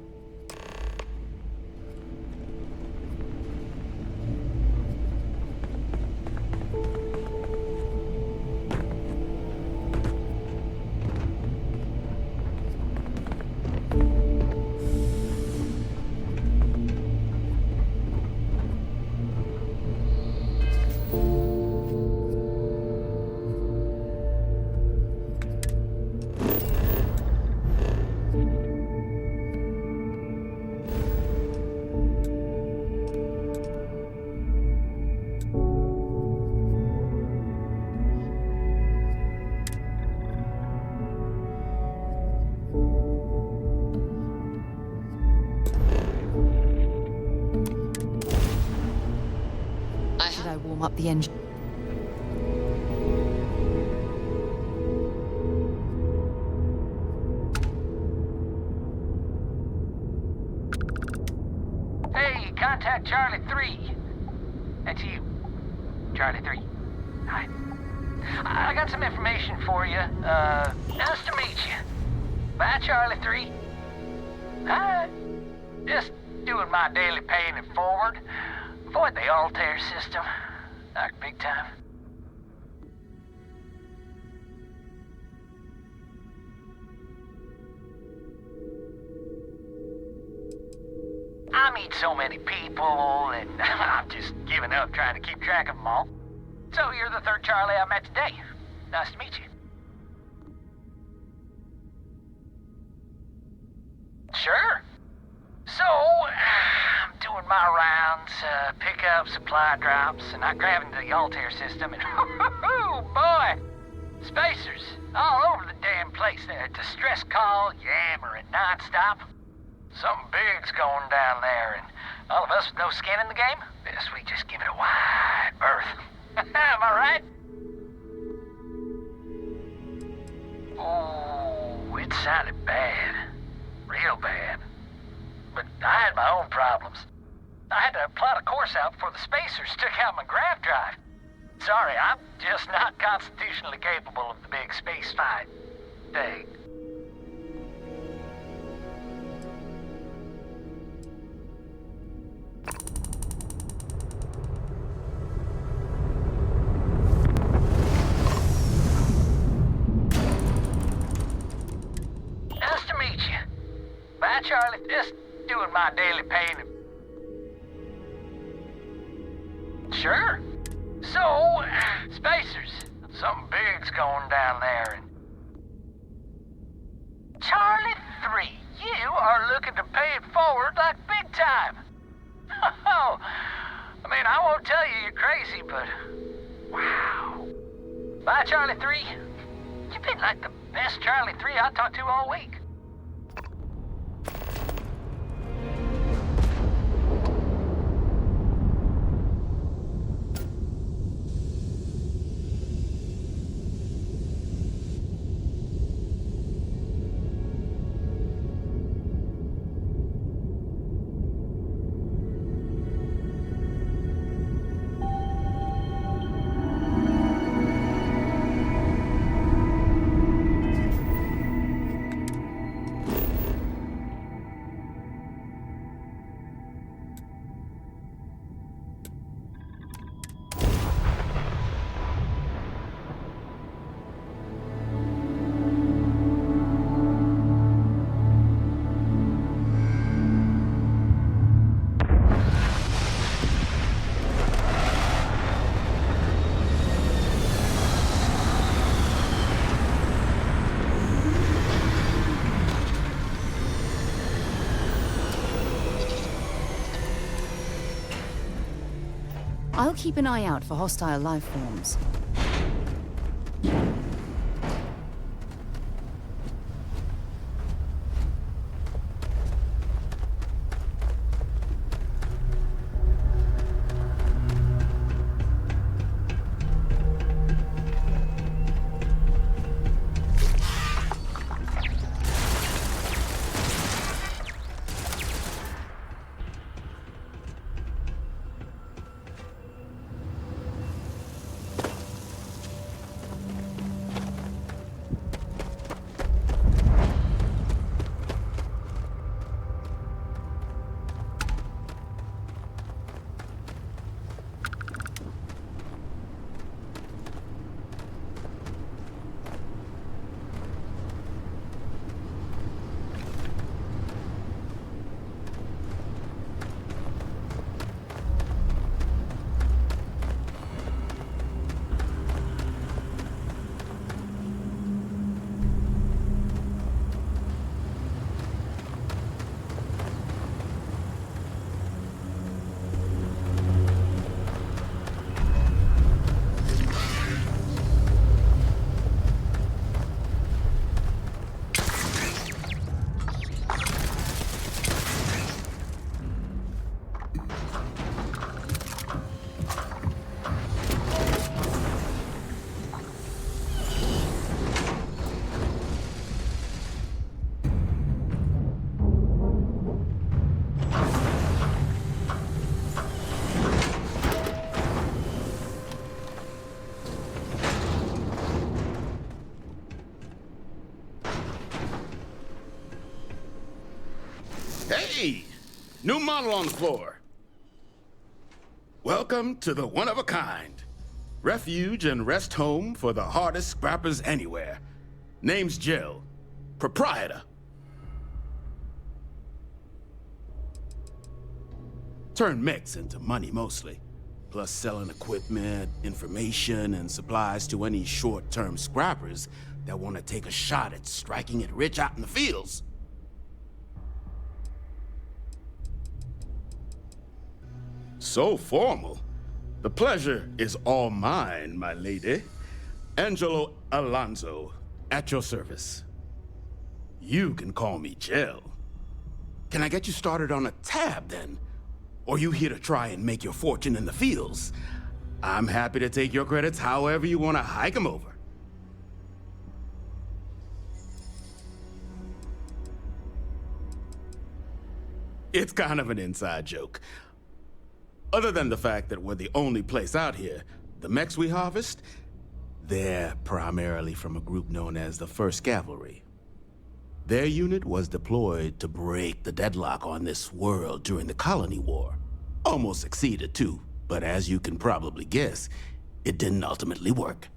Should I warm up the engine? Hey, contact Charlie 3. That's you. Charlie 3. Hi. I got some information for you. Nice to meet you. Bye, Charlie 3. Hi. Just doing my daily paying it forward. Avoid the Altair system. Like big time. I meet so many people, and I'm just giving up trying to keep track of them all. So you're the third Charlie I met today. Nice to meet you. Sure. So, I'm doing my rounds, pick up supply drops, and I grab into the Altair system, and oh boy! Spacers all over the damn place there. Distress call, yammering nonstop. Something big's going down there, and all of us with no skin in the game, best we just give it a wide berth. Am I right? Oh, it sounded bad. Real bad. But I had my own problems. I had to plot a course out before the spacers took out my grav drive. Sorry, I'm just not constitutionally capable of the big space fight thing. Charlie. Just doing my daily painting. Sure. So, Spacers, something big's going down there. And Charlie 3, you are looking to pay it forward like big time. Oh, I mean, I won't tell you you're crazy, but wow. Bye, Charlie 3. You've been like the best Charlie 3 I talked to all week. I'll keep an eye out for hostile life forms. Hey! New model on the floor. Welcome to the one-of-a-kind. Refuge and rest home for the hardest scrappers anywhere. Name's Jill. Proprietor. Turn mechs into money mostly. Plus selling equipment, information, and supplies to any short-term scrappers that want to take a shot at striking it rich out in the fields. So formal. The pleasure is all mine, my lady. Angelo Alonso, at your service. You can call me Jill. Can I get you started on a tab, then? Or you here to try and make your fortune in the fields? I'm happy to take your credits however you want to hike them over. It's kind of an inside joke. Other than the fact that we're the only place out here, the mechs we harvest, they're primarily from a group known as the 1st Cavalry. Their unit was deployed to break the deadlock on this world during the Colony War. Almost succeeded too, but as you can probably guess, it didn't ultimately work.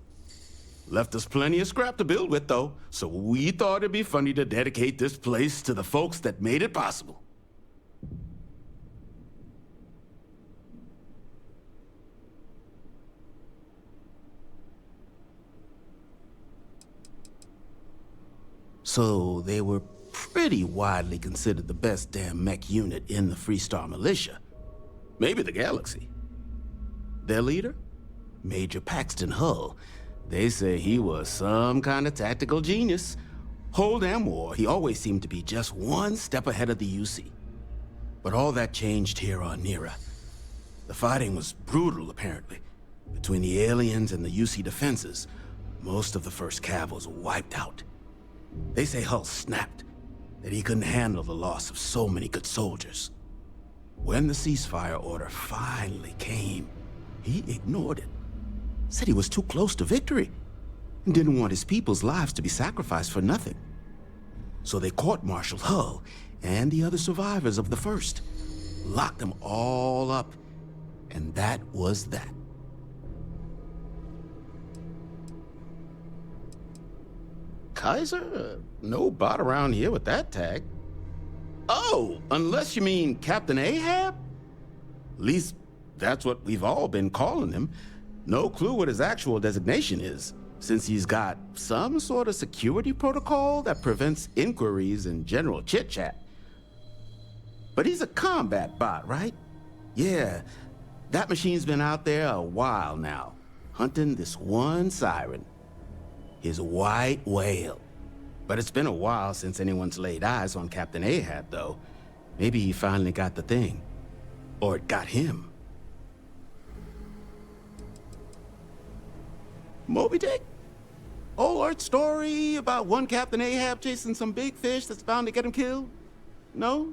Left us plenty of scrap to build with, though, so we thought it'd be funny to dedicate this place to the folks that made it possible. So they were pretty widely considered the best damn mech unit in the Freestar Militia. Maybe the galaxy. Their leader? Major Paxton Hull. They say he was some kind of tactical genius. Whole damn war, he always seemed to be just one step ahead of the UC. But all that changed here on Nira. The fighting was brutal, apparently. Between the aliens and the UC defenses, most of the first cav was wiped out. They say Hull snapped, that he couldn't handle the loss of so many good soldiers. When the ceasefire order finally came, he ignored it. Said he was too close to victory and didn't want his people's lives to be sacrificed for nothing. So they court-martialed Hull and the other survivors of the first, locked them all up, and that was that. Kaiser? No bot around here with that tag. Oh, unless you mean Captain Ahab? At least that's what we've all been calling him. No clue what his actual designation is, since he's got some sort of security protocol that prevents inquiries and general chit-chat. But he's a combat bot, right? Yeah, that machine's been out there a while now, hunting this one siren. His white whale. But it's been a while since anyone's laid eyes on Captain Ahab, though. Maybe he finally got the thing. Or it got him. Moby Dick? Old Earth story about one Captain Ahab chasing some big fish that's bound to get him killed? No?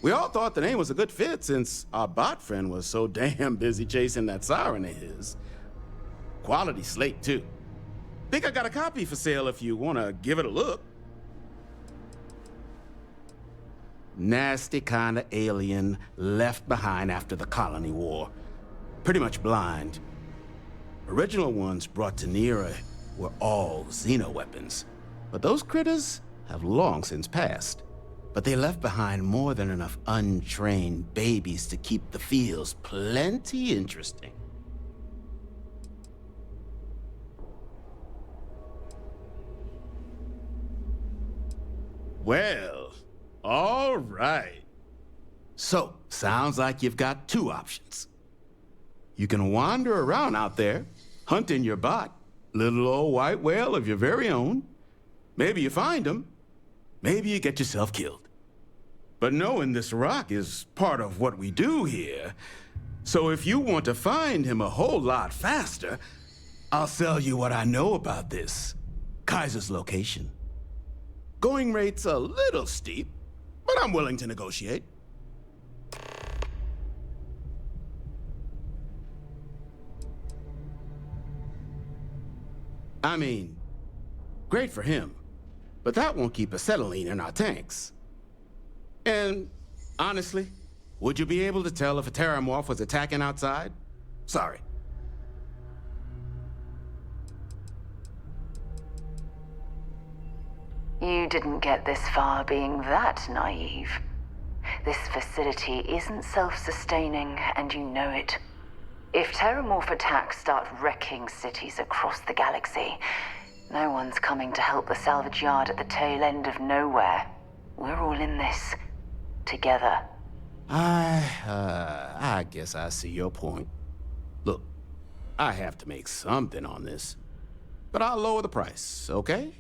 We all thought the name was a good fit since our bot friend was so damn busy chasing that siren of his. Quality slate, too. Think I got a copy for sale if you want to give it a look. Nasty kind of alien left behind after the colony war. Pretty much blind. Original ones brought to Nira were all xeno-weapons. But those critters have long since passed. But they left behind more than enough untrained babies to keep the fields plenty interesting. Well, all right. So, sounds like you've got two options. You can wander around out there, hunting your bot, little old white whale of your very own. Maybe you find him. Maybe you get yourself killed. But knowing this rock is part of what we do here. So if you want to find him a whole lot faster, I'll sell you what I know about this. Kaiser's location. Going rate's a little steep, but I'm willing to negotiate. I mean, great for him, but that won't keep acetylene in our tanks. And honestly, would you be able to tell if a terramorph was attacking outside? Sorry. You didn't get this far being that naive. This facility isn't self-sustaining, and you know it. If terramorph attacks start wrecking cities across the galaxy, no one's coming to help the salvage yard at the tail end of nowhere. We're all in this. Together. I guess I see your point. Look, I have to make something on this. But I'll lower the price, okay?